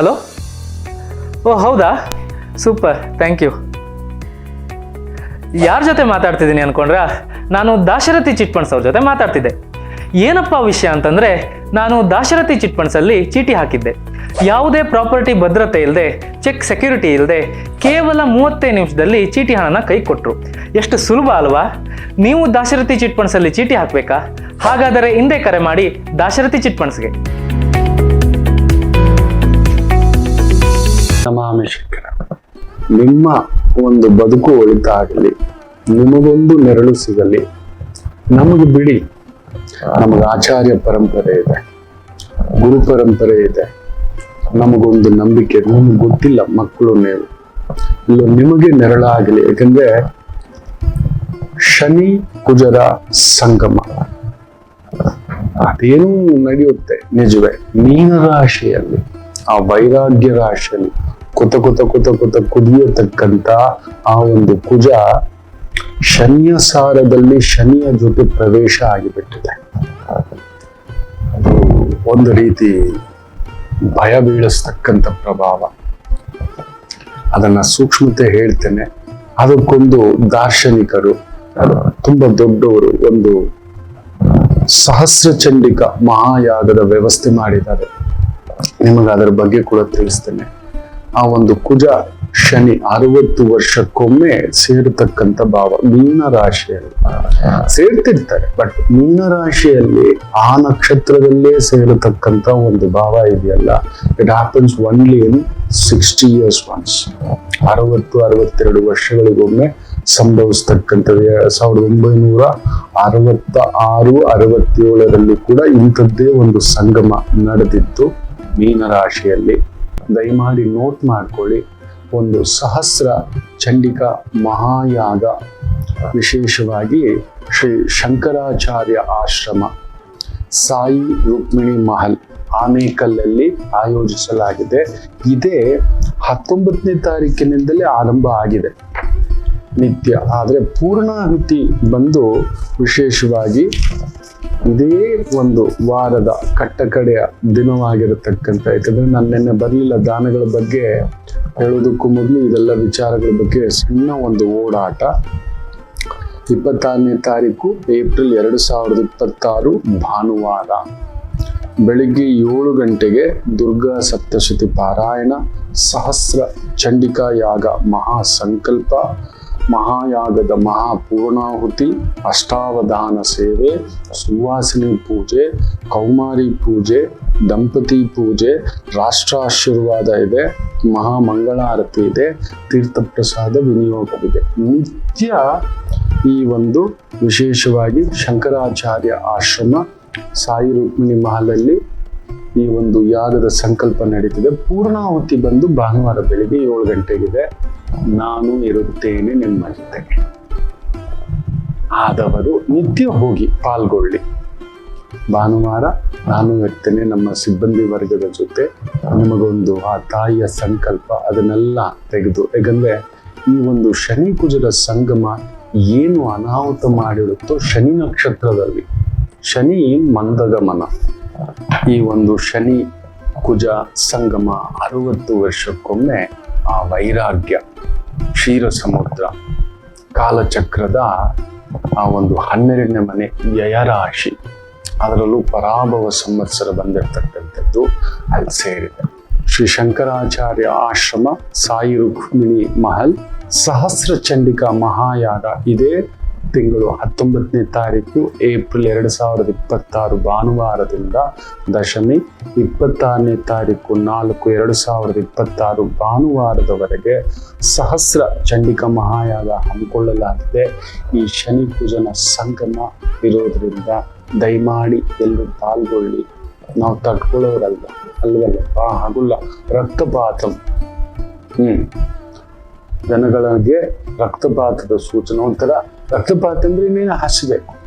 Hello. ಓ ಹೌದಾ, super, thank you. ಯಾರ ಜೊತೆ ಮಾತಾಡ್ತಿದ್ದೀನಿ ಅನ್ಕೊಂಡ್ರಾ? ನಾನು ದಾಶರಥಿ ಚಿಟ್ ಫಂಡ್ಸ್ ಅವ್ರ ಜೊತೆ ಮಾತಾಡ್ತಿದ್ದೆ. ಏನಪ್ಪ ವಿಷಯ ಅಂತಂದರೆ, ನಾನು ದಾಶರಥಿ ಚಿಟ್ ಫಂಡ್ಸಲ್ಲಿ ಚೀಟಿ ಹಾಕಿದ್ದೆ. ಯಾವುದೇ ಪ್ರಾಪರ್ಟಿ ಭದ್ರತೆ ಇಲ್ಲದೆ, ಚೆಕ್ ಸೆಕ್ಯೂರಿಟಿ ಇಲ್ಲದೆ, ಕೇವಲ 35 ನಿಮಿಷದಲ್ಲಿ ಚೀಟಿ ಹಣನ ಕೈ ಕೊಟ್ಟರು. ಎಷ್ಟು ಸುಲಭ ಅಲ್ವಾ? ನೀವು ದಾಶರಥಿ ಚಿಟ್ ಫಂಡ್ಸಲ್ಲಿ ಚೀಟಿ ಹಾಕಬೇಕಾ? ಹಾಗಾದರೆ ಹಿಂದೆ ಕರೆ ಮಾಡಿ ದಾಶರಥಿ ಚಿಟ್ ಫಂಡ್ಸ್ಗೆ. ನಮಾಮಿ ಶಂಕರ. ನಿಮ್ಮ ಒಂದು ಬದುಕು ಒಳಿತಾಗಲಿ, ನಿಮಗೊಂದು ನೆರಳು ಸಿಗಲಿ. ನಮಗೆ ಬಿಡಿ, ನಮಗೆ ಆಚಾರ್ಯ ಪರಂಪರೆ ಇದೆ, ಗುರು ಪರಂಪರೆ ಇದೆ, ನಮಗೊಂದು ನಂಬಿಕೆ. ನಮಗೆ ಗೊತ್ತಿಲ್ಲ, ಮಕ್ಕಳು ನೀವು ಇಲ್ಲ, ನಿಮಗೆ ನೆರಳಾಗಲಿ. ಯಾಕಂದ್ರೆ ಶನಿ ಕುಜರ ಸಂಗಮ ಅದೇನೂ ನಡೆಯುತ್ತೆ, ನಿಜವೇ. ಮೀನರಾಶಿಯಲ್ಲಿ, ಆ ವೈರಾಗ್ಯ ರಾಶಿಯಲ್ಲಿ ಕುದಿಯತಕ್ಕಂತ ಆ ಒಂದು ಕುಜ ಶನಿಯ ಸಾರದಲ್ಲಿ ಶನಿಯ ಜೊತೆ ಪ್ರವೇಶ ಆಗಿಬಿಟ್ಟಿದೆ. ಅದು ಒಂದು ರೀತಿ ಭಯ ಬೀಳಿಸ್ತಕ್ಕಂಥ ಪ್ರಭಾವ. ಅದನ್ನ ಸೂಕ್ಷ್ಮತೆ ಹೇಳ್ತೇನೆ. ಅದಕ್ಕೊಂದು ದಾರ್ಶನಿಕರು, ತುಂಬಾ ದೊಡ್ಡವರು, ಒಂದು ಸಹಸ್ರ ಚಂಡಿಕ ಮಹಾಯಾಗದ ವ್ಯವಸ್ಥೆ ಮಾಡಿದ್ದಾರೆ. ನಿಮಗೆ ಅದರ ಬಗ್ಗೆ ಕೂಡ ತಿಳಿಸ್ತೇನೆ. ಆ ಒಂದು ಕುಜ ಶನಿ 60 ವರ್ಷಕ್ಕೊಮ್ಮೆ ಸೇರತಕ್ಕಂಥ ಭಾವ ಮೀನರಾಶಿಯಲ್ಲಿ ಸೇರ್ತಿರ್ತಾರೆ. ಬಟ್ ಮೀನರಾಶಿಯಲ್ಲಿ ಆ ನಕ್ಷತ್ರದಲ್ಲೇ ಸೇರತಕ್ಕಂಥ ಒಂದು ಭಾವ ಇದೆಯಲ್ಲ, it happens only in 60 years once. 60-62 ವರ್ಷಗಳಿಗೊಮ್ಮೆ ಸಂಭವಿಸ್ತಕ್ಕಂಥದ್ದು. 1966-67ರಲ್ಲಿ ಕೂಡ ಇಂಥದ್ದೇ ಒಂದು ಸಂಗಮ ನಡೆದಿತ್ತು ಮೀನರಾಶಿಯಲ್ಲಿ. ದಯಮಾಡಿ ನೋಟ್ ಮಾಡ್ಕೊಳ್ಳಿ. ಒಂದು ಸಹಸ್ರ ಚಂಡಿಕಾ ಮಹಾಯಾಗ, ವಿಶೇಷವಾಗಿ ಶ್ರೀ ಶಂಕರಾಚಾರ್ಯ ಆಶ್ರಮ, ಸಾಯಿ ರುಕ್ಮಿಣಿ ಮಹಲ್, ಆನೇಕಲ್ಲಲ್ಲಿ ಆಯೋಜಿಸಲಾಗಿದೆ. ಇದೇ 19ನೇ ತಾರೀಕಿನಿಂದಲೇ ಆರಂಭ ಆಗಿದೆ ನಿತ್ಯ. ಆದರೆ ಪೂರ್ಣಾಹುತಿ ಬಂದು ವಿಶೇಷವಾಗಿ ಇದೇ ಒಂದು ವಾರದ ಕಟ್ಟಕಡೆಯ ದಿನವಾಗಿರತಕ್ಕಂಥ. ಯಾಕಂದ್ರೆ ನಾನು ನಿನ್ನೆ ಬರಲಿಲ್ಲ, ದಾನಗಳ ಬಗ್ಗೆ ಹೇಳೋದಕ್ಕೂ ಮೊದಲು ಇದೆಲ್ಲ ವಿಚಾರಗಳ ಬಗ್ಗೆ ಸಣ್ಣ ಒಂದು ಓಡಾಟ. 26ನೇ ತಾರೀಕು ಏಪ್ರಿಲ್ 2026 ಭಾನುವಾರ ಬೆಳಿಗ್ಗೆ 7 ಗಂಟೆಗೆ ದುರ್ಗಾ ಸಪ್ತಶತಿ ಪಾರಾಯಣ, ಸಹಸ್ರ ಚಂಡಿಕಾ ಯಾಗ ಮಹಾಸಂಕಲ್ಪ, ಮಹಾಯಾಗದ ಮಹಾಪೂರ್ಣಾಹುತಿ, ಅಷ್ಟಾವಧಾನ ಸೇವೆ, ಸುವಾಸಿನಿ ಪೂಜೆ, ಕೌಮಾರಿ ಪೂಜೆ, ದಂಪತಿ ಪೂಜೆ, ರಾಷ್ಟ್ರಾಶೀರ್ವಾದ ಇದೆ, ಮಹಾಮಂಗಳಾರತಿ ಇದೆ, ತೀರ್ಥ ಪ್ರಸಾದ ವಿನಿಯೋಗವಿದೆ. ನಿತ್ಯ ಈ ಒಂದು ವಿಶೇಷವಾಗಿ ಶಂಕರಾಚಾರ್ಯ ಆಶ್ರಮ ಸಾಯಿ ರುಕ್ಮಿಣಿ ಮಹಲಲ್ಲಿ ಈ ಒಂದು ಯಾಗದ ಸಂಕಲ್ಪ ನಡೀತಿದೆ. ಪೂರ್ಣಾಹುತಿ ಬಂದು ಭಾನುವಾರ ಬೆಳಿಗ್ಗೆ 7 ಗಂಟೆಗಿದೆ. ನಾನು ಇರುತ್ತೇನೆ ನಿಮ್ಮ ಜೊತೆಗೆ. ಆದವರು ನಿತ್ಯ ಹೋಗಿ ಪಾಲ್ಗೊಳ್ಳಿ. ಭಾನುವಾರ ನಾನು ಇರ್ತೇನೆ ನಮ್ಮ ಸಿಬ್ಬಂದಿ ವರ್ಗದ ಜೊತೆ. ನಿಮಗೊಂದು ಆ ತಾಯಿಯ ಸಂಕಲ್ಪ ಅದನ್ನೆಲ್ಲ ತೆಗೆದು, ಯಾಕಂದ್ರೆ ಈ ಒಂದು ಶನಿ ಕುಜರ ಸಂಗಮ ಏನು ಅನಾಹುತ ಮಾಡಿಡುತ್ತೋ ಶನಿ ನಕ್ಷತ್ರದಲ್ಲಿ, ಶನಿ ಮಂದಗಮನ, ಈ ಒಂದು ಶನಿ ಕುಜ ಸಂಗಮ 60 ವರ್ಷಕ್ಕೊಮ್ಮೆ ಆ ವೈರಾಗ್ಯ, ಕ್ಷೀರ ಸಮುದ್ರ, ಕಾಲಚಕ್ರದ ಆ ಒಂದು 12ನೇ ಮನೆ ವ್ಯಯರಾಶಿ, ಅದರಲ್ಲೂ ಪರಾಭವ ಸಂವತ್ಸರ ಬಂದಿರತಕ್ಕಂಥದ್ದು ಅಲ್ಲಿ ಸೇರಿದೆ. ಶ್ರೀ ಶಂಕರಾಚಾರ್ಯ ಆಶ್ರಮ ಸಾಯಿ ರುಕ್ಮಿಣಿ ಮಹಲ್ ಸಹಸ್ರ ಚಂಡಿಕಾ ಮಹಾಯಾಗ ಇದೇ ತಿಂಗಳು 19ನೇ ತಾರೀಕು ಏಪ್ರಿಲ್ 2026 ಭಾನುವಾರದಿಂದ ದಶಮಿ, 26ನೇ ತಾರೀಕು 4/2026 ಭಾನುವಾರದವರೆಗೆ ಸಹಸ್ರ ಚಂಡಿಕಾ ಮಹಾಯಾಗ ಹಮ್ಮಿಕೊಳ್ಳಲಾಗಿದೆ. ಈ ಶನಿ ಕುಜನ ಸಂಗಮ ಇರೋದ್ರಿಂದ ದಯಮಾಡಿ ಎಲ್ಲರೂ ಪಾಲ್ಗೊಳ್ಳಿ. ನಾವು ಅಲ್ವಲ್ಲಪ್ಪ, ಆಗುಲ್ಲ. ರಕ್ತಪಾತ, ಜನಗಳಿಗೆ ರಕ್ತಪಾತದ ಸೂಚನೆ. ಒಂಥರ ರಕ್ತಪಾತ ಅಂದ್ರೆ ಇನ್ನೇನು ಹಸಿವೆ,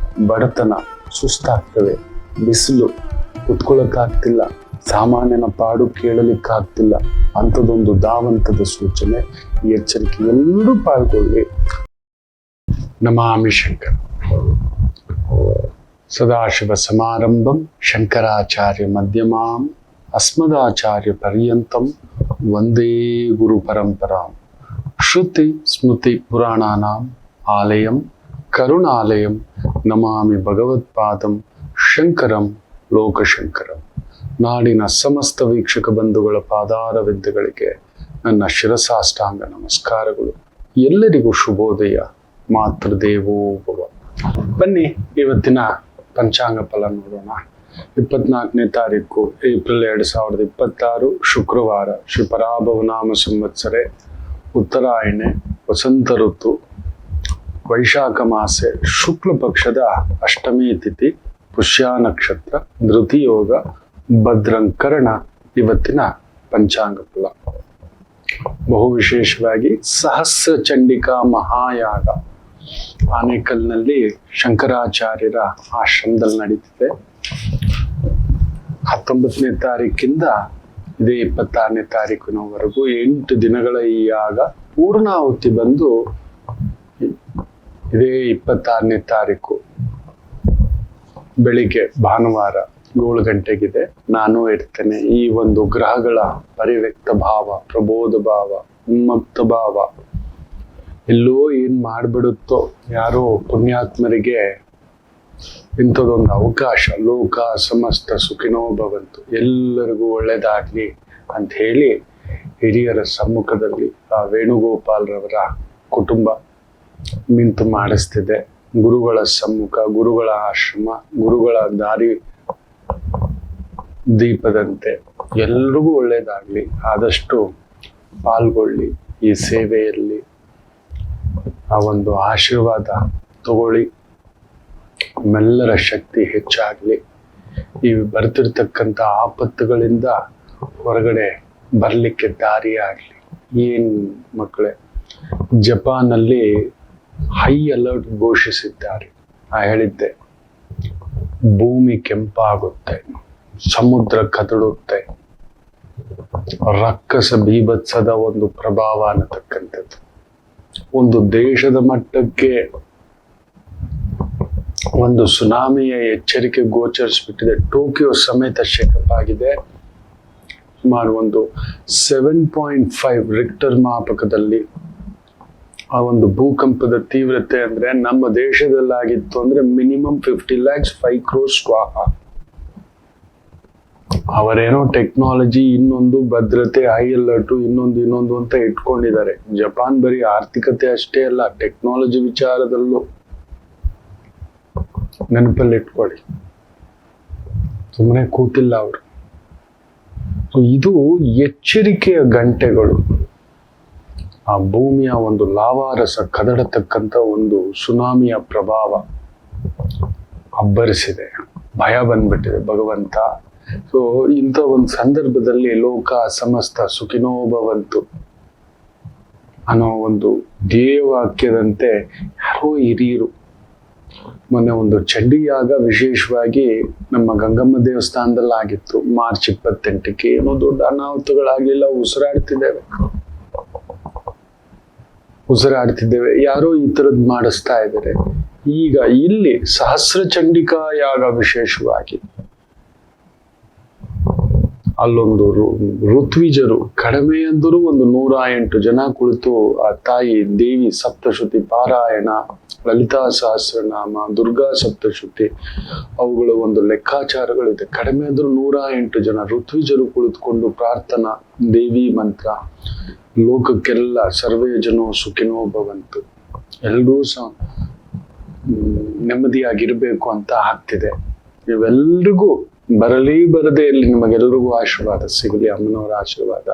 ಬಡತನ, ಸುಸ್ತಾಗ್ತವೆ, ಬಿಸಿಲು, ಕುತ್ಕೊಳ್ಳೋಕ್ಕಾಗ್ತಿಲ್ಲ, ಸಾಮಾನ್ಯನ ಪಾಡು ಕೇಳಲಿಕ್ಕಾಗ್ತಿಲ್ಲ, ಅಂಥದ್ದೊಂದು ಧಾವಂತದ ಸೂಚನೆ. ಈ ಎಚ್ಚರಿಕೆ ಎಲ್ಲರೂ ಪಾಲ್ಗೊಳ್ಳಿ. ನಮಾಮಿ ಶಂಕರ. ಸದಾಶಿವ ಸಮಾರಂಭಂ ಶಂಕರಾಚಾರ್ಯ ಮಧ್ಯಮಾಂ ಅಸ್ಮದಾಚಾರ್ಯ ಪರ್ಯಂತಂ ವಂದೇ ಗುರು ಪರಂಪರಾಂ ಶ್ರುತಿ ಸ್ಮೃತಿ ಪುರಾಣಾನಾಂ ಆಲಯಂ ಕರುಣಾಲಯಂ ನಮಾಮಿ ಭಗವತ್ಪಾದಂ ಶಂಕರಂ ಲೋಕಶಂಕರಂ. ನಾಡಿನ ಸಮಸ್ತ ವೀಕ್ಷಕ ಬಂಧುಗಳ ಪಾದಾರ ವಿದ್ಯೆಗಳಿಗೆ ನನ್ನ ಶಿರಸಾಷ್ಟಾಂಗ ನಮಸ್ಕಾರಗಳು. ಎಲ್ಲರಿಗೂ ಶುಭೋದಯ. ಮಾತೃದೇವೋ ಭವ. ಬನ್ನಿ ಇವತ್ತಿನ ಪಂಚಾಂಗ ಫಲ ನೋಡೋಣ. 24ನೇ ತಾರೀಕು ಏಪ್ರಿಲ್ 2026 ಶುಕ್ರವಾರ, ಶ್ರೀ ಪರಾಭವನಾಮ ಸಂವತ್ಸರೆ, ಉತ್ತರಾಯಣೆ, ವಸಂತ ಋತು, ವೈಶಾಖ ಮಾಸೆ, ಶುಕ್ಲ ಪಕ್ಷದ ಅಷ್ಟಮಿ ತಿಥಿ, ಪುಷ್ಯ ನಕ್ಷತ್ರ, ಧೃತಿಯೋಗ, ಭದ್ರಂಕರಣ. ಇವತ್ತಿನ ಪಂಚಾಂಗ ಫಲ ಬಹು ವಿಶೇಷವಾಗಿ ಸಹಸ್ರ ಚಂಡಿಕಾ ಮಹಾಯಾಗ ಆನೇಕಲ್ನಲ್ಲಿ ಶಂಕರಾಚಾರ್ಯರ ಆಶ್ರಮದಲ್ಲಿ ನಡೀತಿದೆ. 19ನೇ ತಾರೀಕಿಂದ ಇದೇ 26ನೇ ತಾರೀಕಿನವರೆಗೂ 8 ದಿನಗಳ ಈ ಯಾಗ ಪೂರ್ಣಾಹುತಿ ಬಂದು ಇದೇ 26ನೇ ತಾರೀಕು ಬೆಳಿಗ್ಗೆ ಭಾನುವಾರ 7 ಗಂಟೆಗಿದೆ. ನಾನು ಇರ್ತೇನೆ. ಈ ಒಂದು ಗ್ರಹಗಳ ಪರಿವ್ಯಕ್ತ ಭಾವ, ಪ್ರಬೋಧ ಭಾವ, ಉನ್ಮಕ್ತ ಭಾವ ಎಲ್ಲೋ ಏನ್ ಮಾಡ್ಬಿಡುತ್ತೋ, ಯಾರೋ ಪುಣ್ಯಾತ್ಮರಿಗೆ ಇಂಥದೊಂದು ಅವಕಾಶ. ಲೋಕ ಸಮಸ್ತ ಸುಖಿನೋ ಭವಂತು, ಎಲ್ಲರಿಗೂ ಒಳ್ಳೇದಾಗ್ಲಿ ಅಂತ ಹೇಳಿ ಹಿರಿಯರ ಸಮ್ಮುಖದಲ್ಲಿ ಆ ವೇಣುಗೋಪಾಲ್ರವರ ಕುಟುಂಬ ನಿಂತು ಮಾಡಿಸ್ತಿದೆ. ಗುರುಗಳ ಸಮ್ಮುಖ, ಗುರುಗಳ ಆಶ್ರಮ, ಗುರುಗಳ ದಾರಿ ದೀಪದಂತೆ ಎಲ್ರಿಗೂ ಒಳ್ಳೇದಾಗ್ಲಿ. ಆದಷ್ಟು ಪಾಲ್ಗೊಳ್ಳಿ ಈ ಸೇವೆಯಲ್ಲಿ. ಆ ಒಂದು ಆಶೀರ್ವಾದ ತಗೊಳ್ಳಿ. ನಮ್ಮೆಲ್ಲರ ಶಕ್ತಿ ಹೆಚ್ಚಾಗ್ಲಿ. ಈ ಬರ್ತಿರ್ತಕ್ಕಂಥ ಆಪತ್ತುಗಳಿಂದ ಹೊರಗಡೆ ಬರ್ಲಿಕ್ಕೆ ದಾರಿ ಆಗ್ಲಿ. ಏನ್ ಮಕ್ಕಳೇ, ಜಪಾನಲ್ಲಿ ಹೈ ಅಲರ್ಟ್ ಘೋಷಿಸಿದ್ದಾರೆ. ಹೇಳಿದ್ದೆ, ಭೂಮಿ ಕೆಂಪಾಗುತ್ತೆ, ಸಮುದ್ರ ಕದಡುತ್ತೆ, ರಕ್ಕಸ ಬೀಭತ್ಸದ ಒಂದು ಪ್ರಭಾವ ಅನ್ನತಕ್ಕಂಥದ್ದು. ಒಂದು ದೇಶದ ಮಟ್ಟಕ್ಕೆ ಒಂದು ಸುನಾಮಿಯ ಎಚ್ಚರಿಕೆ ಗೋಚರಿಸ್ಬಿಟ್ಟಿದೆ. ಟೋಕಿಯೋ ಸಮೇತ ಶೇಕಪ್ ಆಗಿದೆ. ಸುಮಾರು ಒಂದು 7.5 ರಿಕ್ಟರ್ ಮಾಪಕದಲ್ಲಿ ಆ ಒಂದು ಭೂಕಂಪದ ತೀವ್ರತೆ. ಅಂದ್ರೆ ನಮ್ಮ ದೇಶದಲ್ಲಾಗಿತ್ತು ಅಂದ್ರೆ ಮಿನಿಮಮ್ 50 lakhs 5 crores ಸ್ವಾಹ. ಅವರೇನೋ ಟೆಕ್ನಾಲಜಿ, ಇನ್ನೊಂದು ಭದ್ರತೆ, ಹೈ ಅಲರ್ಟು, ಇನ್ನೊಂದು ಅಂತ ಇಟ್ಕೊಂಡಿದ್ದಾರೆ. ಜಪಾನ್ ಬರೀ ಆರ್ಥಿಕತೆ ಅಷ್ಟೇ ಅಲ್ಲ, ಟೆಕ್ನಾಲಜಿ ವಿಚಾರದಲ್ಲೂ ನೆನಪಲ್ಲಿ ಇಟ್ಕೊಳ್ಳಿ. ಸುಮ್ಮನೆ ಕೂತಿಲ್ಲ ಅವರು. ಇದು ಎಚ್ಚರಿಕೆಯ ಗಂಟೆಗಳು. ಆ ಭೂಮಿಯ ಒಂದು ಲಾವಾರಸ ಕದಡತಕ್ಕಂಥ ಒಂದು ಸುನಾಮಿಯ ಪ್ರಭಾವ ಅಬ್ಬರಿಸಿದೆ. ಭಯ ಬಂದ್ಬಿಟ್ಟಿದೆ ಭಗವಂತ. ಸೊ ಇಂಥ ಒಂದು ಸಂದರ್ಭದಲ್ಲಿ ಲೋಕ ಸಮಸ್ತ ಸುಖಿನೋ ಭವಂತು ಅನ್ನೋ ಒಂದು ಧ್ಯೇಯವಾಕ್ಯದಂತೆ ಯಾರೋ ಹಿರಿಯರು ಮೊನ್ನೆ ಒಂದು ಚಂಡಿಯಾಗ ವಿಶೇಷವಾಗಿ ನಮ್ಮ ಗಂಗಮ್ಮ ದೇವಸ್ಥಾನದಲ್ಲಿ ಆಗಿತ್ತು. ಮಾರ್ಚ್ 28ಕ್ಕೆ ಏನೋ ದೊಡ್ಡ ಅನಾಹುತಗಳಾಗ್ಲಿಲ್ಲ. ಉಸಿರಾಡ್ತಿದ್ದೇವೆ. ಯಾರೋ ಈ ತರದ್ ಮಾಡಿಸ್ತಾ ಇದ್ದಾರೆ. ಈಗ ಇಲ್ಲಿ ಸಹಸ್ರ ಚಂಡಿಕಾ ಯಾಗ ವಿಶೇಷವಾಗಿ ಅಲ್ಲೊಂದು ಋತ್ವಿಜರು ಕಡಿಮೆ ಅಂದರೂ ಒಂದು 108 ಜನ ಕುಳಿತು ಆ ತಾಯಿ ದೇವಿ ಸಪ್ತಶ್ರುತಿ ಪಾರಾಯಣ, ಲಲಿತಾ ಸಹಸ್ರನಾಮ, ದುರ್ಗಾ ಸಪ್ತಶ್ರುತಿ, ಅವುಗಳ ಒಂದು ಲೆಕ್ಕಾಚಾರಗಳಿದೆ. ಕಡಿಮೆ ಅಂದ್ರೂ 108 ಜನ ಋತ್ವಿಜರು ಕುಳಿತುಕೊಂಡು ಪ್ರಾರ್ಥನಾ, ದೇವಿ ಮಂತ್ರ, ಲೋಕಕ್ಕೆಲ್ಲ ಸರ್ವೇ ಜನೋ ಸುಖಿನೋ ಭವಂತು, ಎಲ್ಲರೂ ಸಹ ನೆಮ್ಮದಿಯಾಗಿರ್ಬೇಕು ಅಂತ ಆಗ್ತಿದೆ. ಇವೆಲ್ರಿಗೂ ಬರದೇ ಇಲ್ಲಿ ನಿಮಗೆಲ್ರಿಗೂ ಆಶೀರ್ವಾದ ಸಿಗಲಿ, ಅಮ್ಮನವರ ಆಶೀರ್ವಾದ.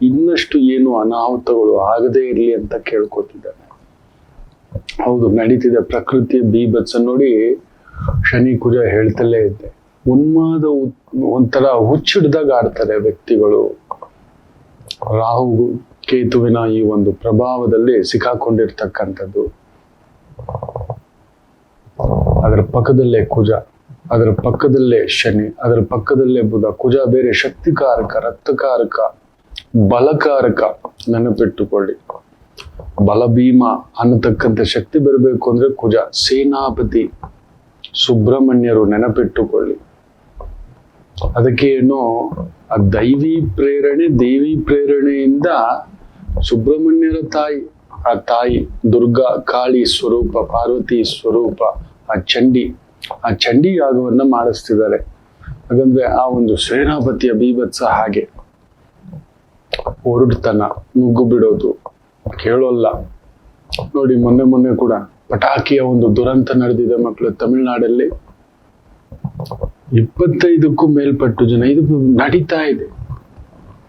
ಇನ್ನಷ್ಟು ಏನು ಅನಾಹುತಗಳು ಆಗದೇ ಇರಲಿ ಅಂತ ಕೇಳ್ಕೊತಿದ್ದಾನೆ. ಹೌದು, ನಡೀತಿದೆ ಪ್ರಕೃತಿಯ ಬೀಭತ್ಸ ನೋಡಿ. ಶನಿ ಕುಜ ಹೇಳ್ತಲೇ ಇದ್ದೆ, ಉನ್ಮಾದ ಒಂಥರ ಹುಚ್ಚಿಡ್ದಾಗ ಆಡ್ತಾರೆ ವ್ಯಕ್ತಿಗಳು. ರಾಹು ಕೇತುವಿನ ಈ ಒಂದು ಪ್ರಭಾವದಲ್ಲಿ ಸಿಕ್ಕಾಕೊಂಡಿರ್ತಕ್ಕಂಥದ್ದು. ಅದರ ಪಕ್ಕದಲ್ಲೇ ಕುಜ, ಅದರ ಪಕ್ಕದಲ್ಲೇ ಶನಿ, ಅದರ ಪಕ್ಕದಲ್ಲೇ ಬುಧ. ಕುಜ ಬೇರೆ ಶಕ್ತಿಕಾರಕ, ರಕ್ತಕಾರಕ, ಬಲಕಾರಕ. ನೆನಪಿಟ್ಟುಕೊಳ್ಳಿ, ಬಲಭೀಮ ಅನ್ನತಕ್ಕಂಥ ಶಕ್ತಿ ಬರಬೇಕು ಅಂದ್ರೆ ಕುಜ. ಸೇನಾಪತಿ ಸುಬ್ರಹ್ಮಣ್ಯರು ನೆನಪಿಟ್ಟುಕೊಳ್ಳಿ. ಅದಕ್ಕೆ ಏನೋ ಆ ದೈವಿ ಪ್ರೇರಣೆ, ದೇವಿ ಪ್ರೇರಣೆಯಿಂದ ಸುಬ್ರಹ್ಮಣ್ಯರ ತಾಯಿ, ಆ ತಾಯಿ ದುರ್ಗಾ ಕಾಳಿ ಸ್ವರೂಪ, ಪಾರ್ವತಿ ಸ್ವರೂಪ, ಆ ಚಂಡಿ ಯಾಗವನ್ನ ಮಾಡಿಸ್ತಿದ್ದಾರೆ. ಹಾಗಂದ್ರೆ ಆ ಒಂದು ಸೇನಾಪತಿಯ ಬೀಭತ್ಸ ಹಾಗೆ ಹೊರಡ್ತನ, ನುಗ್ಗು ಬಿಡೋದು ಕೇಳೋಲ್ಲ. ನೋಡಿ ಮೊನ್ನೆ ಕೂಡ ಪಟಾಕಿಯ ಒಂದು ದುರಂತ ನಡೆದಿದೆ ಮಕ್ಕಳು ತಮಿಳುನಾಡಲ್ಲಿ. 25ಕ್ಕೂ ಮೇಲ್ಪಟ್ಟು ಜನ, ಇದು ನಡೀತಾ ಇದೆ.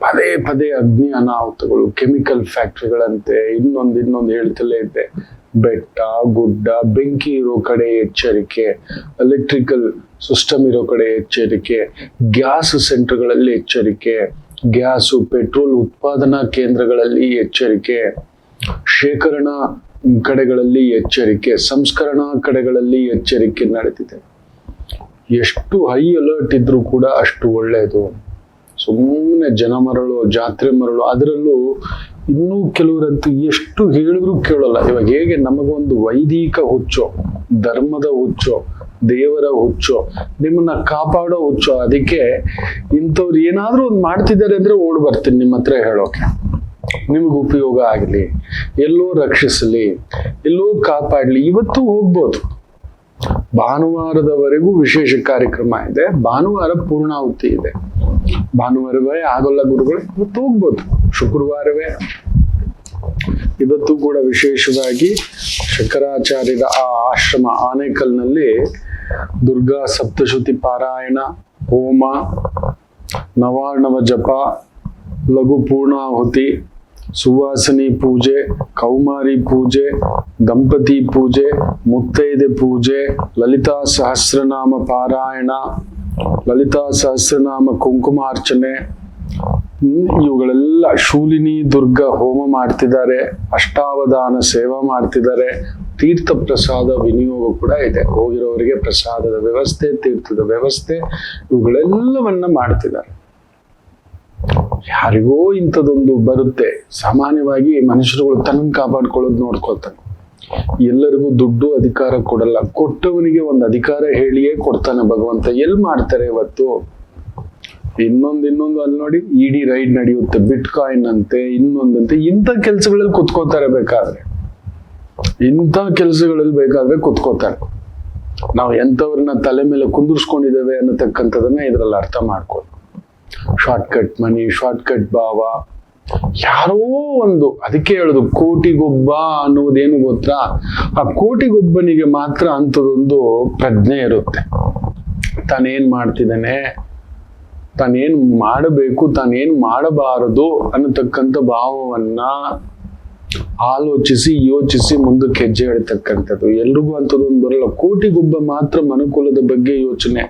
ಪದೇ ಪದೇ ಅಗ್ನಿ ಅನಾಹುತಗಳು, ಕೆಮಿಕಲ್ ಫ್ಯಾಕ್ಟ್ರಿಗಳಂತೆ, ಇನ್ನೊಂದು ಹೇಳ್ತಲೇ ಇದೆ. ಬೆಟ್ಟ ಗುಡ್ಡ, ಬೆಂಕಿ ಇರೋ ಕಡೆ ಎಚ್ಚರಿಕೆ, ಎಲೆಕ್ಟ್ರಿಕಲ್ ಸಿಸ್ಟಮ್ ಇರೋ ಕಡೆ ಎಚ್ಚರಿಕೆ, ಗ್ಯಾಸ್ ಸೆಂಟರ್ಗಳಲ್ಲಿ ಎಚ್ಚರಿಕೆ, ಗ್ಯಾಸು ಪೆಟ್ರೋಲ್ ಉತ್ಪಾದನಾ ಕೇಂದ್ರಗಳಲ್ಲಿ ಎಚ್ಚರಿಕೆ, ಶೇಖರಣಾ ಕಡೆಗಳಲ್ಲಿ ಎಚ್ಚರಿಕೆ, ಸಂಸ್ಕರಣಾ ಕಡೆಗಳಲ್ಲಿ ಎಚ್ಚರಿಕೆ ನಡೆದಿದೆ. ಎಷ್ಟು ಹೈ ಅಲರ್ಟ್ ಇದ್ರೂ ಕೂಡ ಅಷ್ಟು ಒಳ್ಳೆಯದು. ಸುಮ್ಮನೆ ಜನ ಮರಳು, ಜಾತ್ರೆ ಮರಳು, ಅದರಲ್ಲೂ ಇನ್ನೂ ಕೆಲವರಂತೂ ಎಷ್ಟು ಹೇಳಿದ್ರು ಕೇಳಲ್ಲ. ಇವಾಗ ಹೇಗೆ ನಮಗೊಂದು ವೈದಿಕ ಹುಚ್ಚು, ಧರ್ಮದ ಹುಚ್ಚು, ದೇವರ ಹುಚ್ಚು, ನಿಮ್ಮನ್ನ ಕಾಪಾಡೋ ಹುಚ್ಚು. ಅದಕ್ಕೆ ಇಂಥವ್ರು ಏನಾದ್ರೂ ಒಂದು ಮಾಡ್ತಿದ್ದಾರೆ ಅಂದ್ರೆ ಓಡ್ ಬರ್ತೀನಿ ನಿಮ್ಮ ಹತ್ರ ಹೇಳೋಕೆ, ನಿಮ್ಗೆ ಉಪಯೋಗ ಆಗಲಿ, ಎಲ್ಲೋ ರಕ್ಷಿಸಲಿ, ಎಲ್ಲೋ ಕಾಪಾಡ್ಲಿ. ಇವತ್ತು ಹೋಗ್ಬೋದು, ಭಾನುವಾರದವರೆಗೂ ವಿಶೇಷ ಕಾರ್ಯಕ್ರಮ ಇದೆ. ಭಾನುವಾರ ಪೂರ್ಣಾಹುತಿ ಇದೆ. ಭಾನುವಾರವೇ ಆಗೋಲ್ಲ ಗುರುಗಳು, ಇವತ್ತು ಹೋಗ್ಬೋದು. ಶುಕ್ರವಾರವೇ. ಇವತ್ತು ಕೂಡ ವಿಶೇಷವಾಗಿ ಶಂಕರಾಚಾರ್ಯರ ಆ ಆಶ್ರಮ ಆನೇಕಲ್ನಲ್ಲಿ ದುರ್ಗಾ ಸಪ್ತಶತಿ ಪಾರಾಯಣ, ಹೋಮ, ನವಾರ್ಣವ ಜಪ, ಲಘು ಪೂರ್ಣಾಹುತಿ, ಸುವಾಸನಿ ಪೂಜೆ, ಕೌಮಾರಿ ಪೂಜೆ, ದಂಪತಿ ಪೂಜೆ, ಮುತ್ತೈದೆ ಪೂಜೆ, ಲಲಿತಾ ಸಹಸ್ರನಾಮ ಪಾರಾಯಣ, ಲಲಿತಾ ಸಹಸ್ರನಾಮ ಕುಂಕುಮಾರ್ಚನೆ, ಇವುಗಳೆಲ್ಲ ಶೂಲಿನಿ ದುರ್ಗ ಹೋಮ ಮಾಡ್ತಿದ್ದಾರೆ, ಅಷ್ಟಾವಧಾನ ಸೇವಾ ಮಾಡ್ತಿದ್ದಾರೆ. ತೀರ್ಥ ಪ್ರಸಾದ ವಿನಿಯೋಗ ಕೂಡ ಇದೆ. ಹೋಗಿರೋರಿಗೆ ಪ್ರಸಾದದ ವ್ಯವಸ್ಥೆ, ತೀರ್ಥದ ವ್ಯವಸ್ಥೆ, ಇವುಗಳೆಲ್ಲವನ್ನ ಮಾಡ್ತಿದ್ದಾರೆ. ಯಾರಿಗೋ ಇಂಥದೊಂದು ಬರುತ್ತೆ. ಸಾಮಾನ್ಯವಾಗಿ ಮನುಷ್ಯರುಗಳು ತನ್ನ ಕಾಪಾಡ್ಕೊಳ್ಳೋದು ನೋಡ್ಕೊಳ್ತಾನೆ. ಎಲ್ಲರಿಗೂ ದುಡ್ಡು ಅಧಿಕಾರ ಕೊಡಲ್ಲ. ಕೊಟ್ಟವನಿಗೆ ಒಂದು ಅಧಿಕಾರ ಹೇಳಿಯೇ ಕೊಡ್ತಾನೆ ಭಗವಂತ. ಎಲ್ಲಿ ಮಾಡ್ತಾರೆ ಇವತ್ತು? ಇನ್ನೊಂದು ಅಲ್ಲಿ ನೋಡಿ, ಇಡಿ ರೈಡ್ ನಡೆಯುತ್ತೆ, ಬಿಟ್ ಕಾಯಿನ್ ಅಂತೆ, ಇನ್ನೊಂದಂತೆ. ಇಂಥ ಕೆಲ್ಸಗಳಲ್ಲಿ ಕುತ್ಕೋತಾರೆ. ಇಂಥ ಕೆಲ್ಸಗಳಲ್ಲಿ ಬೇಕಾದ್ರೆ ಕುತ್ಕೋತಾರೆ. ನಾವು ಎಂಥವ್ರನ್ನ ತಲೆ ಮೇಲೆ ಕುಂದಿರ್ಸ್ಕೊಂಡಿದ್ದೇವೆ ಅನ್ನತಕ್ಕಂಥದನ್ನ ಇದ್ರಲ್ಲಿ ಅರ್ಥ ಮಾಡ್ಕೊಳ್ಳಿ. ಶಾರ್ಟ್ಕಟ್ ಮನಿ, ಶಾರ್ಟ್ಕಟ್ ಭಾವ, ಯಾರೋ ಒಂದು. ಅದಕ್ಕೆ ಹೇಳುದು ಕೋಟಿಗೊಬ್ಬ ಅನ್ನೋದೇನು ಗೊತ್ತಾ? ಆ ಕೋಟಿಗೊಬ್ಬನಿಗೆ ಮಾತ್ರ ಅಂಥದೊಂದು ಪ್ರಜ್ಞೆ ಇರುತ್ತೆ. ತಾನೇನ್ ಮಾಡ್ತಿದ್ದಾನೆ, ತಾನೇನ್ ಮಾಡಬೇಕು, ತಾನೇನ್ ಮಾಡಬಾರದು ಅನ್ನತಕ್ಕಂಥ ಭಾವವನ್ನ ಆಲೋಚಿಸಿ ಯೋಚಿಸಿ ಮುಂದಕ್ಕೆ ಹೆಜ್ಜೆ ಇಡ್ತಕ್ಕಂಥದ್ದು. ಎಲ್ರಿಗೂ ಅಂಥದ್ದೊಂದು ಬರಲ್ಲ. ಕೋಟಿಗೊಬ್ಬ ಮಾತ್ರ ಮನುಕುಲದ ಬಗ್ಗೆ ಯೋಚನೆ,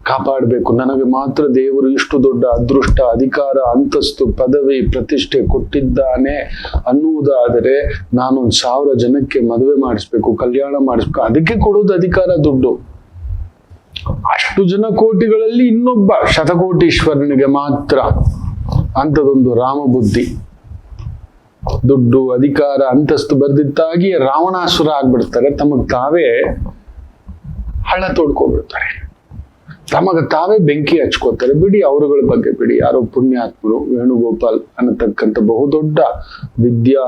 ಕಾಪಾಡಬೇಕು, ನನಗೆ ಮಾತ್ರ ದೇವರು ಇಷ್ಟು ದೊಡ್ಡ ಅದೃಷ್ಟ, ಅಧಿಕಾರ, ಅಂತಸ್ತು, ಪದವಿ, ಪ್ರತಿಷ್ಠೆ ಕೊಟ್ಟಿದ್ದಾನೆ ಅನ್ನುವುದಾದರೆ ನಾನು 1000 ಜನಕ್ಕೆ ಮದುವೆ ಮಾಡಿಸ್ಬೇಕು, ಕಲ್ಯಾಣ ಮಾಡಿಸ್ಬೇಕು. ಅದಕ್ಕೆ ಕೊಡೋದು ಅಧಿಕಾರ, ದುಡ್ಡು. ಅಷ್ಟು ಜನ ಕೋಟಿಗಳಲ್ಲಿ ಇನ್ನೊಬ್ಬ ಶತಕೋಟೀಶ್ವರನಿಗೆ ಮಾತ್ರ ಅಂಥದೊಂದು ರಾಮ ಬುದ್ಧಿ. ದುಡ್ಡು, ಅಧಿಕಾರ, ಅಂತಸ್ತು ಬರ್ದಿದ್ದಾಗಿ ರಾವಣಾಸುರ ಆಗ್ಬಿಡ್ತಾರೆ. ತಮಗ್ ತಾವೇ ಹಳ್ಳ ತೋಡ್ಕೊಬಿಡ್ತಾರೆ, ತಮಗ ತಾವೇ ಬೆಂಕಿ ಹಚ್ಕೋತಾರೆ. ಬಿಡಿ, ಅವರುಗಳ ಬಗ್ಗೆ ಬಿಡಿ. ಯಾರೋ ಪುಣ್ಯಾತ್ಮರು, ವೇಣುಗೋಪಾಲ್ ಅನ್ನತಕ್ಕಂಥ ಬಹುದೊಡ್ಡ ವಿದ್ಯಾ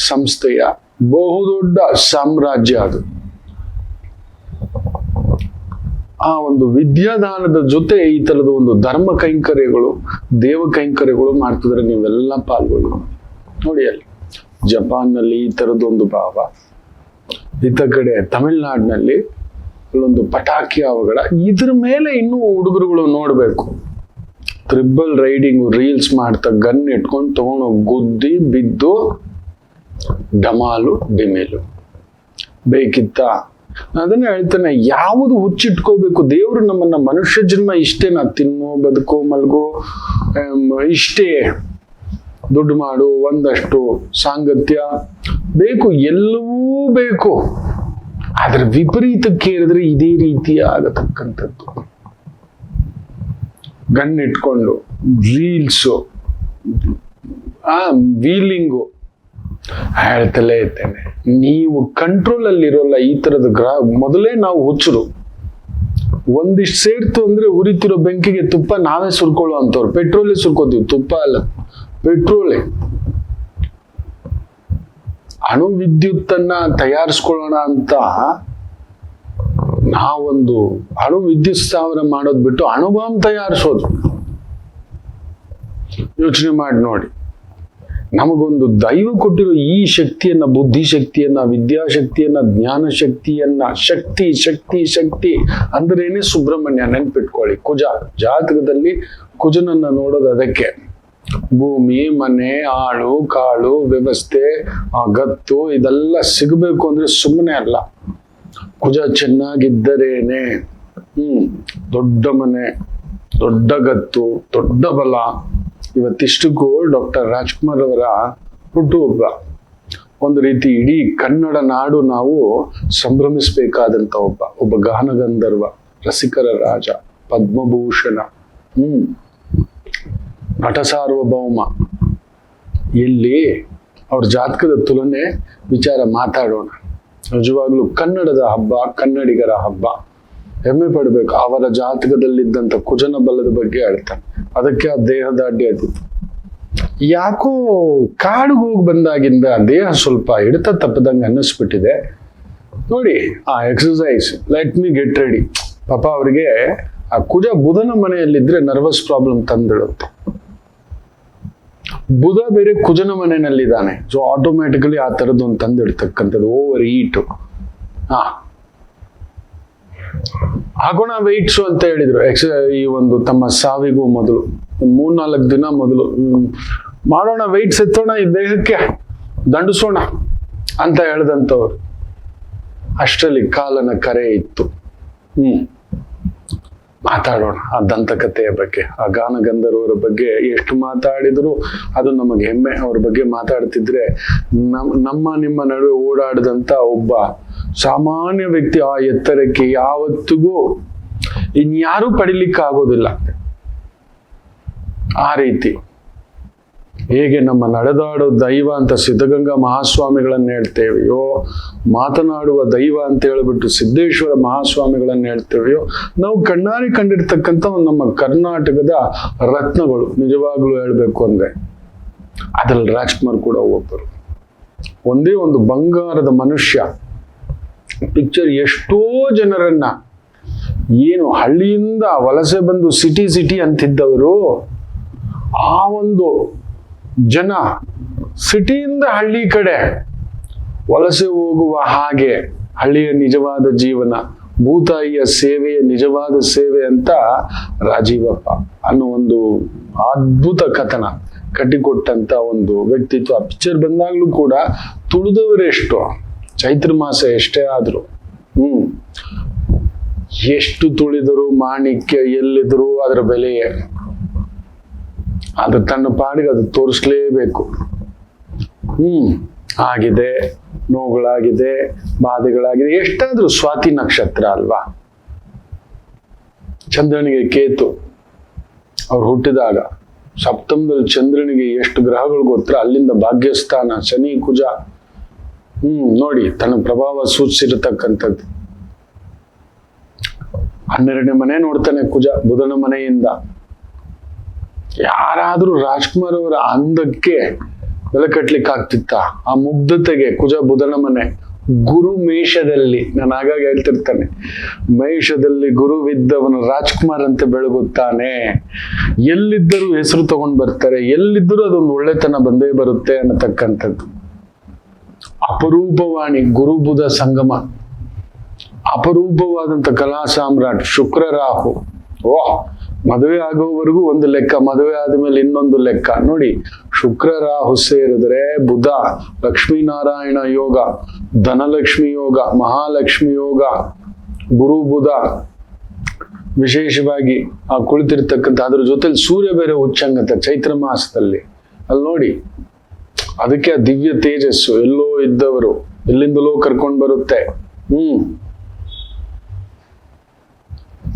ಸಂಸ್ಥೆಯ ಬಹುದೊಡ್ಡ ಸಾಮ್ರಾಜ್ಯ ಅದು. ಆ ಒಂದು ವಿದ್ಯಾದಾನದ ಜೊತೆ ಈ ತರದ ಒಂದು ಧರ್ಮ ಕೈಂಕರ್ಯಗಳು, ದೇವ ಕೈಂಕರ್ಯಗಳು ಮಾಡ್ತಿದ್ರೆ ನೀವೆಲ್ಲ ಪಾಲ್ಗೊಳ್ಳಿ. ನೋಡಿ, ಅಲ್ಲಿ ಜಪಾನ್ನಲ್ಲಿ ಈ ತರದೊಂದು ಭಾವ, ಇತ್ತ ಕಡೆ ತಮಿಳ್ನಾಡಿನಲ್ಲಿ ಅಲ್ಲೊಂದು ಪಟಾಕಿ ಅವಘಡ. ಇದ್ರ ಮೇಲೆ ಇನ್ನೂ ಹುಡುಗರುಗಳು ನೋಡ್ಬೇಕು. ಟ್ರಿಬಲ್ ರೈಡಿಂಗ್ ರೀಲ್ಸ್ ಮಾಡ್ತಾ ಗನ್ ಇಟ್ಕೊಂಡು ತಗೊಂಡು ಗುದ್ದಿ ಬಿದ್ದು ಡಮಾಲು ಡಿಮೇಲು ಬೇಕಿತ್ತ? ಅದನ್ನ ಹೇಳ್ತಾನೆ, ಯಾವುದು ಹುಚ್ಚಿಟ್ಕೋಬೇಕು? ದೇವರು ನಮ್ಮನ್ನ ಮನುಷ್ಯ ಜನ್ಮ ಇಷ್ಟೇನಾ? ತಿನ್ನೋ, ಬದುಕೋ, ಮಲ್ಗೋ, ಇಷ್ಟೇ. ದುಡ್ಡು ಮಾಡು, ಒಂದಷ್ಟು ಸಾಂಗತ್ಯ ಬೇಕು, ಎಲ್ಲವೂ ಬೇಕು. ಆದ್ರೆ ವಿಪರೀತಕ್ಕೆ ಏರಿದ್ರೆ ಇದೇ ರೀತಿ ಆಗತಕ್ಕಂಥದ್ದು. ಗನ್ ಇಟ್ಕೊಂಡು ರೀಲ್ಸು, ವೀಲಿಂಗು. ಹೇಳ್ತಲೇ ಇರ್ತೇನೆ, ನೀವು ಕಂಟ್ರೋಲ್ ಅಲ್ಲಿ ಇರೋಲ್ಲ ಈ ತರದ ಮೊದಲೇ ನಾವು ಹುಚ್ಚರು. ಒಂದಿಷ್ಟು ಸೇರ್ತು ಅಂದ್ರೆ ಉರಿತಿರೋ ಬೆಂಕಿಗೆ ತುಪ್ಪ ನಾವೇ ಸುರ್ಕೊಳ್ಳೋ ಅಂತವ್ರು. ಪೆಟ್ರೋಲೇ ಸುರ್ಕೋತೀವಿ, ತುಪ್ಪ ಅಲ್ಲ, ಪೆಟ್ರೋಲೇ. ಅಣು ವಿದ್ಯುತ್ತನ್ನ ತಯಾರಿಸ್ಕೊಳ್ಳೋಣ ಅಂತ ನಾವೊಂದು ಅಣು ವಿದ್ಯುತ್ ಸ್ಥಾವರ ಮಾಡೋದ್ ಬಿಟ್ಟು ಅಣುಬಾಂಬ್ ತಯಾರಿಸೋದು. ಯೋಚನೆ ಮಾಡಿ ನೋಡಿ. ನಮಗೊಂದು ದೈವ ಕೊಟ್ಟಿರೋ ಈ ಶಕ್ತಿಯನ್ನ, ಬುದ್ಧಿ ಶಕ್ತಿಯನ್ನ, ವಿದ್ಯಾಶಕ್ತಿಯನ್ನ, ಜ್ಞಾನ ಶಕ್ತಿಯನ್ನ, ಶಕ್ತಿ ಶಕ್ತಿ ಶಕ್ತಿ ಅಂದ್ರೇನೆ ಸುಬ್ರಹ್ಮಣ್ಯ. ನೆನ್ಪಿಟ್ಕೊಳ್ಳಿ. ಕುಜ ಜಾತಕದಲ್ಲಿ ಕುಜನನ್ನ ನೋಡೋದು ಅದಕ್ಕೆ. ಭೂಮಿ, ಮನೆ, ಆಳು ಕಾಳು, ವ್ಯವಸ್ಥೆ, ಗತ್ತು ಇದೆಲ್ಲ ಸಿಗಬೇಕು ಅಂದ್ರೆ ಸುಮ್ಮನೆ ಅಲ್ಲ. ಕುಜ ಚೆನ್ನಾಗಿದ್ದರೇನೆ ದೊಡ್ಡ ಮನೆ, ದೊಡ್ಡ ಗತ್ತು, ದೊಡ್ಡ ಬಲ. ಇವತ್ತಿಷ್ಟಕ್ಕೂ ಡಾಕ್ಟರ್ ರಾಜ್ಕುಮಾರ್ ಅವರ ಹುಟ್ಟುಹಬ್ಬ. ಒಂದು ರೀತಿ ಇಡೀ ಕನ್ನಡ ನಾಡು ನಾವು ಸಂಭ್ರಮಿಸಬೇಕಾದಂತ ಒಬ್ಬ ಗಾನಗಂಧರ್ವ, ರಸಿಕರ ರಾಜ, ಪದ್ಮಭೂಷಣ, ನಟ ಸಾರ್ವಭೌಮ. ಎಲ್ಲಿ ಅವ್ರ ಜಾತಕದ ತುಲನೆ ವಿಚಾರ ಮಾತಾಡೋಣ. ನಿಜವಾಗ್ಲೂ ಕನ್ನಡದ ಹಬ್ಬ, ಕನ್ನಡಿಗರ ಹಬ್ಬ. ಹೆಮ್ಮೆ ಪಡ್ಬೇಕು. ಅವರ ಜಾತಕದಲ್ಲಿದ್ದಂತ ಕುಜನ ಬಲದ ಬಗ್ಗೆ ಹೇಳ್ತಾನೆ. ಅದಕ್ಕೆ ಆ ದೇಹದಾಢ್ಯ ಆದಿತ್ತು. ಯಾಕೋ ಕಾಡಿಗೆ ಹೋಗಿ ಬಂದಾಗಿಂದ ದೇಹ ಸ್ವಲ್ಪ ಹಿಡಿತ ತಪ್ಪದಂಗೆ ಅನ್ನಿಸ್ಬಿಟ್ಟಿದೆ ನೋಡಿ. ಆ exercise, let me get ready. ಪಾಪ ಅವ್ರಿಗೆ ಆ ಕುಜ ಬುಧನ ಮನೆಯಲ್ಲಿದ್ರೆ ನರ್ವಸ್ ಪ್ರಾಬ್ಲಮ್ ತಂದಿಡುತ್ತೆ. ಬುಧ ಬೇರೆ ಕುಜನ ಮನೆಯಲ್ಲಿದ್ದಾನೆ. ಸೊ ಆಟೋಮ್ಯಾಟಿಕಲಿ ಆ ತರದ್ದು ಒಂದು ತಂದಿಡ್ತಕ್ಕಂಥದ್ದು ಓವರ್ ಈಟು. ಹಾಕೋಣ ವೆಯ್ಟ್ಸು ಅಂತ ಹೇಳಿದ್ರು. ಈ ಒಂದು ತಮ್ಮ ಸಾವಿಗೂ ಮೊದಲು 3-4 ದಿನ ಮೊದಲು ಮಾಡೋಣ, ವೆಯ್ಟ್ಸ್ ಎತ್ತೋಣ, ಈ ದೇಹಕ್ಕೆ ದಂಡಿಸೋಣ ಅಂತ ಹೇಳ್ದಂಥವ್ರು. ಅಷ್ಟರಲ್ಲಿ ಕಾಲನ ಕರೆ ಇತ್ತು. ಮಾತಾಡೋಣ ಆ ದಂತಕಥೆಯ ಬಗ್ಗೆ, ಆ ಗಾನಗಂಧರ್ವರ ಬಗ್ಗೆ. ಎಷ್ಟು ಮಾತಾಡಿದ್ರು ಅದು ನಮಗೆ ಹೆಮ್ಮೆ. ಅವ್ರ ಬಗ್ಗೆ ಮಾತಾಡ್ತಿದ್ರೆ ನಮ್ಮ ನಿಮ್ಮ ನಡುವೆ ಓಡಾಡದಂತ ಒಬ್ಬ ಸಾಮಾನ್ಯ ವ್ಯಕ್ತಿ ಆ ಎತ್ತರಕ್ಕೆ ಯಾವತ್ತಿಗೂ ಇನ್ಯಾರೂ ಪಡಿಲಿಕ್ಕೆ ಆಗೋದಿಲ್ಲ. ಆ ರೀತಿ ಹೇಗೆ ನಮ್ಮ ನಡೆದಾಡೋ ದೈವ ಅಂತ ಸಿದ್ಧಗಂಗಾ ಮಹಾಸ್ವಾಮಿಗಳನ್ನ ಹೇಳ್ತೇವೆಯೋ, ಮಾತನಾಡುವ ದೈವ ಅಂತ ಹೇಳ್ಬಿಟ್ಟು ಸಿದ್ದೇಶ್ವರ ಮಹಾಸ್ವಾಮಿಗಳನ್ನ ಹೇಳ್ತೇವೆಯೋ, ನಾವು ಕಣ್ಣಾರಿ ಕಂಡಿರ್ತಕ್ಕಂಥ ನಮ್ಮ ಕರ್ನಾಟಕದ ರತ್ನಗಳು. ನಿಜವಾಗ್ಲೂ ಹೇಳ್ಬೇಕು ಅಂದ್ರೆ ಅದ್ರಲ್ಲಿ ರಾಜ್ಕುಮಾರ್ ಕೂಡ ಒಬ್ಬರು. ಒಂದೇ ಒಂದು ಬಂಗಾರದ ಮನುಷ್ಯ. ಪಿಕ್ಚರ್ ಎಷ್ಟೋ ಜನರನ್ನ ಏನು ಹಳ್ಳಿಯಿಂದ ವಲಸೆ ಬಂದು ಸಿಟಿ ಅಂತಿದ್ದವರು, ಆ ಒಂದು ಜನ ಸಿಟಿಯಿಂದ ಹಳ್ಳಿ ಕಡೆ ವಲಸೆ ಹೋಗುವ ಹಾಗೆ ಹಳ್ಳಿಯ ನಿಜವಾದ ಜೀವನ, ಭೂತಾಯಿಯ ಸೇವೆಯ ನಿಜವಾದ ಸೇವೆ ಅಂತ ರಾಜೀವಪ್ಪ ಅನ್ನೋ ಒಂದು ಅದ್ಭುತ ಕಥನ ಕಟ್ಟಿಕೊಟ್ಟಂತ ಒಂದು ವ್ಯಕ್ತಿತ್ವ. ಪಿಕ್ಚರ್ ಬಂದಾಗ್ಲೂ ಕೂಡ ತುಳಿದವರೆಷ್ಟು, ಚೈತ್ರ ಮಾಸ ಎಷ್ಟೇ ಆದ್ರು ಎಷ್ಟು ತುಳಿದರು, ಮಾಣಿಕ್ಯ ಎಲ್ಲಿದ್ರು ಅದರ ಬೆಲೆಯೇ. ಅದು ತನ್ನ ಪಾಡಿಗೆ ಅದು ತೋರಿಸ್ಲೇಬೇಕು. ಆಗಿದೆ, ನೋವುಗಳಾಗಿದೆ, ಬಾಧೆಗಳಾಗಿದೆ. ಎಷ್ಟಾದ್ರೂ ಸ್ವಾತಿ ನಕ್ಷತ್ರ ಅಲ್ವಾ. ಚಂದ್ರನಿಗೆ ಕೇತು ಅವ್ರು ಹುಟ್ಟಿದಾಗ ಸಪ್ತಮದಲ್ಲಿ ಚಂದ್ರನಿಗೆ ಎಷ್ಟು ಗ್ರಹಗಳು ಗೊತ್ತಾ, ಅಲ್ಲಿಂದ ಭಾಗ್ಯಸ್ಥಾನ ಶನಿ ಕುಜ. ನೋಡಿ ತನ್ನ ಪ್ರಭಾವ ಸೂಚಿಸಿರತಕ್ಕಂಥದ್ದು. 12ನೇ ಮನೆ ನೋಡ್ತಾನೆ ಕುಜ ಬುಧನ ಮನೆಯಿಂದ. ಯಾರಾದ್ರೂ ರಾಜ್ಕುಮಾರ್ ಅವರ ಅಂದಕ್ಕೆ ಬೆಲೆ ಕಟ್ಲಿಕ್ಕೆ ಆಗ್ತಿತ್ತ? ಆ ಮುಗ್ಧತೆಗೆ ಕುಜ ಬುಧನ ಮನೆ. ಗುರು ಮೇಷದಲ್ಲಿ, ನಾನು ಆಗಾಗ ಹೇಳ್ತಿರ್ತಾನೆ, ಮೇಷದಲ್ಲಿ ಗುರುವಿದ್ದವನು ರಾಜ್ಕುಮಾರ್ ಅಂತ ಬೆಳಗುತ್ತಾನೆ. ಎಲ್ಲಿದ್ದರೂ ಹೆಸರು ತಗೊಂಡ್ ಬರ್ತಾರೆ, ಎಲ್ಲಿದ್ದರೂ ಅದೊಂದು ಒಳ್ಳೆತನ ಬಂದೇ ಬರುತ್ತೆ ಅನ್ನತಕ್ಕಂಥದ್ದು. ಅಪರೂಪವಾಣಿ ಗುರು ಬುಧ ಸಂಗಮ, ಅಪರೂಪವಾದಂತ ಕಲಾ ಸಾಮ್ರಾಟ್ ಶುಕ್ರ ರಾಹು. ಮದುವೆ ಆಗೋವರೆಗೂ ಒಂದು ಲೆಕ್ಕ, ಮದುವೆ ಆದ್ಮೇಲೆ ಇನ್ನೊಂದು ಲೆಕ್ಕ. ನೋಡಿ, ಶುಕ್ರ ರಾಹು ಸೇರಿದ್ರೆ ಬುಧ ಲಕ್ಷ್ಮೀನಾರಾಯಣ ಯೋಗ, ಧನಲಕ್ಷ್ಮಿ ಯೋಗ, ಮಹಾಲಕ್ಷ್ಮಿ ಯೋಗ, ಗುರು ಬುಧ ವಿಶೇಷವಾಗಿ ಆ ಕುಳಿತಿರ್ತಕ್ಕಂಥ. ಅದ್ರ ಜೊತೆಲಿ ಸೂರ್ಯ ಬೇರೆ ಉಚ್ಚಂಗತ ಚೈತ್ರ ಮಾಸದಲ್ಲಿ. ಅಲ್ಲಿ ನೋಡಿ, ಅದಕ್ಕೆ ಆ ದಿವ್ಯ ತೇಜಸ್ಸು ಎಲ್ಲೋ ಇದ್ದವರು ಎಲ್ಲಿಂದಲೋ ಕರ್ಕೊಂಡು ಬರುತ್ತೆ.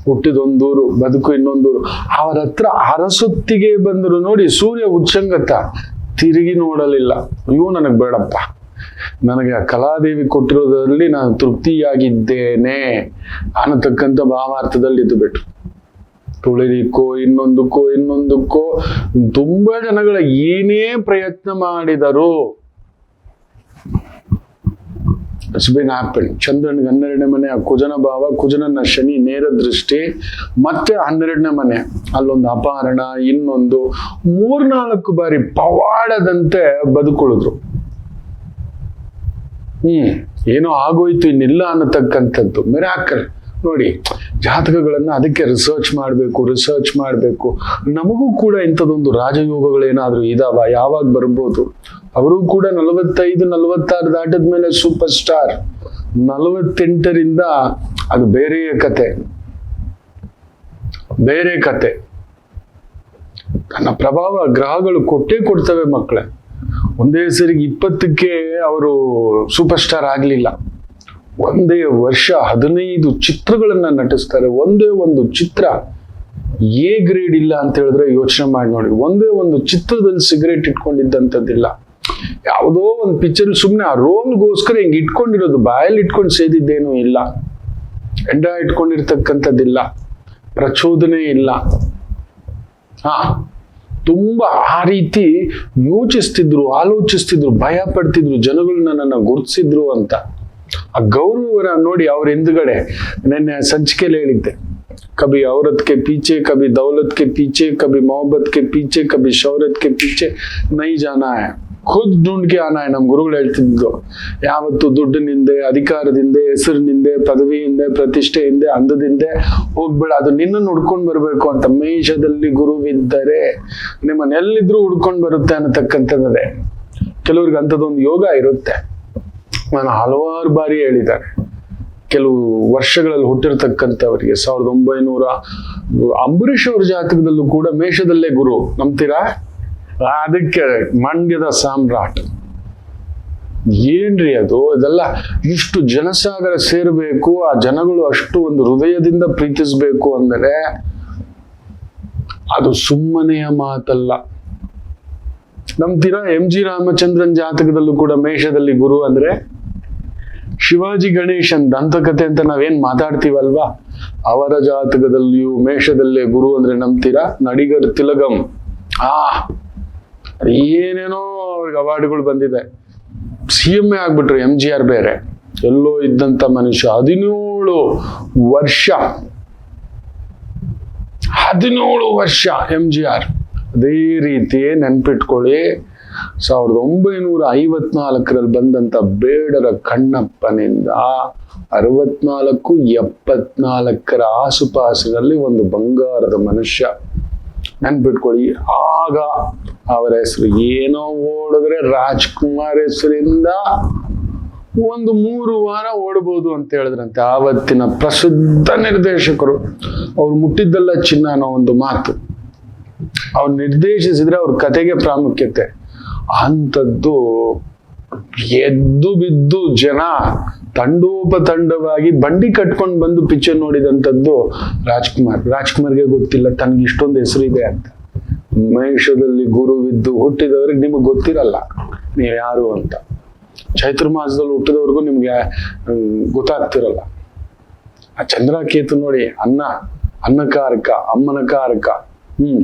ಹುಟ್ಟಿದೊಂದೂರು, ಬದುಕು ಇನ್ನೊಂದೂರು. ಅವರ ಹತ್ರ ಅರಸೊತ್ತಿಗೆ ಬಂದರು. ನೋಡಿ, ಸೂರ್ಯ ಉಚ್ಚಂಗತ, ತಿರುಗಿ ನೋಡಲಿಲ್ಲ. ಅಯ್ಯೋ ನನಗ್ ಬೇಡಪ್ಪ, ನನಗೆ ಆ ಕಲಾದೇವಿ ಕೊಟ್ಟಿರೋದ್ರಲ್ಲಿ ನಾನು ತೃಪ್ತಿಯಾಗಿದ್ದೇನೆ ಅನ್ನತಕ್ಕಂಥ ಭಾವಾರ್ಥದಲ್ಲಿ ಇದ್ದು ಬಿಟ್ರು. ತುಳಿಲಿಕ್ಕೋ ಇನ್ನೊಂದಕ್ಕೋ ತುಂಬಾ ಜನಗಳ ಏನೇ ಪ್ರಯತ್ನ ಮಾಡಿದರು ಇಟ್ಸ್ ಬಿನ್ ಹ್ಯಾಪನ್. ಚಂದ್ರನಿಗೆ 12ನೇ ಮನೆ ಆ ಕುಜನ ಭಾವ, ಕುಜನನ್ನ ಶನಿ ನೇರ ದೃಷ್ಟಿ, ಮತ್ತೆ 12ನೇ ಮನೆ ಅಲ್ಲೊಂದು ಅಪಹರಣ, ಇನ್ನೊಂದು 3-4 ಬಾರಿ ಪವಾಡದಂತೆ ಬದುಕುಳಿದ್ರು. ಏನೋ ಆಗೋಯ್ತು ಇನ್ನಿಲ್ಲ ಅನ್ನತಕ್ಕಂಥದ್ದು ಮಿರಾಕಲ್. ನೋಡಿ, ಜಾತಕಗಳನ್ನ ಅದಕ್ಕೆ ರಿಸರ್ಚ್ ಮಾಡಬೇಕು. ನಮಗೂ ಕೂಡ ಇಂಥದೊಂದು ರಾಜಯೋಗಗಳೇನಾದ್ರೂ ಇದಾವ, ಯಾವಾಗ ಬರ್ಬೋದು? ಅವರು ಕೂಡ 45-46 ದಾಟದ ಮೇಲೆ ಸೂಪರ್ ಸ್ಟಾರ್. 48ರಿಂದ ಅದು ಬೇರೆ ಕತೆ. ತನ್ನ ಪ್ರಭಾವ ಗ್ರಹಗಳು ಕೊಡ್ತವೆ ಮಕ್ಕಳೇ. ಒಂದೇ ಸರಿಗೆ 20ಕ್ಕೆ ಅವರು ಸೂಪರ್ ಸ್ಟಾರ್ ಆಗ್ಲಿಲ್ಲ. ಒಂದೇ ವರ್ಷ 15 ಚಿತ್ರಗಳನ್ನ ನಟಿಸ್ತಾರೆ. ಒಂದೇ ಒಂದು ಚಿತ್ರ ಎ ಗ್ರೇಡ್ ಇಲ್ಲ ಅಂತ ಹೇಳಿದ್ರೆ ಯೋಚನೆ ಮಾಡಿ ನೋಡಿ. ಒಂದೇ ಒಂದು ಚಿತ್ರದಲ್ಲಿ ಸಿಗರೇಟ್ ಇಟ್ಕೊಂಡಿದ್ದಂಥದ್ದಿಲ್ಲ. ಯಾವುದೋ ಒಂದು ಪಿಕ್ಚರ್ ಸುಮ್ಮನೆ ಆ ರೋಲ್ಗೋಸ್ಕರ ಹಿಂಗೆ ಇಟ್ಕೊಂಡಿರೋದು, ಬಾಯಲ್ಲಿ ಇಟ್ಕೊಂಡು ಸೇದಿದ್ದೇನೂ ಇಲ್ಲ, ಎಂಡ ಇಟ್ಕೊಂಡಿರ್ತಕ್ಕಂಥದ್ದಿಲ್ಲ, ಪ್ರಚೋದನೆ ಇಲ್ಲ. ತುಂಬಾ ಆ ರೀತಿ ಆಲೋಚಿಸ್ತಿದ್ರು, ಭಯ ಪಡ್ತಿದ್ರು, ಜನಗಳು ನನ್ನನ್ನು ಗುರುತಿಸಿದ್ರು ಅಂತ. ಆ ಗೌರವನ ನೋಡಿ ಅವ್ರ ಹಿಂದ್ಗಡೆ ನೆನ್ನೆ ಸಂಚಿಕೆಯಲ್ಲಿ ಹೇಳಿದ್ದೆ, ಕಭಿ ಔರತ್ ಕೆ ಪೀಚೆ, ಕಭಿ ದೌಲತ್ ಕೆ ಪೀಚೆ, ಕಭಿ ಮೊಹಬ್ಬತ್ ಕೆ ಪೀಚೆ, ಕಭಿ ಶೌರತ್ ಕೆ ಪೀಚೆ ನೈ ಜಾನಾ ಹೈ, ಖುದ್ ಢೂಂಢ್ ಕೆ ಆನಾ ಹೈ. ನಮ್ ಗುರುಗಳು ಹೇಳ್ತಿದ್ದು, ಯಾವತ್ತು ದುಡ್ಡಿನಿಂದೆ, ಅಧಿಕಾರದಿಂದ, ಹೆಸರಿನಿಂದೆ, ಪದವಿಯಿಂದ, ಪ್ರತಿಷ್ಠೆಯಿಂದ, ಅಂದದಿಂದ ಹೋಗ್ಬೇಡ, ಅದು ನಿನ್ನನ್ನು ಹುಡ್ಕೊಂಡ್ ಬರ್ಬೇಕು ಅಂತ. ಮೇಷದಲ್ಲಿ ಗುರುವಿದ್ದರೆ ನಿಮ್ಮನ್ನೆಲ್ಲಿದ್ರೂ ಹುಡ್ಕೊಂಡ್ ಬರುತ್ತೆ ಅನ್ನತಕ್ಕಂಥದ್ದೇ. ಕೆಲವ್ರಿಗೆ ಅಂಥದ್ದೊಂದು ಯೋಗ ಇರುತ್ತೆ. ನಾನು ಹಲವಾರು ಬಾರಿ ಹೇಳಿದ್ದಾರೆ. ಕೆಲವು ವರ್ಷಗಳಲ್ಲಿ ಹುಟ್ಟಿರ್ತಕ್ಕಂಥವರಿಗೆ 1900 ಅಂಬರೀಷ್ ಅವ್ರ ಜಾತಕದಲ್ಲೂ ಕೂಡ ಮೇಷದಲ್ಲೇ ಗುರು, ನಂಬ್ತೀರಾ? ಅದಕ್ಕೆ ಮಂಡ್ಯದ ಸಾಮ್ರಾಟ್. ಏನ್ರಿ ಅದು? ಇದೆಲ್ಲ ಇಷ್ಟು ಜನಸಾಗರ ಸೇರ್ಬೇಕು, ಆ ಜನಗಳು ಅಷ್ಟು ಒಂದು ಹೃದಯದಿಂದ ಪ್ರೀತಿಸ್ಬೇಕು ಅಂದರೆ ಅದು ಸುಮ್ಮನೆಯ ಮಾತಲ್ಲ. ನಂಬ್ತೀರಾ? MG ರಾಮಚಂದ್ರನ್ ಜಾತಕದಲ್ಲೂ ಕೂಡ ಮೇಷದಲ್ಲಿ ಗುರು ಅಂದ್ರೆ, ಶಿವಾಜಿ ಗಣೇಶನ್ ದಂತಕಥೆ ಅಂತ ನಾವೇನ್ ಮಾತಾಡ್ತೀವಲ್ವಾ, ಅವರ ಜಾತಕದಲ್ಲಿಯೂ ಮೇಷದಲ್ಲೇ ಗುರು ಅಂದ್ರೆ ನಂಬ್ತೀರಾ? ನಡಿಗರ್ ತಿಲಗಂ, ಏನೇನೋ ಅವ್ರಿಗೆ ಅವಾರ್ಡ್ಗಳು ಬಂದಿದೆ. CM ಆಗ್ಬಿಟ್ರು. MGR ಬೇರೆ ಎಲ್ಲೋ ಇದ್ದಂತ ಮನುಷ್ಯ 17 ವರ್ಷ MGR. ಅದೇ ರೀತಿ ನೆನ್ಪಿಟ್ಕೊಳ್ಳಿ, 1954ರಲ್ಲಿ ಬಂದಂತ ಬೇಡರ ಕಣ್ಣಪ್ಪನಿಂದ 64-74 ಆಸುಪಾಸಿನಲ್ಲಿ ಒಂದು ಬಂಗಾರದ ಮನುಷ್ಯ. ನೆನ್ಪಿಟ್ಕೊಳ್ಳಿ. ಆಗ ಅವರ ಹೆಸರು ಏನೋ ಓಡಿದ್ರೆ ರಾಜ್ಕುಮಾರ್ ಹೆಸರಿಂದ ಒಂದು 3 ವಾರ ಓಡಬಹುದು ಅಂತ ಹೇಳಿದ್ರಂತೆ ಆವತ್ತಿನ ಪ್ರಸಿದ್ಧ ನಿರ್ದೇಶಕರು. ಅವ್ರು ಮುಟ್ಟಿದ್ದಲ್ಲ ಚಿನ್ನ ಅನ್ನೋ ಒಂದು ಮಾತು. ಅವ್ರು ನಿರ್ದೇಶಿಸಿದ್ರೆ ಅವ್ರ ಕತೆಗೆ ಪ್ರಾಮುಖ್ಯತೆ. ಅಂಥದ್ದು ಎದ್ದು ಬಿದ್ದು ಜನ ತಂಡೋಪತಂಡವಾಗಿ ಬಂಡಿ ಕಟ್ಕೊಂಡು ಬಂದು ಪಿಕ್ಚರ್ ನೋಡಿದಂಥದ್ದು ರಾಜ್ಕುಮಾರ್ಗೆ ಗೊತ್ತಿಲ್ಲ ತನ್ಗೆ ಇಷ್ಟೊಂದು ಹೆಸರಿದೆ ಅಂತ. ಮೇಷದಲ್ಲಿ ಗುರುವಿದ್ದು ಹುಟ್ಟಿದವ್ರಿಗೆ ನಿಮಗೆ ಗೊತ್ತಿರಲ್ಲ ನೀವು ಯಾರು ಅಂತ. ಚೈತ್ರ ಮಾಸದಲ್ಲಿ ಹುಟ್ಟಿದವ್ರಿಗೂ ನಿಮ್ಗೆ ಗೊತ್ತಾಗ್ತಿರಲ್ಲ. ಆ ಚಂದ್ರಕೇತು ನೋಡಿ, ಅನ್ನಕಾರಕ, ಅಮ್ಮನ ಕಾರಕ.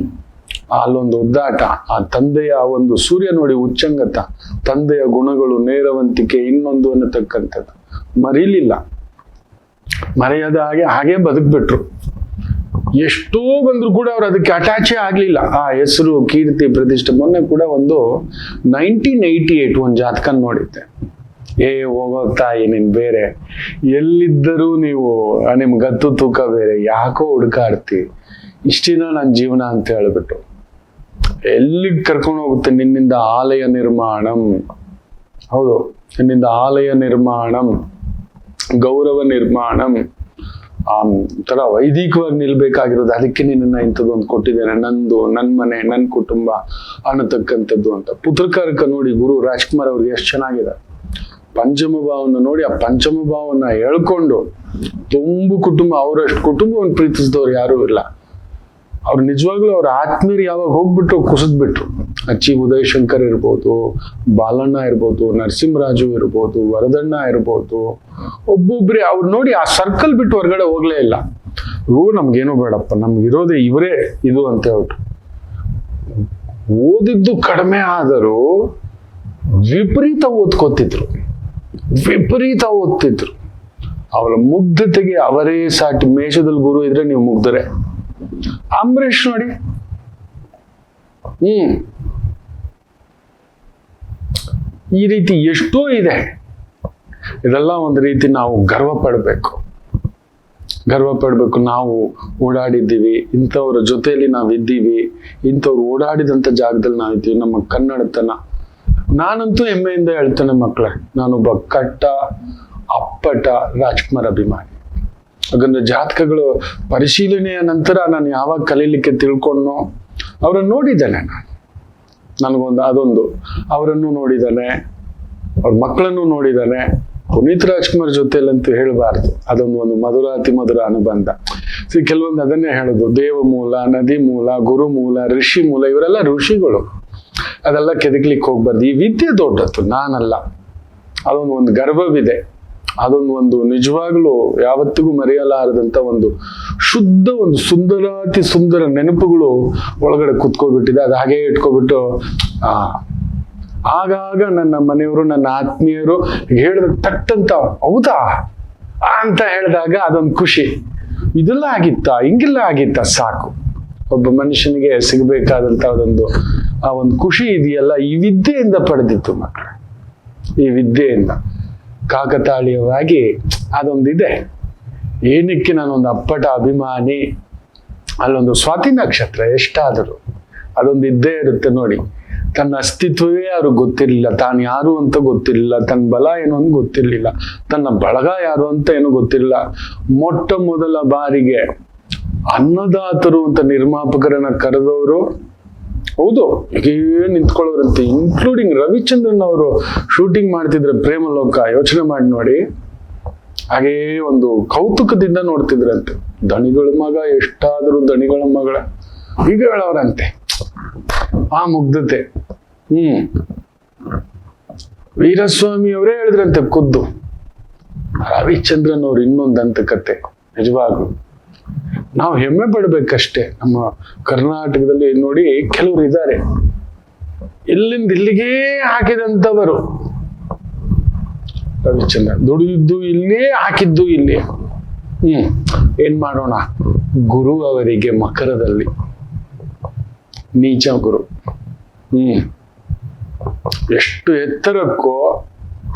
ಅಲ್ಲೊಂದು ಒದ್ದಾಟ. ಆ ತಂದೆಯ ಒಂದು ಸೂರ್ಯ ನೋಡಿ ಉಚ್ಚಂಗತ, ತಂದೆಯ ಗುಣಗಳು, ನೇರವಂತಿಕೆ, ಇನ್ನೊಂದು ಅನ್ನತಕ್ಕಂಥದ್ದು ಮರೀಲಿಲ್ಲ. ಮರೆಯದ ಹಾಗೆ ಬದುಕ್ಬಿಟ್ರು. ಎಷ್ಟೋ ಬಂದ್ರು ಕೂಡ ಅವ್ರು ಅದಕ್ಕೆ ಅಟ್ಯಾಚೇ ಆಗ್ಲಿಲ್ಲ. ಆ ಹೆಸರು, ಕೀರ್ತಿ, ಪ್ರತಿಷ್ಠೆ. ಮೊನ್ನೆ ಕೂಡ ಒಂದು 1988 ಒಂದು ಜಾತಕ ನೋಡಿದ್ದೆ. ಹೋಗೋ ತಾಯಿ ನೀನ್ ಬೇರೆ, ಎಲ್ಲಿದ್ದರೂ ನೀವು ನಿಮ್ ಗತ್ತು ತೂಕ ಬೇರೆ, ಯಾಕೋ ಹುಡುಕಾಡ್ತಿ, ಇಷ್ಟಿನ ನನ್ನ ಜೀವನ ಅಂತ ಹೇಳ್ಬಿಟ್ಟು ಎಲ್ಲಿಗೆ ಕರ್ಕೊಂಡು ಹೋಗುತ್ತೆ? ನಿನ್ನಿಂದ ಆಲಯ ನಿರ್ಮಾಣಂ. ಹೌದು, ನಿನ್ನಿಂದ ಆಲಯ ನಿರ್ಮಾಣಂ, ಗೌರವ ನಿರ್ಮಾಣಂ, ತರ ವೈದಿಕವಾಗಿ ನಿಲ್ಬೇಕಾಗಿರೋದು. ಅದಕ್ಕೆ ನಿನ್ನ ಇಂಥದ್ದೊಂದು ಕೊಟ್ಟಿದ್ದೇನೆ, ನಂದು, ನನ್ನ ಮನೆ, ನನ್ನ ಕುಟುಂಬ ಅನ್ನತಕ್ಕಂಥದ್ದು ಅಂತ. ಪುತ್ರಕಾರಕ ನೋಡಿ ಗುರು ರಾಜ್ಕುಮಾರ್ ಅವ್ರಿಗೆ ಎಷ್ಟು ಚೆನ್ನಾಗಿದೆ. ಪಂಚಮ ಭಾವನ ನೋಡಿ, ಆ ಪಂಚಮ ಭಾವನ ಹೇಳ್ಕೊಂಡು ತುಂಬು ಕುಟುಂಬ, ಅವರಷ್ಟು ಕುಟುಂಬವನ್ನು ಪ್ರೀತಿಸಿದವ್ರು ಯಾರೂ ಇಲ್ಲ. ಅವ್ರು ನಿಜವಾಗ್ಲೂ ಅವ್ರ ಆತ್ಮೀಯರು ಯಾವಾಗ ಹೋಗ್ಬಿಟ್ರು ಕುಸಿದ್ಬಿಟ್ರು. ಅಚ್ಚಿ ಉದಯಶಂಕರ್ ಇರ್ಬೋದು, ಬಾಲಣ್ಣ ಇರ್ಬೋದು, ನರಸಿಂಹರಾಜು ಇರ್ಬೋದು, ವರದಣ್ಣ ಇರ್ಬೋದು, ಒಬ್ಬೊಬ್ರೆ ಅವ್ರು ನೋಡಿ ಆ ಸರ್ಕಲ್ ಬಿಟ್ಟು ಹೊರಗಡೆ ಹೋಗ್ಲೇ ಇಲ್ಲ. ನಮ್ಗೇನೋ ಬೇಡಪ್ಪ, ನಮ್ಗಿರೋದೇ ಇವರೇ ಇದು ಅಂತ ಹೇಳ್ಬಿಟ್ಟು ಓದಿದ್ದು ಕಡಿಮೆ ಆದರೂ ವಿಪರೀತ ಓದ್ತಿದ್ರು. ಅವರ ಮುಗ್ಧತೆಗೆ ಅವರೇ ಸಾಟಿ. ಮೇಷದಲ್ಲಿ ಗುರು ಇದ್ರೆ ನೀವು ಮುಗ್ಧರೆ. ಅಂಬರೀಷ್ ನೋಡಿ, ಈ ರೀತಿ ಎಷ್ಟೋ ಇದೆ. ಇದೆಲ್ಲ ಒಂದು ರೀತಿ ನಾವು ಗರ್ವ ಪಡಬೇಕು. ನಾವು ಓಡಾಡಿದ್ದೀವಿ, ಇಂಥವ್ರ ಜೊತೆಯಲ್ಲಿ ನಾವಿದ್ದೀವಿ, ಇಂಥವ್ರು ಓಡಾಡಿದಂಥ ಜಾಗದಲ್ಲಿ ನಾವಿದ್ದೀವಿ. ನಮ್ಮ ಕನ್ನಡತನ, ನಾನಂತೂ ಹೆಮ್ಮೆಯಿಂದ ಹೇಳ್ತೇನೆ ಮಕ್ಕಳೇ, ನಾನೊಬ್ಬ ಕಟ್ಟ ಅಪ್ಪಟ ರಾಜ್ಕುಮಾರ್ ಅಭಿಮಾನಿ. ಹಾಗಂದ್ರೆ ಜಾತಕಗಳು ಪರಿಶೀಲನೆಯ ನಂತರ ನಾನು ಯಾವಾಗ ಕಲೀಲಿಕ್ಕೆ ತಿಳ್ಕೊಂಡೋ ಅವರನ್ನು ನೋಡಿದ್ದೇನೆ. ನನಗೊಂದು ಅದೊಂದು ಅವರನ್ನು ನೋಡಿದ್ದಾನೆ, ಅವ್ರ ಮಕ್ಕಳನ್ನು ನೋಡಿದ್ದಾನೆ. ಪುನೀತ್ ರಾಜ್ಕುಮಾರ್ ಜೊತೆಲಂತೂ ಹೇಳಬಾರ್ದು, ಒಂದು ಮಧುರಾತಿ ಮಧುರ ಅನುಬಂಧ. ಕೆಲವೊಂದು ಅದನ್ನೇ ಹೇಳೋದು, ದೇವ ಮೂಲ, ನದಿ ಮೂಲ, ಗುರು ಮೂಲ, ಋಷಿ ಮೂಲ. ಇವರೆಲ್ಲ ಋಷಿಗಳು, ಅದೆಲ್ಲ ಕೆದಕ್ಲಿಕ್ಕೆ ಹೋಗ್ಬಾರ್ದು. ಈ ವಿದ್ಯೆ ದೊಡ್ಡದ್ದು, ನಾನಲ್ಲ. ಒಂದು ಗರ್ವವಿದೆ. ಒಂದು ನಿಜವಾಗ್ಲೂ ಯಾವತ್ತಿಗೂ ಮರೆಯಲಾರದಂತ ಒಂದು ಶುದ್ಧ, ಒಂದು ಸುಂದರಾತಿ ಸುಂದರ ನೆನಪುಗಳು ಒಳಗಡೆ ಕುತ್ಕೋಬಿಟ್ಟಿದೆ. ಅದು ಹಾಗೆ ಇಟ್ಕೊಬಿಟ್ಟು ಆಗಾಗ ನನ್ನ ಮನೆಯವರು, ನನ್ನ ಆತ್ಮೀಯರು ಹೇಳಿದ ತಟ್ಟಂತ ಹೌದಾ ಅಂತ ಹೇಳಿದಾಗ ಅದೊಂದು ಖುಷಿ. ಇದೆಲ್ಲ ಆಗಿತ್ತ, ಹಿಂಗೆಲ್ಲ ಆಗಿತ್ತ, ಸಾಕು. ಒಬ್ಬ ಮನುಷ್ಯನಿಗೆ ಸಿಗಬೇಕಾದಂತ ಆ ಒಂದು ಖುಷಿ ಇದೆಯಲ್ಲ, ಈ ವಿದ್ಯೆಯಿಂದ ಪಡೆದಿತ್ತು ಮಕ್ಕಳು. ಈ ವಿದ್ಯೆಯಿಂದ ಕಾಕತಾಳೀಯವಾಗಿ ಅದೊಂದಿದೆ. ಏನಕ್ಕೆ ನಾನೊಂದು ಅಪ್ಪಟ ಅಭಿಮಾನಿ. ಅಲ್ಲೊಂದು ಸ್ವಾತಿ ನಕ್ಷತ್ರ ಎಷ್ಟಾದರೂ ಅದೊಂದು ಇದ್ದೇ ಇರುತ್ತೆ ನೋಡಿ. ತನ್ನ ಅಸ್ತಿತ್ವವೇ ಅವ್ರಿಗೆ ಗೊತ್ತಿರಲಿಲ್ಲ, ತಾನು ಯಾರು ಅಂತ ಗೊತ್ತಿರಲಿಲ್ಲ, ತನ್ನ ಬಲ ಏನು ಅಂತ ಗೊತ್ತಿರಲಿಲ್ಲ, ತನ್ನ ಬಳಗ ಯಾರು ಅಂತ ಏನು ಗೊತ್ತಿರಲಿಲ್ಲ. ಮೊಟ್ಟ ಮೊದಲ ಬಾರಿಗೆ ಅನ್ನದಾತರು ಅಂತ ನಿರ್ಮಾಪಕರನ್ನ ಕರೆದವರು, ಹೌದು, ಹೀಗೇ ನಿಂತ್ಕೊಳ್ಳೋರಂತೆ. ಇನ್ಕ್ಲೂಡಿಂಗ್ ರವಿಚಂದ್ರನ್ ಅವರು ಶೂಟಿಂಗ್ ಮಾಡ್ತಿದ್ರೆ ಪ್ರೇಮಲೋಕ, ಯೋಚನೆ ಮಾಡಿ ನೋಡಿ. ಹಾಗೇ ಒಂದು ಕೌತುಕದಿಂದ ನೋಡ್ತಿದ್ರಂತೆ. ದಣಿಗಳ ಮಗ ಎಷ್ಟಾದರೂ ದಣಿಗಳ ಮಗಳ, ಈಗ ಹೇಳೋರಂತೆ. ಆ ಮುಗ್ಧತೆ. ವೀರಸ್ವಾಮಿ ಅವರೇ ಹೇಳಿದ್ರಂತೆ ಖುದ್ದು. ರವಿಚಂದ್ರನ್ ಅವ್ರು ಇನ್ನೊಂದು ದಂತಕತೆ. ನಿಜವಾಗ್ಲು ನಾವು ಹೆಮ್ಮೆ ಪಡ್ಬೇಕಷ್ಟೇ. ನಮ್ಮ ಕರ್ನಾಟಕದಲ್ಲಿ ನೋಡಿ ಕೆಲವರು ಇದ್ದಾರೆ, ಇಲ್ಲಿಂದ ಇಲ್ಲಿಗೇ ಹಾಕಿದಂಥವರು. ರವಿಚಂದ್ರನ್ ದುಡಿದಿದ್ದು ಇಲ್ಲೇ, ಹಾಕಿದ್ದು ಇಲ್ಲೇ. ಏನ್ ಮಾಡೋಣ, ಗುರು ಅವರಿಗೆ ಮಕರದಲ್ಲಿ ನೀಚ ಗುರು. ಎಷ್ಟು ಎತ್ತರಕ್ಕೋ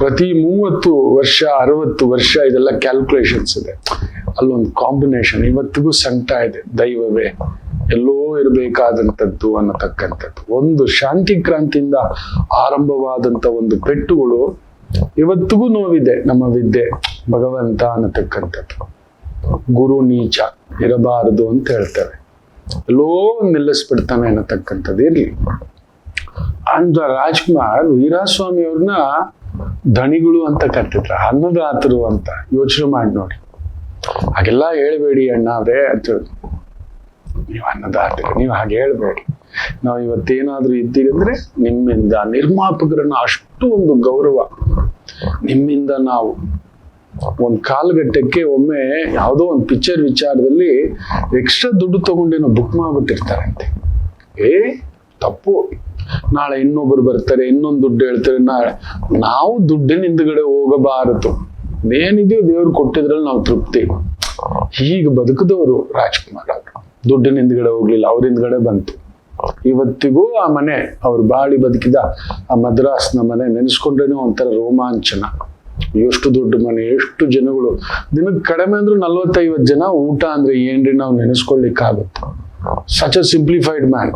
ಪ್ರತಿ 30 ವರ್ಷ 60 ವರ್ಷ ಇದೆಲ್ಲ ಕ್ಯಾಲ್ಕುಲೇಷನ್ಸ್ ಇದೆ. ಅಲ್ಲೊಂದು ಕಾಂಬಿನೇಷನ್ ಇವತ್ತಿಗೂ ಸಂಕಟ ಇದೆ. ದೈವವೇ ಎಲ್ಲೋ ಇರಬೇಕಾದಂಥದ್ದು ಅನ್ನತಕ್ಕಂಥದ್ದು. ಒಂದು ಶಾಂತಿ ಕ್ರಾಂತಿಯಿಂದ ಆರಂಭವಾದಂಥ ಒಂದು ಪೆಟ್ಟುಗಳು ಇವತ್ತಿಗೂ ನೋವಿದೆ. ನಮ್ಮ ವಿದ್ಯೆ ಭಗವಂತ ಅನ್ನತಕ್ಕಂಥದ್ದು. ಗುರು ನೀಚ ಇರಬಾರದು ಅಂತ ಹೇಳ್ತಾರೆ. ಎಲ್ಲೋ ನಿಲ್ಲಿಸ್ಬಿಡ್ತಾನೆ ಅನ್ನತಕ್ಕಂಥದ್ದು. ಇರ್ಲಿ ಅಂತ ರಾಜ್ಕುಮಾರ್ ವೀರಸ್ವಾಮಿ ಅವ್ರನ್ನ ಧಣಿಗಳು ಅಂತ ಕರ್ತಿದ್ರ, ಅನ್ನದಾತರು ಅಂತ. ಯೋಚನೆ ಮಾಡಿ ನೋಡಿ. ಹಾಗೆಲ್ಲ ಹೇಳ್ಬೇಡಿ ಅಣ್ಣ ಅವ್ರೆ ಅಂತ ಹೇಳಿ. ನೀವು ಅನ್ನದಾತರು, ನೀವು ಹಾಗೆ ಹೇಳ್ಬೇಡಿ. ನಾವು ಇವತ್ತೇನಾದ್ರೂ ಇದ್ದೀರಿ ಅಂದ್ರೆ ನಿಮ್ಮಿಂದ. ನಿರ್ಮಾಪಕರನ್ನ ಅಷ್ಟು ಒಂದು ಗೌರವ ನಿಮ್ಮಿಂದ. ನಾವು ಒಂದ್ ಕಾಲಘಟ್ಟಕ್ಕೆ ಒಮ್ಮೆ ಯಾವುದೋ ಒಂದು ಪಿಕ್ಚರ್ ವಿಚಾರದಲ್ಲಿ ಎಕ್ಸ್ಟ್ರಾ ದುಡ್ಡು ತಗೊಂಡೇನೋ ಬುಕ್ ಮಾಡ್ಬಿಟ್ಟಿರ್ತಾರಂತೆ. ತಪ್ಪು. ನಾಳೆ ಇನ್ನೊಬ್ರು ಬರ್ತಾರೆ, ಇನ್ನೊಂದು ದುಡ್ಡು ಹೇಳ್ತಾರೆ. ನಾವು ದುಡ್ಡಿನ ಹಿಂದ್ಗಡೆ ಹೋಗಬಾರದು. ಏನಿದೆಯೋ ದೇವ್ರು ಕೊಟ್ಟಿದ್ರಲ್ಲಿ ನಾವು ತೃಪ್ತಿ. ಹೀಗೆ ಬದುಕಿದವರು ರಾಜ್ಕುಮಾರ್ ಅವರು. ದುಡ್ಡಿನ ಹಿಂದ್ಗಡೆ ಹೋಗ್ಲಿಲ್ಲ, ಅವ್ರ ಹಿಂದ್ಗಡೆ ಬಂತು. ಇವತ್ತಿಗೂ ಆ ಮನೆ, ಅವ್ರು ಬಾಳಿ ಬದುಕಿದ ಆ ಮದ್ರಾಸ್ನ ಮನೆ ನೆನೆಸ್ಕೊಂಡ್ರೇನೆ ಒಂಥರ ರೋಮಾಂಚನ. ಎಷ್ಟು ದೊಡ್ಡ ಮನೆ, ಎಷ್ಟು ಜನಗಳು. ದಿನಕ್ಕೆ ಕಡಿಮೆ ಅಂದ್ರೂ 40-50 ಜನ ಊಟ ಅಂದ್ರೆ ಏನ್ರಿ ನಾವು ನೆನೆಸ್ಕೊಳ್ಲಿಕ್ಕಾಗುತ್ತೆ. Such a simplified man.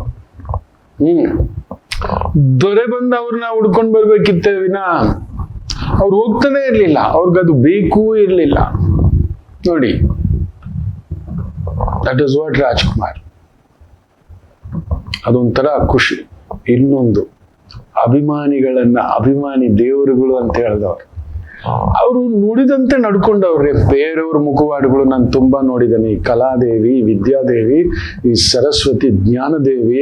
ದೊರೆ ಬಂದ ಅವ್ರನ್ನ ಹುಡ್ಕೊಂಡ್ ಬರ್ಬೇಕಿತ್ತೆ ವಿನ ಅವ್ರು ಹೋಗ್ತಾನೆ ಇರ್ಲಿಲ್ಲ. ಅವ್ರಿಗದು ಬೇಕು ಇರ್ಲಿಲ್ಲ ನೋಡಿ. That is what Rajkumar. ಅದೊಂಥರ ಖುಷಿ. ಇನ್ನೊಂದು ಅಭಿಮಾನಿಗಳನ್ನ ಅಭಿಮಾನಿ ದೇವರುಗಳು ಅಂತ ಹೇಳಿದವರು. ಅವರು ನುಡಿದಂತೆ ನಡ್ಕೊಂಡವ್ರೆ. ಬೇರೆಯವ್ರ ಮುಖವಾಡಗಳು ನಾನು ತುಂಬಾ ನೋಡಿದ್ದೇನೆ. ಈ ಕಲಾದೇವಿ, ವಿದ್ಯಾದೇವಿ, ಈ ಸರಸ್ವತಿ, ಜ್ಞಾನದೇವಿ,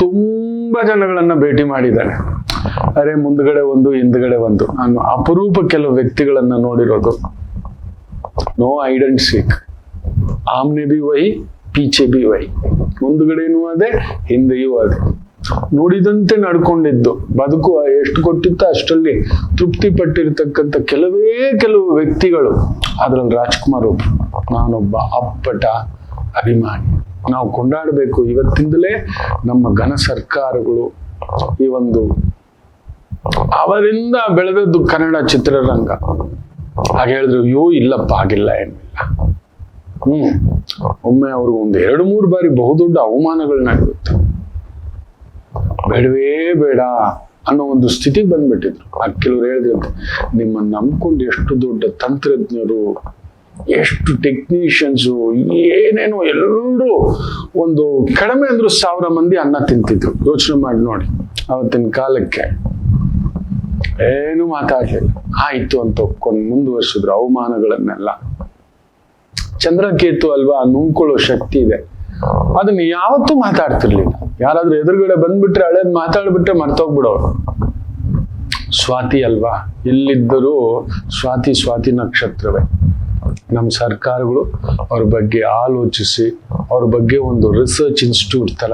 ತುಂಬಾ ಜನಗಳನ್ನ ಭೇಟಿ ಮಾಡಿದ್ದಾನೆ. ಅರೆ ಮುಂದ್ಗಡೆ ಒಂದು ಹಿಂದ್ಗಡೆ ಒಂದು. ನಾನು ಅಪರೂಪ ಕೆಲವು ವ್ಯಕ್ತಿಗಳನ್ನ ನೋಡಿರೋದು. ನೋ ಐಡ್ ಅಂಡ್ ಸೀಕ್, ಆಮ್ನೆ ಬಿ ವೈ ಪೀಚೆ ಬಿ ವೈ, ಮುಂದ್ಗಡೆನೂ ಅದೇ ಹಿಂದೆಯೂ ಅದೇ. ನುಡಿದಂತೆ ನಡ್ಕೊಂಡಿದ್ದು, ಬದುಕು ಎಷ್ಟು ಕೊಟ್ಟಿತ್ತ ಅಷ್ಟರಲ್ಲಿ ತೃಪ್ತಿ ಪಟ್ಟಿರ್ತಕ್ಕಂಥ ಕೆಲವು ವ್ಯಕ್ತಿಗಳು. ಅದ್ರಲ್ಲಿ ರಾಜ್ಕುಮಾರ್ ಒಬ್ರು. ನಾನೊಬ್ಬ ಅಪ್ಪಟ ಅಭಿಮಾನಿ. ನಾವು ಕೊಂಡಾಡಬೇಕು. ಇವತ್ತಿಂದಲೇ ನಮ್ಮ ಘನ ಸರ್ಕಾರಗಳು ಈ ಒಂದು ಅವರಿಂದ ಬೆಳೆದದ್ದು ಕನ್ನಡ ಚಿತ್ರರಂಗ. ಹಾಗೆ ಹೇಳಿದ್ರು, ಅಯ್ಯೋ ಇಲ್ಲಪ್ಪ ಆಗಿಲ್ಲ ಏನಿಲ್ಲ. ಒಮ್ಮೆ ಅವ್ರಿಗೆ 1-2-3 ಬಾರಿ ಬಹುದೊಡ್ಡ ಅವಮಾನಗಳು ನಡೆಯುತ್ತೆ. ಬೇಡವೇ ಬೇಡ ಅನ್ನೋ ಒಂದು ಸ್ಥಿತಿಗೆ ಬಂದ್ಬಿಟ್ಟಿದ್ರು. ಕೆಲವ್ರು ಹೇಳಿದ್ರು, ನಿಮ್ಮನ್ನ ನಂಬ್ಕೊಂಡು ಎಷ್ಟು ದೊಡ್ಡ ತಂತ್ರಜ್ಞರು, ಎಷ್ಟು ಟೆಕ್ನಿಷಿಯನ್ಸು, ಏನೇನೋ ಎಲ್ಲರೂ ಒಂದು ಕಡಿಮೆ ಅಂದ್ರೂ 1000 ಮಂದಿ ಅನ್ನ ತಿಂತಿದ್ರು. ಯೋಚನೆ ಮಾಡಿ ನೋಡಿ. ಅವತ್ತಿನ ಕಾಲಕ್ಕೆ ಏನು ಮಾತಾಡ್ಲಿಲ್ಲ. ಆಯ್ತು ಅಂತ ಒಪ್ಕೊಂಡು ಮುಂದುವರ್ಸಿದ್ರು ಅವಮಾನಗಳನ್ನೆಲ್ಲ. ಚಂದ್ರಕೇತು ಅಲ್ವಾ, ನುಂಗ್ಕೊಳ್ಳೋ ಶಕ್ತಿ ಇದೆ. ಅದನ್ನ ಯಾವತ್ತೂ ಮಾತಾಡ್ತಿರ್ಲಿಲ್ಲ. ಯಾರಾದ್ರೂ ಎದುರುಗಡೆ ಬಂದ್ಬಿಟ್ರೆ ಹಳೇದ್ ಮಾತಾಡ್ಬಿಟ್ರೆ ಮರ್ತೋಗ್ಬಿಡೋರು. ಸ್ವಾತಿ ಅಲ್ವಾ, ಎಲ್ಲಿದ್ದರೂ ಸ್ವಾತಿ ನಕ್ಷತ್ರವೇ. ನಮ್ಮ ಸರ್ಕಾರಗಳು ಅವ್ರ ಬಗ್ಗೆ ಆಲೋಚಿಸಿ, ಅವ್ರ ಬಗ್ಗೆ ಒಂದು ರಿಸರ್ಚ್ ಇನ್ಸ್ಟಿಟ್ಯೂಟ್ ತರ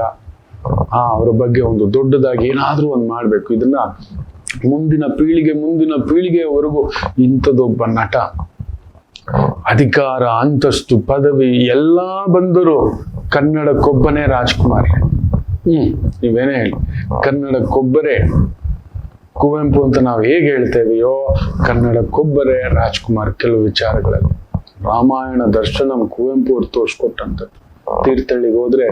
ಅವ್ರ ಬಗ್ಗೆ ಒಂದು ದೊಡ್ಡದಾಗಿ ಏನಾದ್ರೂ ಒಂದು ಮಾಡ್ಬೇಕು. ಇದನ್ನ ಮುಂದಿನ ಪೀಳಿಗೆಯವರೆಗೂ ಇಂಥದ್ದೊಬ್ಬ ನಟ, ಅಧಿಕಾರ, ಅಂತಸ್ತು, ಪದವಿ ಎಲ್ಲಾ ಬಂದರು ಕನ್ನಡಕ್ಕೊಬ್ಬನೇ ರಾಜ್ಕುಮಾರ್. ನೀವೇನೇ ಹೇಳಿ, ಕನ್ನಡಕ್ಕೊಬ್ಬರೇ ಕುವೆಂಪು ಅಂತ ನಾವು ಹೇಗೆ ಹೇಳ್ತೇವೆಯೋ, ಕನ್ನಡಕ್ಕೊಬ್ಬರೇ ರಾಜ್ಕುಮಾರ್. ಕೆಲವು ವಿಚಾರಗಳಲ್ಲಿ ರಾಮಾಯಣ ದರ್ಶನ ಕುವೆಂಪು ಅವ್ರು ತೋರಿಸ್ಕೊಟ್ಟಂಥದ್ದು. ತೀರ್ಥಹಳ್ಳಿಗೆ ಹೋದ್ರೆ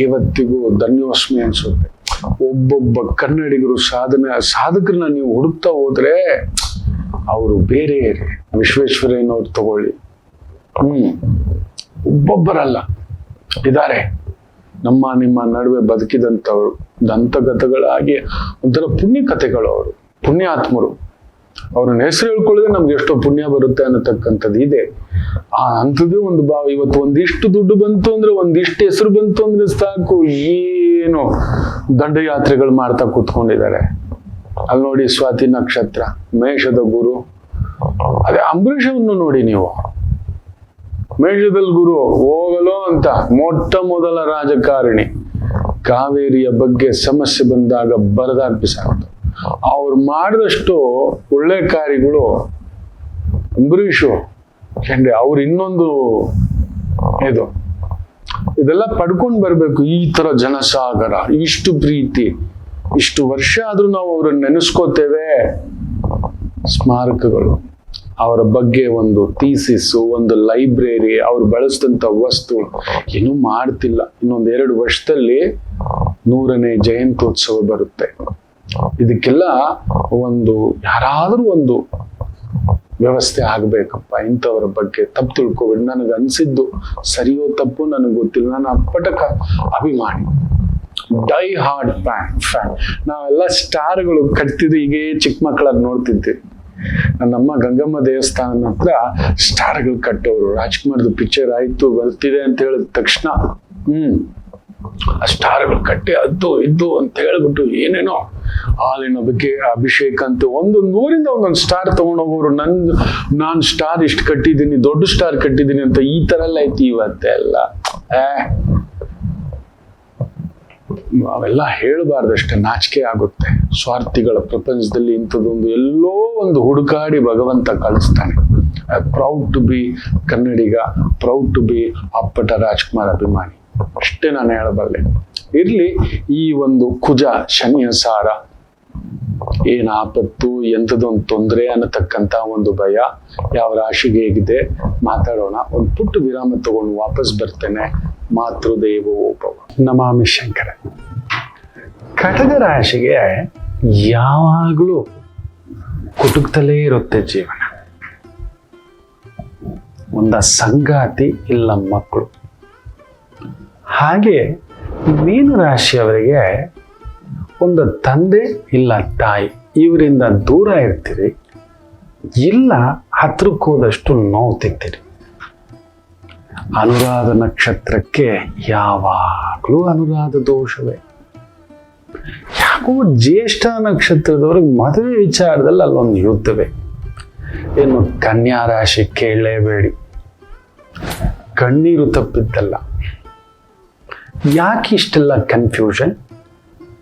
ಇವತ್ತಿಗೂ ಧನ್ಯೋಸ್ಮಿ ಅನ್ಸುತ್ತೆ. ಒಬ್ಬೊಬ್ಬ ಕನ್ನಡಿಗರು ಸಾಧಕರನ್ನ ನೀವು ಹುಡುಕ್ತಾ ಹೋದ್ರೆ ಅವರು ಬೇರೆ. ವಿಶ್ವೇಶ್ವರಯ್ಯನವ್ರು ತಗೊಳ್ಳಿ, ಒಬ್ಬೊಬ್ಬರಲ್ಲ ಇದ್ದಾರೆ. ನಿಮ್ಮ ನಡುವೆ ಬದುಕಿದಂಥವ್ರು ದಂತಗತಗಳಾಗಿ ಒಂಥರ ಪುಣ್ಯ ಕಥೆಗಳು. ಅವರು ಪುಣ್ಯಾತ್ಮರು. ಅವ್ರನ್ನ ಹೆಸರು ಹೇಳ್ಕೊಳ್ಳಿದ್ರೆ ನಮ್ಗೆ ಎಷ್ಟೋ ಪುಣ್ಯ ಬರುತ್ತೆ ಅನ್ನತಕ್ಕಂಥದ್ದು ಇದೆ. ಅಂಥದ್ದೇ ಒಂದು ಭಾವ. ಇವತ್ತು ಒಂದಿಷ್ಟು ದುಡ್ಡು ಬಂತು ಅಂದ್ರೆ, ಒಂದಿಷ್ಟು ಹೆಸರು ಬಂತು ಅಂದ್ರೆ ಸಾಕು, ಏನು ದಂಡಯಾತ್ರೆಗಳು ಮಾಡ್ತಾ ಕೂತ್ಕೊಂಡಿದ್ದಾರೆ. ಅಲ್ಲಿ ನೋಡಿ, ಸ್ವಾತಿ ನಕ್ಷತ್ರ, ಮೇಷದ ಗುರು. ಅದೇ ಅಂಬರೀಷವನ್ನು ನೋಡಿ ನೀವು, ಮೇಷದಲ್ಲಿ ಗುರು ಹೋಗಲೋ ಅಂತ ಮೊಟ್ಟ ಮೊದಲ ರಾಜಕಾರಣಿ. ಕಾವೇರಿಯ ಬಗ್ಗೆ ಸಮಸ್ಯೆ ಬಂದಾಗ ಬರದಾರ್ಪಿಸಾಗ್ತದೆ. ಅವ್ರು ಮಾಡಿದಷ್ಟು ಒಳ್ಳೆ ಕಾರ್ಯಗಳು ಅಂಬರೀಷು ಯಾಕಂದ್ರೆ ಅವ್ರು ಇನ್ನೊಂದು ಇದೆಲ್ಲ ಪಡ್ಕೊಂಡು ಬರ್ಬೇಕು. ಈ ತರ ಜನಸಾಗರ, ಇಷ್ಟು ಪ್ರೀತಿ, ಇಷ್ಟು ವರ್ಷ ಆದ್ರೂ ನಾವು ಅವ್ರನ್ನ ನೆನೆಸ್ಕೋತೇವೆ. ಸ್ಮಾರಕಗಳು, ಅವರ ಬಗ್ಗೆ ಒಂದು ಥೀಸಿಸ್, ಒಂದು ಲೈಬ್ರರಿ, ಅವ್ರು ಬಳಸಿದಂತ ವಸ್ತು ಏನೂ ಮಾಡ್ತಿಲ್ಲ. ಇನ್ನೊಂದ್ 2 ವರ್ಷದಲ್ಲಿ 100ನೇ ಜಯಂತ್ಯೋತ್ಸವ ಬರುತ್ತೆ. ಇದಕ್ಕೆಲ್ಲ ಒಂದು ಯಾರಾದ್ರೂ ಒಂದು ವ್ಯವಸ್ಥೆ ಆಗ್ಬೇಕಪ್ಪ. ಇಂಥವ್ರ ಬಗ್ಗೆ ತಪ್ಪು ತಿಳ್ಕೊಬೇಡಿ. ನನಗೆ ಅನ್ಸಿದ್ದು ಸರಿಯೋ ತಪ್ಪು ನನಗೆ ಗೊತ್ತಿಲ್ಲ. ನಾನು ಅಪ್ಪಟ ಅಭಿಮಾನಿ, ಡೈ ಹಾರ್ಡ್ ಫ್ಯಾನ್. ನಾವೆಲ್ಲ ಸ್ಟಾರ್ಗಳು ಕಟ್ತಿದ್ದು ಹೀಗೆ ಚಿಕ್ಕ ಮಕ್ಕಳಾಗಿ ನೋಡ್ತಿದ್ವಿ. ನನ್ನಮ್ಮ ಗಂಗಮ್ಮ ದೇವಸ್ಥಾನದ ಹತ್ರ ಸ್ಟಾರ್ಗಳು ಕಟ್ಟೋರು. ರಾಜ್ಕುಮಾರ್ದು ಪಿಕ್ಚರ್ ಆಯ್ತು ಬರ್ತಿದೆ ಅಂತ ಹೇಳಿದ ತಕ್ಷಣ ಆ ಸ್ಟಾರ್ಗಳು ಕಟ್ಟಿ ಅದು ಇದು ಅಂತ ಹೇಳ್ಬಿಟ್ಟು ಏನೇನೋ ಹಾಲಿನ ಬಗ್ಗೆ ಅಭಿಷೇಕ್ ಅಂತ ಒಂದೊಂದು ಊರಿಂದ ಒಂದೊಂದು ಸ್ಟಾರ್ ತಗೊಂಡೋಗೋರು. ನಾನು ಸ್ಟಾರ್ ಇಷ್ಟು ಕಟ್ಟಿದ್ದೀನಿ, ದೊಡ್ಡ ಸ್ಟಾರ್ ಕಟ್ಟಿದ್ದೀನಿ ಅಂತ. ಈ ತರ ಎಲ್ಲ ಐತಿ ಇವತ್ತೆಲ್ಲ. ಅವೆಲ್ಲ ಹೇಳಬಾರ್ದಷ್ಟೇ, ನಾಚಿಕೆ ಆಗುತ್ತೆ. ಸ್ವಾರ್ಥಿಗಳ ಪ್ರಪಂಚದಲ್ಲಿ ಇಂಥದ್ದೊಂದು ಎಲ್ಲೋ ಒಂದು ಹುಡುಕಾಡಿ ಭಗವಂತ ಕಳಿಸ್ತಾನೆ. Proud to be Kannadiga, proud to be ಅಪ್ಪಟ ರಾಜ್ಕುಮಾರ್ ಅಭಿಮಾನಿ. ಅಷ್ಟೇ ನಾನು ಹೇಳಬಲ್ಲೆ. ಇರ್ಲಿ, ಈ ಒಂದು ಕುಜ ಶನಿಯ ಸಾರ, ಏನ್ ಆಪತ್ತು, ಎಂಥದೊಂದು ತೊಂದರೆ ಅನ್ನತಕ್ಕಂತ ಒಂದು ಭಯ ಯಾವ ರಾಶಿಗೆ ಹೇಗಿದೆ ಮಾತಾಡೋಣ. ಒಂದು ಪುಟ್ಟ ವಿರಾಮ ತಗೊಂಡು ವಾಪಸ್ ಬರ್ತೇನೆ. ಮಾತೃದೇವೋಭವ. ನಮಾಮಿ ಶಂಕರ. ಕಟಕ ರಾಶಿಗೆ ಯಾವಾಗಲೂ ಕುಟುಕ್ತಲೇ ಇರುತ್ತೆ ಜೀವನ. ಒಂದ ಸಂಗಾತಿ ಇಲ್ಲ ಮಕ್ಕಳು. ಹಾಗೆ ಮೀನು ರಾಶಿಯವರಿಗೆ ಒಂದು ತಂದೆ ಇಲ್ಲ ತಾಯಿ, ಇವರಿಂದ ದೂರ ಇರ್ತೀರಿ. ಇಲ್ಲ ಹತ್ರಕ್ಕೆ ಹೋದಷ್ಟು ನೋವು ತಿಂತೀರಿ. ಅನುರಾಧ ನಕ್ಷತ್ರಕ್ಕೆ ಯಾವಾಗಲೂ ಅನುರಾಧ ದೋಷವೇ. ಯಾಕೋ ಜ್ಯೇಷ್ಠ ನಕ್ಷತ್ರದವ್ರಿಗೆ ಮದುವೆ ವಿಚಾರದಲ್ಲಿ ಅಲ್ಲೊಂದು ಯುದ್ಧವೇ. ಏನು ಕನ್ಯಾ ರಾಶಿ ಕೇಳಲೇಬೇಡಿ, ಕಣ್ಣೀರು ತಪ್ಪಿದ್ದಲ್ಲ. ಯಾಕೆ ಇಷ್ಟೆಲ್ಲ ಕನ್ಫ್ಯೂಷನ್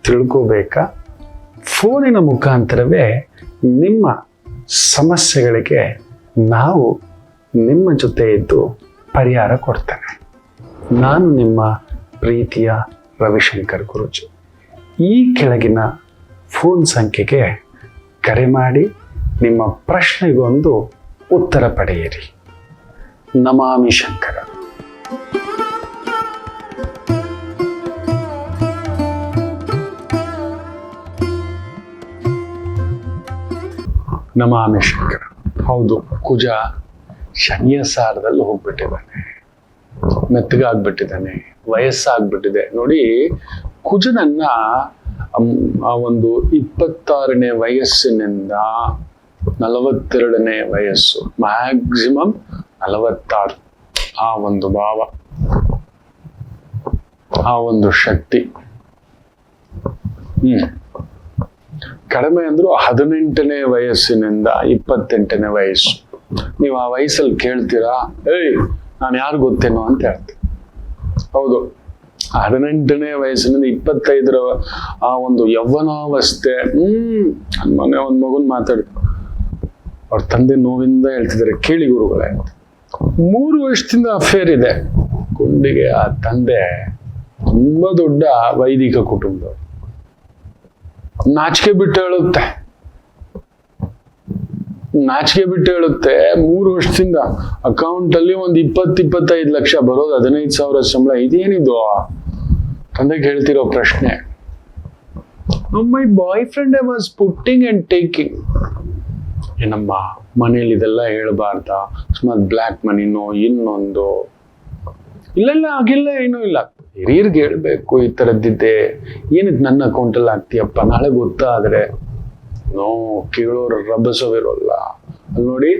ತಿಳ್ಕೋಬೇಕಾ? ಫೋನಿನ ಮುಖಾಂತರವೇ ನಿಮ್ಮ ಸಮಸ್ಯೆಗಳಿಗೆ ನಾವು ನಿಮ್ಮ ಜೊತೆ ಇದ್ದು ಪರಿಹಾರ ಕೊಡ್ತೇನೆ. ನಾನು ನಿಮ್ಮ ಪ್ರೀತಿಯ ರವಿಶಂಕರ್ ಗುರೂಜಿ. ಈ ಕೆಳಗಿನ ಫೋನ್ ಸಂಖ್ಯೆಗೆ ಕರೆ ಮಾಡಿ ನಿಮ್ಮ ಪ್ರಶ್ನೆಗೊಂದು ಉತ್ತರ ಪಡೆಯಿರಿ. ನಮಾಮಿ ಶಂಕರ. ನಮಾಮಿ ಶಂಕರ. ಹೌದು, ಕುಜ ಶನಿಯ ಸಾರದಲ್ಲಿ ಹೋಗ್ಬಿಟ್ಟಿದ್ದಾನೆ, ಮೆತ್ತಗಾಗ್ಬಿಟ್ಟಿದ್ದಾನೆ, ವಯಸ್ಸಾಗ್ಬಿಟ್ಟಿದೆ. ನೋಡಿ, ಕುಜನನ್ನ ಆ ಒಂದು 26ನೇ ವಯಸ್ಸಿನಿಂದ 42ನೇ ವಯಸ್ಸು, ಮ್ಯಾಕ್ಸಿಮಮ್ 46, ಆ ಒಂದು ಭಾವ, ಆ ಒಂದು ಶಕ್ತಿ. ಕಡಿಮೆ ಅಂದ್ರು 18ನೇ ವಯಸ್ಸಿನಿಂದ 28ನೇ ವಯಸ್ಸು. ನೀವು ಆ ವಯಸ್ಸಲ್ಲಿ ಕೇಳ್ತೀರಾ, ಏಯ್ ನಾನು ಯಾರು ಗೊತ್ತೇನೋ ಅಂತ ಹೇಳ್ತೀನಿ. ಹೌದು, 18ನೇ ವಯಸ್ಸಿನಿಂದ 25ರ ಆ ಒಂದು ಯೌವನಾವಸ್ಥೆ. ನನ್ನ ಮೊನ್ನೆ ಒಂದು ಮಗುನ್ ಮಾತಾಡಿ ಅವ್ರ ತಂದೆ ನೋವಿಂದ ಹೇಳ್ತಿದ್ದಾರೆ, ಕೇಳಿ ಗುರುಗಳೇ, 3 ವರ್ಷದಿಂದ ಅಫೇರ್ ಇದೆ ಗುಂಡಿಗೆ. ಆ ತಂದೆ ತುಂಬಾ ದೊಡ್ಡ ವೈದಿಕ ಕುಟುಂಬದವರು. ನಾಚಿಕೆ ಬಿಟ್ಟು ಹೇಳುತ್ತೆ 3 ವರ್ಷದಿಂದ ಅಕೌಂಟ್ ಅಲ್ಲಿ ಒಂದು 20-25 ಲಕ್ಷ ಬರೋದು, 15,000 ಸಂಬಳ. ಇದೇನಿದು ತಂದೆಗೆ ಹೇಳ್ತಿರೋ ಪ್ರಶ್ನೆ. My boyfriend I was putting and taking. ಏನಮ್ಮ ಮನೇಲಿ ಇದೆಲ್ಲ ಹೇಳ್ಬಾರ್ದ? ಸುಮಾರು ಬ್ಲ್ಯಾಕ್ ಮನಿನೋ ಇನ್ನೊಂದು? ಇಲ್ಲ ಆಗಿಲ್ಲ, ಏನೂ ಇಲ್ಲ. ಹಿರಿಯರ್ಗೆ ಹೇಳ್ಬೇಕು, ಈ ತರದ್ದಿದ್ದೆ, ಏನಕ್ಕೆ ನನ್ನ ಅಕೌಂಟಲ್ಲಿ ಹಾಕ್ತೀಯಪ್ಪ, ನಾಳೆ ಗೊತ್ತಾದ್ರೆ. ನೋ, ಕೇಳೋರು ರಭಸವಿರೋಲ್ಲ. ಅಲ್ಲಿ ನೋಡಿ,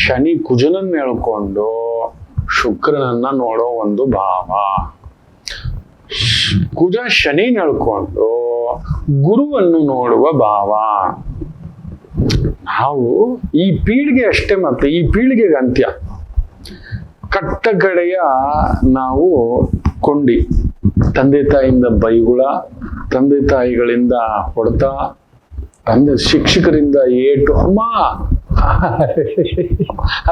ಶನಿ ಕುಜನನ್ನ ಹೇಳ್ಕೊಂಡು ಶುಕ್ರನನ್ನ ನೋಡೋ ಒಂದು ಭಾವ, ಕುಜ ಶನಿ ಹೇಳ್ಕೊಂಡು ಗುರುವನ್ನು ನೋಡುವ ಭಾವ. ನಾವು ಈ ಪೀಳಿಗೆ ಅಷ್ಟೇ, ಮತ್ತೆ ಈ ಪೀಳಿಗೆಗೆ ಅಂತ್ಯ. ಕಟ್ಟ ಕಡೆಯ ನಾವು ಕೊಂಡಿ, ತಂದೆ ತಾಯಿಯಿಂದ ಬೈಗುಳ, ತಂದೆ ತಾಯಿಗಳಿಂದ ಹೊಡೆತ, ತಂದೆ ಶಿಕ್ಷಕರಿಂದ ಏಟು. ಅಮ್ಮ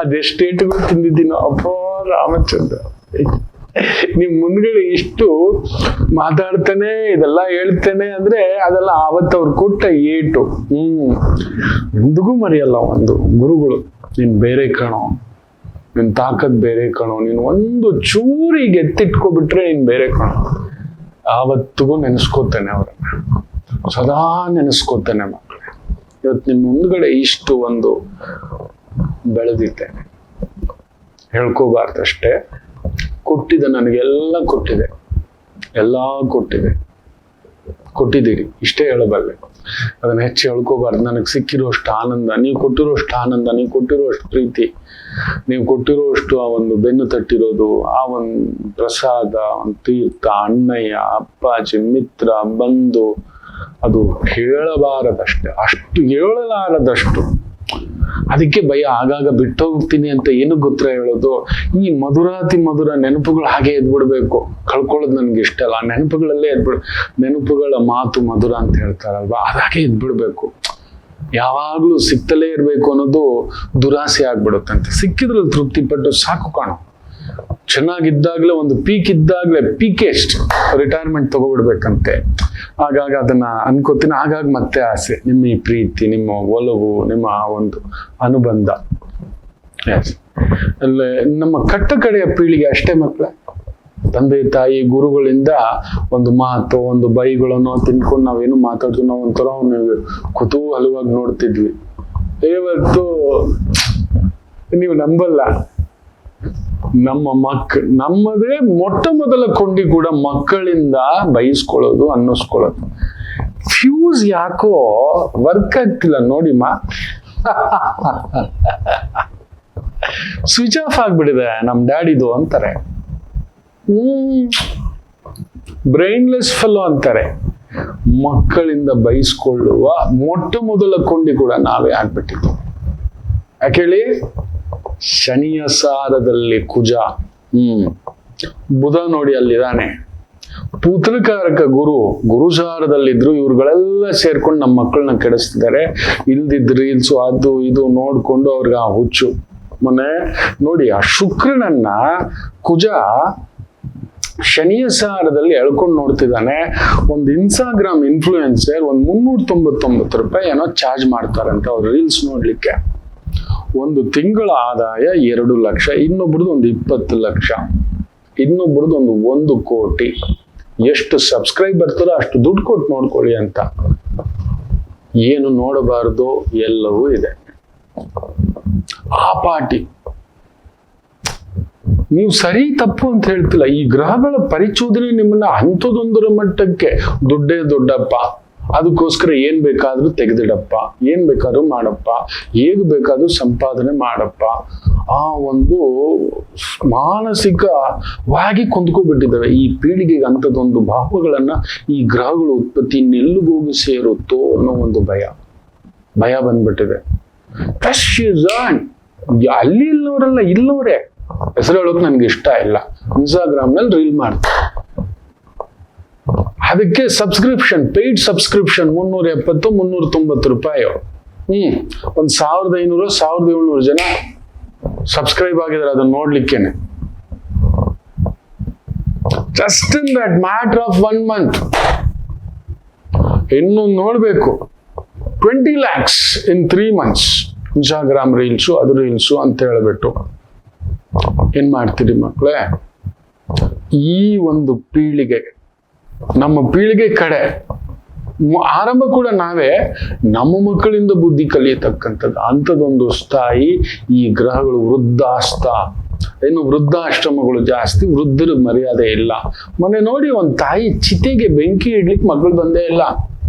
ಅದೆಷ್ಟು ಏಟುಗಳು ತಿಂದಿದ್ದೀನೋ ಅಪ್ಪ ರಾಮಚಂದ್ರ. ನಿಮ್ ಮುಂದ್ಗಡೆ ಇಷ್ಟು ಮಾತಾಡ್ತಾನೆ, ಇದೆಲ್ಲ ಹೇಳ್ತೇನೆ ಅಂದ್ರೆ ಅದೆಲ್ಲ ಆವತ್ತವ್ರು ಕೊಟ್ಟ ಏಟು. ಎಂದಿಗೂ ಮರೆಯಲ್ಲ ಒಂದು ಗುರುಗಳು. ನೀನ್ ಬೇರೆ ಕಣೋ, ನಿನ್ ತಾಕತ್ ಬೇರೆ ಕಣೋ, ನೀನು ಒಂದು ಚೂರಿಗೆ ಎತ್ತಿಟ್ಕೊಬಿಟ್ರೆ ನೀನ್ ಬೇರೆ ಕಣೋ. ಆವತ್ತಿಗೂ ನೆನೆಸ್ಕೋತೇನೆ ಅವ್ರನ್ನ, ಸದಾ ನೆನೆಸ್ಕೋತೇನೆ ಮಕ್ಕಳೇ. ಇವತ್ತು ನಿಮ್ ಮುಂದ್ಗಡೆ ಇಷ್ಟು ಒಂದು ಬೆಳೆದಿದ್ದೇನೆ, ಹೇಳ್ಕೋಬಾರ್ದಷ್ಟೇ. ಕೊಟ್ಟಿದೆ, ನನಗೆಲ್ಲ ಕೊಟ್ಟಿದೆ, ಎಲ್ಲ ಕೊಟ್ಟಿದ್ದೀರಿ, ಇಷ್ಟೇ ಹೇಳಬಲ್ಲೆ. ಅದನ್ನ ಹೆಚ್ಚು ಹೇಳ್ಕೋಬಾರ್ದು. ನನಗೆ ಸಿಕ್ಕಿರೋಷ್ಟು ಆನಂದ, ನೀವು ಕೊಟ್ಟಿರೋಷ್ಟು ಆನಂದ, ನೀವು ಕೊಟ್ಟಿರೋಷ್ಟು ಪ್ರೀತಿ, ನೀವು ಕೊಟ್ಟಿರೋಷ್ಟು ಆ ಒಂದು ಬೆನ್ನು ತಟ್ಟಿರೋದು, ಆ ಒಂದು ಪ್ರಸಾದ, ಒಂದು ತೀರ್ಥ, ಅಣ್ಣಯ್ಯ, ಅಪ್ಪಾಜಿ, ಮಿತ್ರ, ಬಂಧು, ಅದು ಹೇಳಬಾರದಷ್ಟೇ, ಅಷ್ಟು ಹೇಳಲಾರದಷ್ಟು. ಅದಕ್ಕೆ ಭಯ, ಆಗಾಗ ಬಿಟ್ಟು ಹೋಗ್ತೀನಿ ಅಂತ ಏನು ಗೊತ್ತರ ಹೇಳೋದು. ಈ ಮಧುರಾತಿ ಮಧುರ ನೆನಪುಗಳು ಹಾಗೆ ಎದ್ಬಿಡ್ಬೇಕು, ಕಳ್ಕೊಳ್ಳೋದು ನನ್ಗೆ ಇಷ್ಟ ಅಲ್ಲ. ನೆನಪುಗಳಲ್ಲೇ ನೆನಪುಗಳ ಮಾತು ಮಧುರ ಅಂತ ಹೇಳ್ತಾರಲ್ವಾ, ಅದಾಗೆ ಎದ್ಬಿಡ್ಬೇಕು. ಯಾವಾಗ್ಲೂ ಸಿಗ್ತಲೇ ಇರ್ಬೇಕು ಅನ್ನೋದು ದುರಾಸೆ ಆಗ್ಬಿಡುತ್ತಂತೆ. ಸಿಕ್ಕಿದ್ರಲ್ಲಿ ತೃಪ್ತಿ ಪಟ್ಟು ಸಾಕು ಕಾಣೋ. ಚೆನ್ನಾಗಿದ್ದಾಗ್ಲೇ, ಒಂದು ಪೀಕ್ ಇದ್ದಾಗ್ಲೇ ಪೀಕೆಸ್ಟ್ ರಿಟೈರ್ಮೆಂಟ್ ತಗೋಬಿಡ್ಬೇಕಂತೆ. ಆಗಾಗ ಅದನ್ನ ಅನ್ಕೋತೀನಿ. ಆಗಾಗ ಮತ್ತೆ ಆಸೆ, ನಿಮ್ಮ ಈ ಪ್ರೀತಿ, ನಿಮ್ಮ ಒಲವು, ನಿಮ್ಮ ಆ ಒಂದು ಅನುಬಂಧ. ಅಲ್ಲೇ ನಮ್ಮ ಕಟ್ಟ ಕಡೆಯ ಪೀಳಿಗೆ ಅಷ್ಟೇ ಮಕ್ಕಳೇ. ತಂದೆ ತಾಯಿ ಗುರುಗಳಿಂದ ಒಂದು ಮಾತು, ಒಂದು ಬೈಗಳನ್ನು ತಿನ್ಕೊಂಡು ನಾವೇನು ಮಾತಾಡ್ತೀವಿ, ನಾವು ಒಂಥರ ಕುತೂಹಲವಾಗಿ ನೋಡ್ತಿದ್ವಿ. ಇವತ್ತು ನೀವು ನಂಬಲ್ಲ, ನಮ್ಮದೇ ಮೊಟ್ಟ ಮೊದಲ ಕೊಂಡಿ ಕೂಡ ಮಕ್ಕಳಿಂದ ಬೈಸ್ಕೊಳ್ಳೋದು, ಅನ್ನಿಸ್ಕೊಳ್ಳೋದು. ಫ್ಯೂಸ್ ಯಾಕೋ ವರ್ಕ್ ಆಗ್ತಿಲ್ಲ ನೋಡಿಮ್ಮ. ಸ್ವಿಚ್ ಆಫ್ ಆಗ್ಬಿಟ್ಟಿದೆ ನಮ್ ಡ್ಯಾಡಿದು ಅಂತಾರೆ. ಬ್ರೈನ್ಲೆಸ್ ಫೆಲೋ ಅಂತಾರೆ. ಮಕ್ಕಳಿಂದ ಬಯಸ್ಕೊಳ್ಳುವ ಮೊಟ್ಟ ಮೊದಲ ಕೊಂಡಿ ಕೂಡ ನಾವೇ ಆಗ್ಬಿಟ್ಟಿದ್ದು. ಯಾಕೇಳಿ, ಶನಿಯ ಸಾರದಲ್ಲಿ ಕುಜ, ಬುಧ ನೋಡಿ ಅಲ್ಲಿದ್ದಾನೆ. ಪುತ್ರಕಾರಕ ಗುರುಸಾರದಲ್ಲಿದ್ರು. ಇವ್ರುಗಳೆಲ್ಲ ಸೇರ್ಕೊಂಡು ನಮ್ಮ ಮಕ್ಕಳನ್ನ ಕೆಡಿಸ್ತಿದ್ದಾರೆ. ಇಲ್ದಿದ್ ರೀಲ್ಸು ಅದು ಇದು ನೋಡ್ಕೊಂಡು ಅವ್ರಿಗೆ ಆ ಹುಚ್ಚು. ಮೊನ್ನೆ ನೋಡಿ, ಆ ಶುಕ್ರನನ್ನ ಕುಜ ಶನಿಯ ಸಾರದಲ್ಲಿ ಎಳ್ಕೊಂಡು ನೋಡ್ತಿದ್ದಾನೆ. ಒಂದು ಇನ್ಸ್ಟಾಗ್ರಾಮ್ ಇನ್ಫ್ಲೂಯೆನ್ಸರ್ ಒಂದು 399 ರೂಪಾಯಿ ಏನೋ ಚಾರ್ಜ್ ಮಾಡ್ತಾರಂತ ಅವ್ರು ರೀಲ್ಸ್ ನೋಡ್ಲಿಕ್ಕೆ. ಒಂದು ತಿಂಗಳ ಆದಾಯ 2 ಲಕ್ಷ, ಇನ್ನೊಬ್ರದ್ದು ಒಂದು 20 ಲಕ್ಷ, ಇನ್ನೊಬ್ರದ್ದು ಒಂದು 1 ಕೋಟಿ. ಎಷ್ಟು ಸಬ್ಸ್ಕ್ರೈಬ್ ಬರ್ತಾರೋ ಅಷ್ಟು ದುಡ್ಡು ಕೊಟ್ಟು ನೋಡ್ಕೊಳ್ಳಿ ಅಂತ. ಏನು ನೋಡಬಾರ್ದು ಎಲ್ಲವೂ ಇದೆ. ಆ ಪಾರ್ಟಿ ನೀವು ಸರಿ ತಪ್ಪು ಅಂತ ಹೇಳ್ತಿಲ್ಲ. ಈ ಗ್ರಹಗಳ ಪರಿಚೋದನೆ ನಿಮ್ಮನ್ನ ಅಂಥದೊಂದರ ಮಟ್ಟಕ್ಕೆ ದುಡ್ಡೇ ದೊಡ್ಡಪ್ಪ, ಅದಕ್ಕೋಸ್ಕರ ಏನ್ ಬೇಕಾದ್ರೂ ತೆಗೆದಿಡಪ್ಪ, ಏನ್ ಬೇಕಾದ್ರೂ ಮಾಡಪ್ಪ, ಹೇಗ್ ಬೇಕಾದ್ರೂ ಸಂಪಾದನೆ ಮಾಡಪ್ಪ, ಆ ಒಂದು ಮಾನಸಿಕವಾಗಿ ಕೊಂದ್ಕೊಬಿಟ್ಟಿದ್ದಾವೆ ಈ ಪೀಳಿಗೆಗೆ. ಅಂಥದ್ದೊಂದು ಭಾವಗಳನ್ನ ಈ ಗ್ರಹಗಳು ಉತ್ಪತ್ತಿ ಇನ್ನೆಲ್ಲಿಗೋಗಿ ಸೇರುತ್ತೋ ಅನ್ನೋ ಒಂದು ಭಯ ಬಂದ್ಬಿಟ್ಟಿದೆ. ಅಲ್ಲಿ ಇಲ್ಲವರೆಲ್ಲ ಇಲ್ಲವರೇ. ಹೆಸರು ಹೇಳೋಕೆ ನನ್ಗೆ ಇಷ್ಟ ಇಲ್ಲ. ಇನ್ಸ್ಟಾಗ್ರಾಮ್ ನಲ್ಲಿ ರೀಲ್ ಮಾಡ್ತಾರೆ. ಅದಕ್ಕೆ ಸಬ್ಸ್ಕ್ರಿಪ್ಷನ್, ಪೇಯ್ಡ್ ಸಬ್ಸ್ಕ್ರಿಪ್ಷನ್ 370 390 ರೂಪಾಯಿ. ಒಂದ್ 1500 1700 ಜನ ಸಬ್ಸ್ಕ್ರೈಬ್ ಆಗಿದ್ದಾರೆ ಅದನ್ನ ನೋಡ್ಲಿಕ್ಕೇನೆ. Just in that matter of 1 month. ಇನ್ನು ನೋಡ್ಬೇಕು 20 lakhs in 3 months. Instagram reels, ಅದು ರೀಲ್ಸು ಅಂತ ಹೇಳ್ಬಿಟ್ಟು ಏನ್ ಮಾಡ್ತೀರಿ ಮಕ್ಕಳೇ? ಈ ಒಂದು ಪೀಳಿಗೆ, ನಮ್ಮ ಪೀಳಿಗೆ ಕಡೆ ಆರಂಭ ಕೂಡ ನಾವೇ ನಮ್ಮ ಮಕ್ಕಳಿಂದ ಬುದ್ಧಿ ಕಲಿಯತಕ್ಕಂಥದ್ದು. ಅಂಥದ್ದೊಂದು ಸ್ಥಾಯಿ ಈ ಗ್ರಹಗಳು. ಇನ್ನು ವೃದ್ಧಾಶ್ರಮಗಳು ಜಾಸ್ತಿ, ವೃದ್ಧರ ಮರ್ಯಾದೆ ಇಲ್ಲ. ಮೊನ್ನೆ ನೋಡಿ, ಒಂದು ತಾಯಿ ಚಿತೆಗೆ ಬೆಂಕಿ ಇಡ್ಲಿಕ್ಕೆ ಮಕ್ಕಳು ಬಂದೇ ಇಲ್ಲ.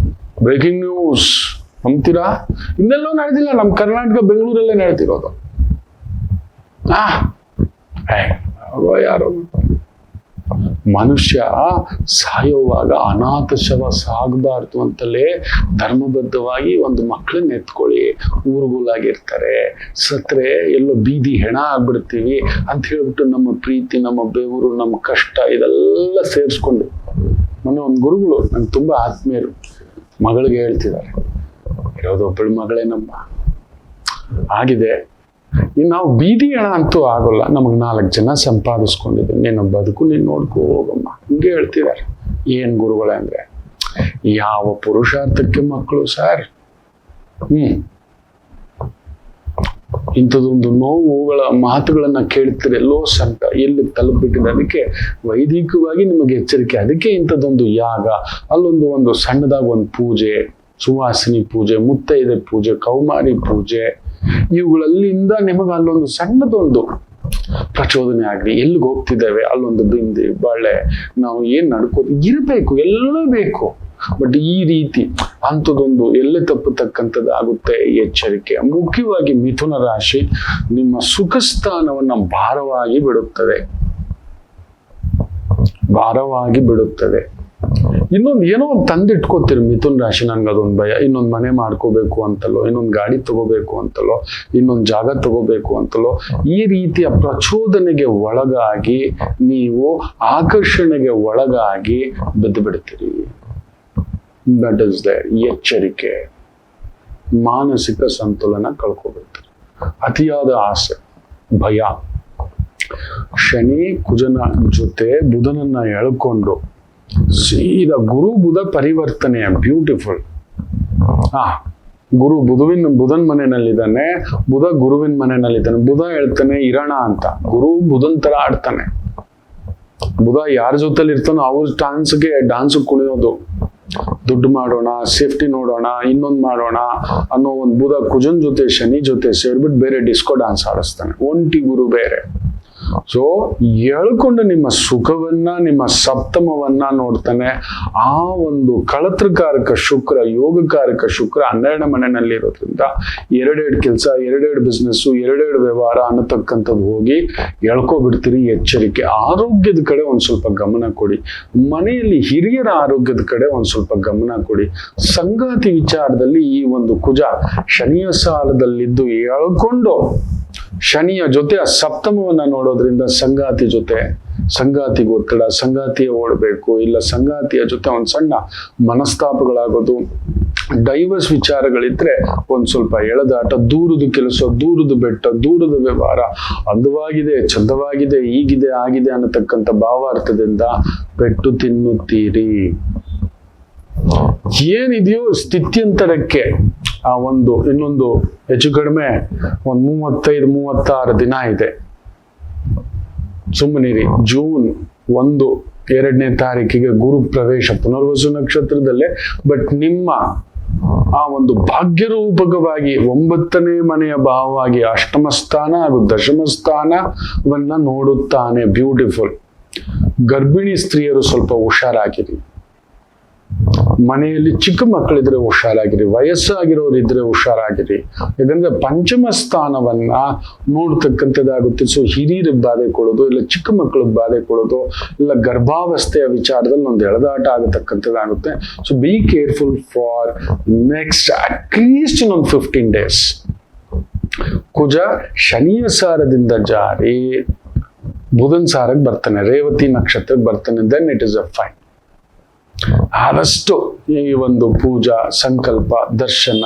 Breaking news ನಂಬ್ತೀರಾ? ಇನ್ನೆಲ್ಲೋ ನಡೆದಿಲ್ಲ, ನಮ್ಮ ಕರ್ನಾಟಕ ಬೆಂಗಳೂರಲ್ಲೇ ನಡೆದಿರೋದು. ಯಾರೋ ಮನುಷ್ಯ ಸಾಯೋವಾಗ ಅನಾಥ ಶವ ಸಾಗಬಾರ್ದು ಅಂತಲೇ ಧರ್ಮಬದ್ಧವಾಗಿ ಒಂದು ಮಕ್ಕಳನ್ನ ಎತ್ಕೊಳ್ಳಿ, ಊರುಗಳಾಗಿರ್ತಾರೆ, ಸತ್ರೆ ಎಲ್ಲೋ ಬೀದಿ ಹೆಣ ಆಗ್ಬಿಡ್ತೀವಿ ಅಂತ ಹೇಳ್ಬಿಟ್ಟು ನಮ್ಮ ಪ್ರೀತಿ, ನಮ್ಮ ಬೆವರು, ನಮ್ಮ ಕಷ್ಟ ಇದೆಲ್ಲ ಸೇರಿಸ್ಕೊಂಡು. ಮೊನ್ನೆ ಒಂದು ಗುರುಗಳು ನಂಗೆ ತುಂಬಾ ಆತ್ಮೀಯರು ಮಗಳಿಗೆ ಹೇಳ್ತಿದ್ದಾರೆ, ಇರೋದೊಬ್ಬಳು ಮಗಳೇ ನಮ್ಮ ಆಗಿದೆ, ಇನ್ನು ನಾವು ಬೀದಿ ಹೆಣ ಅಂತೂ ಆಗೋಲ್ಲ, ನಮಗ್ 4 ಜನ ಸಂಪಾದಿಸ್ಕೊಂಡಿದ್ದೀವಿ, ನೀನು ಬದುಕು ನೀನ್ ನೋಡ್ಕೋ ಹೋಗಮ್ಮ, ಹಿಂಗೆ ಹೇಳ್ತಿದ್ದಾರೆ. ಏನ್ ಗುರುಗಳೇ ಅಂದ್ರೆ, ಯಾವ ಪುರುಷಾರ್ಥಕ್ಕೆ ಮಕ್ಕಳು ಸರ್? ಇಂಥದೊಂದು ನೋವುಗಳ ಮಾತುಗಳನ್ನ ಕೇಳ್ತಾರೆ, ಎಲ್ಲೋ ಸಂತ ಎಲ್ಲಿ ತಲುಪಿಟ್ಟಿದೆ. ಅದಕ್ಕೆ ವೈದಿಕವಾಗಿ ನಿಮಗೆ ಎಚ್ಚರಿಕೆ. ಅದಕ್ಕೆ ಇಂಥದ್ದೊಂದು ಯಾಗ, ಒಂದು ಸಣ್ಣದಾಗ ಒಂದು ಪೂಜೆ, ಸುವಾಸಿನಿ ಪೂಜೆ, ಮುತ್ತೈದೆ ಪೂಜೆ, ಕೌಮಾರಿ ಪೂಜೆ, ಇವುಗಳಲ್ಲಿಂದ ನಿಮಗೆ ಅಲ್ಲೊಂದು ಸಣ್ಣದೊಂದು ಪ್ರಚೋದನೆ ಆಗ್ಲಿ. ಎಲ್ಲಿಗೆ ಹೋಗ್ತಿದ್ದೇವೆ ಅಲ್ಲೊಂದು ಬಿಂದಿ ಬಳೆ, ನಾವು ಏನ್ ನಡ್ಕೋದು ಇರಬೇಕು, ಎಲ್ಲ ಬೇಕು. ಬಟ್ ಈ ರೀತಿ ಅಂಥದ್ದೊಂದು ಎಲ್ಲೇ ತಪ್ಪತಕ್ಕಂಥದ್ದು ಆಗುತ್ತೆ. ಎಚ್ಚರಿಕೆ. ಮುಖ್ಯವಾಗಿ ಮಿಥುನ ರಾಶಿ ನಿಮ್ಮ ಸುಖ ಸ್ಥಾನವನ್ನ ಭಾರವಾಗಿ ಬಿಡುತ್ತದೆ. ಇನ್ನೊಂದು ಏನೋ ಒಂದು ತಂದಿಟ್ಕೋತೀರಿ ಮಿಥುನ್ ರಾಶಿ, ನನ್ಗೆ ಅದೊಂದು ಭಯ, ಇನ್ನೊಂದು ಮನೆ ಮಾಡ್ಕೋಬೇಕು ಅಂತಲೋ, ಇನ್ನೊಂದು ಗಾಡಿ ತಗೋಬೇಕು ಅಂತಲೋ, ಇನ್ನೊಂದು ಜಾಗ ತಗೋಬೇಕು ಅಂತಲೋ, ಈ ರೀತಿಯ ಪ್ರಚೋದನೆಗೆ ಒಳಗಾಗಿ ನೀವು ಆಕರ್ಷಣೆಗೆ ಒಳಗಾಗಿ ಬಿದ್ದು ಬಿಡ್ತೀರಿ. ದಟ್ ಇಸ್ ದ ಎಚ್ಚರಿಕೆ. ಮಾನಸಿಕ ಸಂತುಲನ ಕಳ್ಕೊಬಿಡ್ತೀರಿ. ಅತಿಯಾದ ಆಸೆ, ಭಯ. ಶನಿ ಕುಜನ ಜೊತೆ ಬುಧನನ್ನ ಎಳ್ಕೊಂಡು ಸೀದಾ ಗುರು ಬುಧ ಪರಿವರ್ತನೆಯ ಬ್ಯೂಟಿಫುಲ್. ಗುರು ಬುಧನ್ ಮನೆಯಲ್ಲಿದ್ದಾನೆ, ಬುಧ ಗುರುವಿನ ಮನೆಯಲ್ಲಿದ್ದಾನೆ. ಬುಧ ಹೇಳ್ತಾನೆ ಇರೋಣ ಅಂತ, ಗುರು ಬುಧನ್ ತರ ಆಡ್ತಾನೆ. ಬುಧ ಯಾರ ಜೊತೆಲಿ ಇರ್ತಾನೋ ಅವ್ರ ಡಾನ್ಸ್ ಕುಣಿಯೋದು, ದುಡ್ಡು ಮಾಡೋಣ, ಸೇಫ್ಟಿ ನೋಡೋಣ, ಇನ್ನೊಂದು ಮಾಡೋಣ ಅನ್ನೋ ಒಂದು ಬುಧ ಕುಜನ್ ಜೊತೆ ಶನಿ ಜೊತೆ ಸೇರ್ಬಿಟ್ಟು ಬೇರೆ ಡಿಸ್ಕೋ ಡಾನ್ಸ್ ಆಡಿಸ್ತಾನೆ. ಒಂಟಿ ಗುರು ಬೇರೆ. ಸೊ ಹೇಳ್ಕೊಂಡು ನಿಮ್ಮ ಸುಖವನ್ನ, ನಿಮ್ಮ ಸಪ್ತಮವನ್ನ ನೋಡ್ತಾನೆ. ಆ ಒಂದು ಕಳತ್ರಕಾರಕ ಶುಕ್ರ, ಯೋಗಕಾರಕ ಶುಕ್ರ 12ನೇ ಮನೆಯಲ್ಲಿ ಇರೋದ್ರಿಂದ ಎರಡೆರಡು ಕೆಲಸ, ಎರಡೆರಡು ಬಿಸ್ನೆಸ್, ಎರಡೆರಡು ವ್ಯವಹಾರ ಅನ್ನತಕ್ಕಂಥದ್ದು ಹೋಗಿ ಎಳ್ಕೊಬಿಡ್ತೀರಿ. ಎಚ್ಚರಿಕೆ. ಆರೋಗ್ಯದ ಕಡೆ ಒಂದ್ ಸ್ವಲ್ಪ ಗಮನ ಕೊಡಿ. ಮನೆಯಲ್ಲಿ ಹಿರಿಯರ ಆರೋಗ್ಯದ ಕಡೆ ಒಂದ್ ಸ್ವಲ್ಪ ಗಮನ ಕೊಡಿ. ಸಂಗಾತಿ ವಿಚಾರದಲ್ಲಿ ಈ ಒಂದು ಕುಜ ಶನಿಯ ಸಾಲದಲ್ಲಿದ್ದು ಎಳ್ಕೊಂಡು ಶನಿಯ ಜೊತೆ ಆ ಸಪ್ತಮವನ್ನ ನೋಡೋದ್ರಿಂದ ಸಂಗಾತಿಗೆ ಒತ್ತಡ, ಸಂಗಾತಿಯ ಓಡಬೇಕು, ಇಲ್ಲ ಸಂಗಾತಿಯ ಜೊತೆ ಒಂದ್ ಸಣ್ಣ ಮನಸ್ತಾಪಗಳಾಗೋದು, ಡೈವರ್ಸ್ ವಿಚಾರಗಳಿದ್ರೆ ಒಂದ್ ಸ್ವಲ್ಪ ಎಳೆದಾಟ, ದೂರದ ಕೆಲಸ, ದೂರದ ಬೆಟ್ಟ, ದೂರದ ವ್ಯವಹಾರ, ಅಂದವಾಗಿದೆ, ಚಂದವಾಗಿದೆ, ಈಗಿದೆ, ಆಗಿದೆ ಅನ್ನತಕ್ಕಂಥ ಭಾವಾರ್ಥದಿಂದ ಪೆಟ್ಟು ತಿನ್ನುತ್ತೀರಿ. ಏನಿದೆಯೋ ಸ್ಥಿತ್ಯಂತರಕ್ಕೆ ಆ ಒಂದು ಇನ್ನೊಂದು ಹೆಚ್ಚು ಕಡಿಮೆ ಒಂದ್ 35-36 ದಿನ ಇದೆ. ಸುಮ್ಮನಿರಿ. ಜೂನ್ 1, 2ನೇ ತಾರೀಕಿಗೆ ಗುರು ಪ್ರವೇಶ ಪುನರ್ವಸು ನಕ್ಷತ್ರದಲ್ಲೇ. ಬಟ್ ನಿಮ್ಮ ಆ ಒಂದು ಭಾಗ್ಯರೂಪಕವಾಗಿ 9ನೇ ಮನೆಯ ಭಾವವಾಗಿ ಅಷ್ಟಮ ಸ್ಥಾನ ಹಾಗೂ ದಶಮ ಸ್ಥಾನವನ್ನ ನೋಡುತ್ತಾನೆ. ಬ್ಯೂಟಿಫುಲ್. ಗರ್ಭಿಣಿ ಸ್ತ್ರೀಯರು ಸ್ವಲ್ಪ ಹುಷಾರಾಗಿರಿ. ಮನೆಯಲ್ಲಿ ಚಿಕ್ಕ ಮಕ್ಕಳಿದ್ರೆ ಹುಷಾರಾಗಿರಿ, ವಯಸ್ಸಾಗಿರೋರು ಇದ್ರೆ ಹುಷಾರಾಗಿರಿ. ಯಾಕಂದ್ರೆ ಪಂಚಮ ಸ್ಥಾನವನ್ನ ನೋಡ್ತಕ್ಕಂಥದ್ದಾಗುತ್ತೆ. ಸೊ ಹಿರಿಯರಿಗೆ ಬಾಧೆ ಕೊಡೋದು, ಇಲ್ಲ ಚಿಕ್ಕ ಮಕ್ಕಳಿಗೆ ಬಾಧೆ ಕೊಡೋದು, ಇಲ್ಲ ಗರ್ಭಾವಸ್ಥೆಯ ವಿಚಾರದಲ್ಲಿ ಒಂದು ಎಳೆದಾಟ ಆಗತಕ್ಕಂಥದ್ದಾಗುತ್ತೆ. So be careful for next at least ಇನ್ನೊಂದು 15 ಡೇಸ್. ಕುಜ ಶನಿಯ ಸಾರದಿಂದ ಜಾರಿ ಬುಧನ್ ಸಾರಕ್ಕೆ ಬರ್ತಾನೆ, ರೇವತಿ ನಕ್ಷತ್ರಕ್ಕೆ ಬರ್ತಾನೆ. Then it is a fine. ಆದಷ್ಟು ಈ ಒಂದು ಪೂಜಾ, ಸಂಕಲ್ಪ, ದರ್ಶನ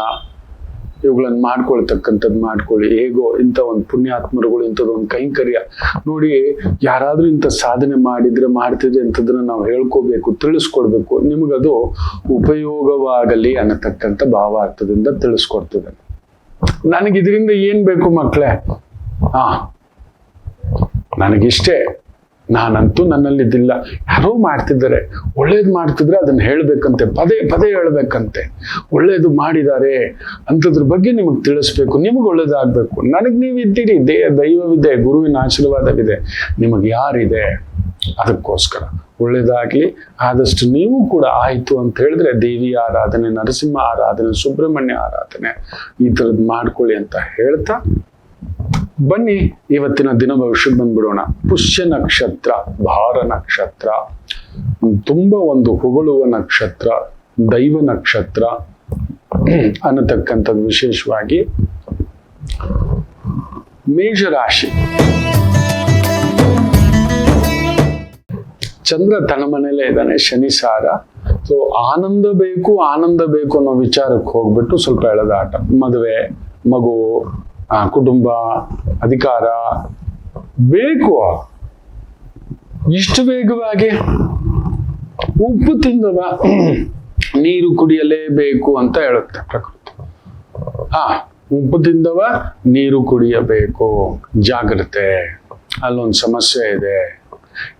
ಇವುಗಳನ್ನು ಮಾಡ್ಕೊಳ್ತಕ್ಕಂಥದ್ದು ಮಾಡ್ಕೊಳ್ಳಿ. ಹೇಗೋ ಇಂಥ ಒಂದು ಪುಣ್ಯಾತ್ಮರುಗಳು ಇಂಥದ್ದೊಂದು ಕೈಂಕರ್ಯ ನೋಡಿ. ಯಾರಾದ್ರೂ ಇಂಥ ಸಾಧನೆ ಮಾಡ್ತಿದ್ರೆ ಇಂಥದನ್ನ ನಾವು ಹೇಳ್ಕೋಬೇಕು, ತಿಳಿಸ್ಕೊಡ್ಬೇಕು. ನಿಮಗದು ಉಪಯೋಗವಾಗಲಿ ಅನ್ನತಕ್ಕಂಥ ಭಾವಾರ್ಥದಿಂದ ತಿಳಿಸ್ಕೊಡ್ತಿದೆ. ನನಗೆ ಇದರಿಂದ ಏನ್ ಬೇಕು ಮಕ್ಕಳೇ? ನನಗಿಷ್ಟೇ, ನಾನಂತೂ ನನ್ನಲ್ಲಿದ್ದಿಲ್ಲ. ಯಾರೋ ಮಾಡ್ತಿದ್ದಾರೆ, ಒಳ್ಳೇದು ಮಾಡ್ತಿದ್ರೆ ಅದನ್ನ ಹೇಳ್ಬೇಕಂತೆ, ಪದೇ ಪದೇ ಹೇಳ್ಬೇಕಂತೆ. ಒಳ್ಳೇದು ಮಾಡಿದ್ದಾರೆ ಅಂಥದ್ರ ಬಗ್ಗೆ ನಿಮಗೆ ತಿಳಿಸ್ಬೇಕು, ನಿಮಗೆ ಒಳ್ಳೇದಾಗ್ಬೇಕು. ನನಗೆ ನೀವು ಇದ್ದೀರಿ, ದೈವವಿದೆ, ಗುರುವಿನ ಆಶೀರ್ವಾದವಿದೆ, ನಿಮಗೆ ಯಾರಿದೆ? ಅದಕ್ಕೋಸ್ಕರ ಒಳ್ಳೇದಾಗ್ಲಿ. ಆದಷ್ಟು ನೀವು ಕೂಡ ಆಯ್ತು ಅಂತ ಹೇಳಿದ್ರೆ ದೇವಿ ಆರಾಧನೆ, ನರಸಿಂಹ ಆರಾಧನೆ, ಸುಬ್ರಹ್ಮಣ್ಯ ಆರಾಧನೆ ಈ ಥರದ್ದು ಮಾಡ್ಕೊಳ್ಳಿ ಅಂತ ಹೇಳ್ತಾ ಬನ್ನಿ ಇವತ್ತಿನ ದಿನ ಭವಿಷ್ಯಕ್ಕೆ ಬಂದ್ಬಿಡೋಣ. ಪುಷ್ಯ ನಕ್ಷತ್ರ, ಭಾರ ನಕ್ಷತ್ರ, ತುಂಬಾ ಒಂದು ಹೊಗಳುವ ನಕ್ಷತ್ರ, ದೈವ ನಕ್ಷತ್ರ ಅನ್ನತಕ್ಕಂಥದ್ದು. ವಿಶೇಷವಾಗಿ ಮೇಷರಾಶಿ. ಚಂದ್ರ ತನ್ನ ಮನೇಲೇ ಇದ್ದಾನೆ, ಶನಿ ಸಾರ. ಸೊ ಆನಂದ ಬೇಕು ಅನ್ನೋ ವಿಚಾರಕ್ಕೆ ಹೋಗ್ಬಿಟ್ಟು ಸ್ವಲ್ಪ ಎಳೆದಾಟ. ಮದುವೆ, ಮಗು, ಕುಟುಂಬ, ಅಧಿಕಾರ ಬೇಕು. ಇಷ್ಟು ವೇಗವಾಗಿ ಉಪ್ಪು ತಿಂದವ ನೀರು ಕುಡಿಯಲೇಬೇಕು ಅಂತ ಹೇಳುತ್ತೆ ಪ್ರಕೃತಿ. ಉಪ್ಪು ತಿಂದವ ನೀರು ಕುಡಿಯಬೇಕು. ಜಾಗ್ರತೆ. ಅಲ್ಲೊಂದು ಸಮಸ್ಯೆ ಇದೆ.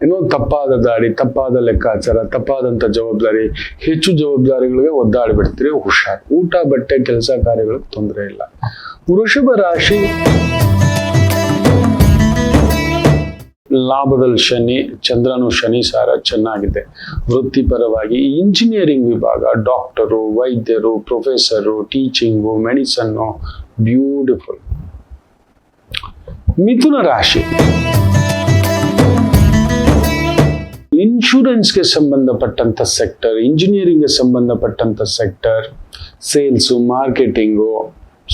ಏನೋ ತಪ್ಪಾದ ದಾರಿ, ತಪ್ಪಾದ ಲೆಕ್ಕಾಚಾರ, ತಪ್ಪಾದಂತ ಜವಾಬ್ದಾರಿ, ಹೆಚ್ಚು ಜವಾಬ್ದಾರಿಗಳಿಗೆ ಒದ್ದಾಡಿಬಿಡ್ತೀರಿ. ಹುಷಾರ್. ಊಟ, ಬಟ್ಟೆ, ಕೆಲಸ ಕಾರ್ಯಗಳಿಗೆ ತೊಂದರೆ ಇಲ್ಲ. ವೃಷಭ ರಾಶಿ. ಲಾಭದಲ್ಲಿ ಶನಿ, ಚಂದ್ರನು ಶನಿ ಸಾರ ಚೆನ್ನಾಗಿದೆ. ವೃತ್ತಿಪರವಾಗಿ ಇಂಜಿನಿಯರಿಂಗ್ ವಿಭಾಗ, ಡಾಕ್ಟರು, ವೈದ್ಯರು, ಪ್ರೊಫೆಸರು, ಟೀಚಿಂಗು, ಮೆಡಿಸನ್ನು, ಬ್ಯೂಟಿಫುಲ್. ಮಿಥುನ ರಾಶಿ. ಇನ್ಶೂರೆನ್ಸ್ಗೆ ಸಂಬಂಧಪಟ್ಟಂತ ಸೆಕ್ಟರ್, ಇಂಜಿನಿಯರಿಂಗ್ಗೆ ಸಂಬಂಧಪಟ್ಟಂತ ಸೆಕ್ಟರ್, ಸೇಲ್ಸು, ಮಾರ್ಕೆಟಿಂಗು,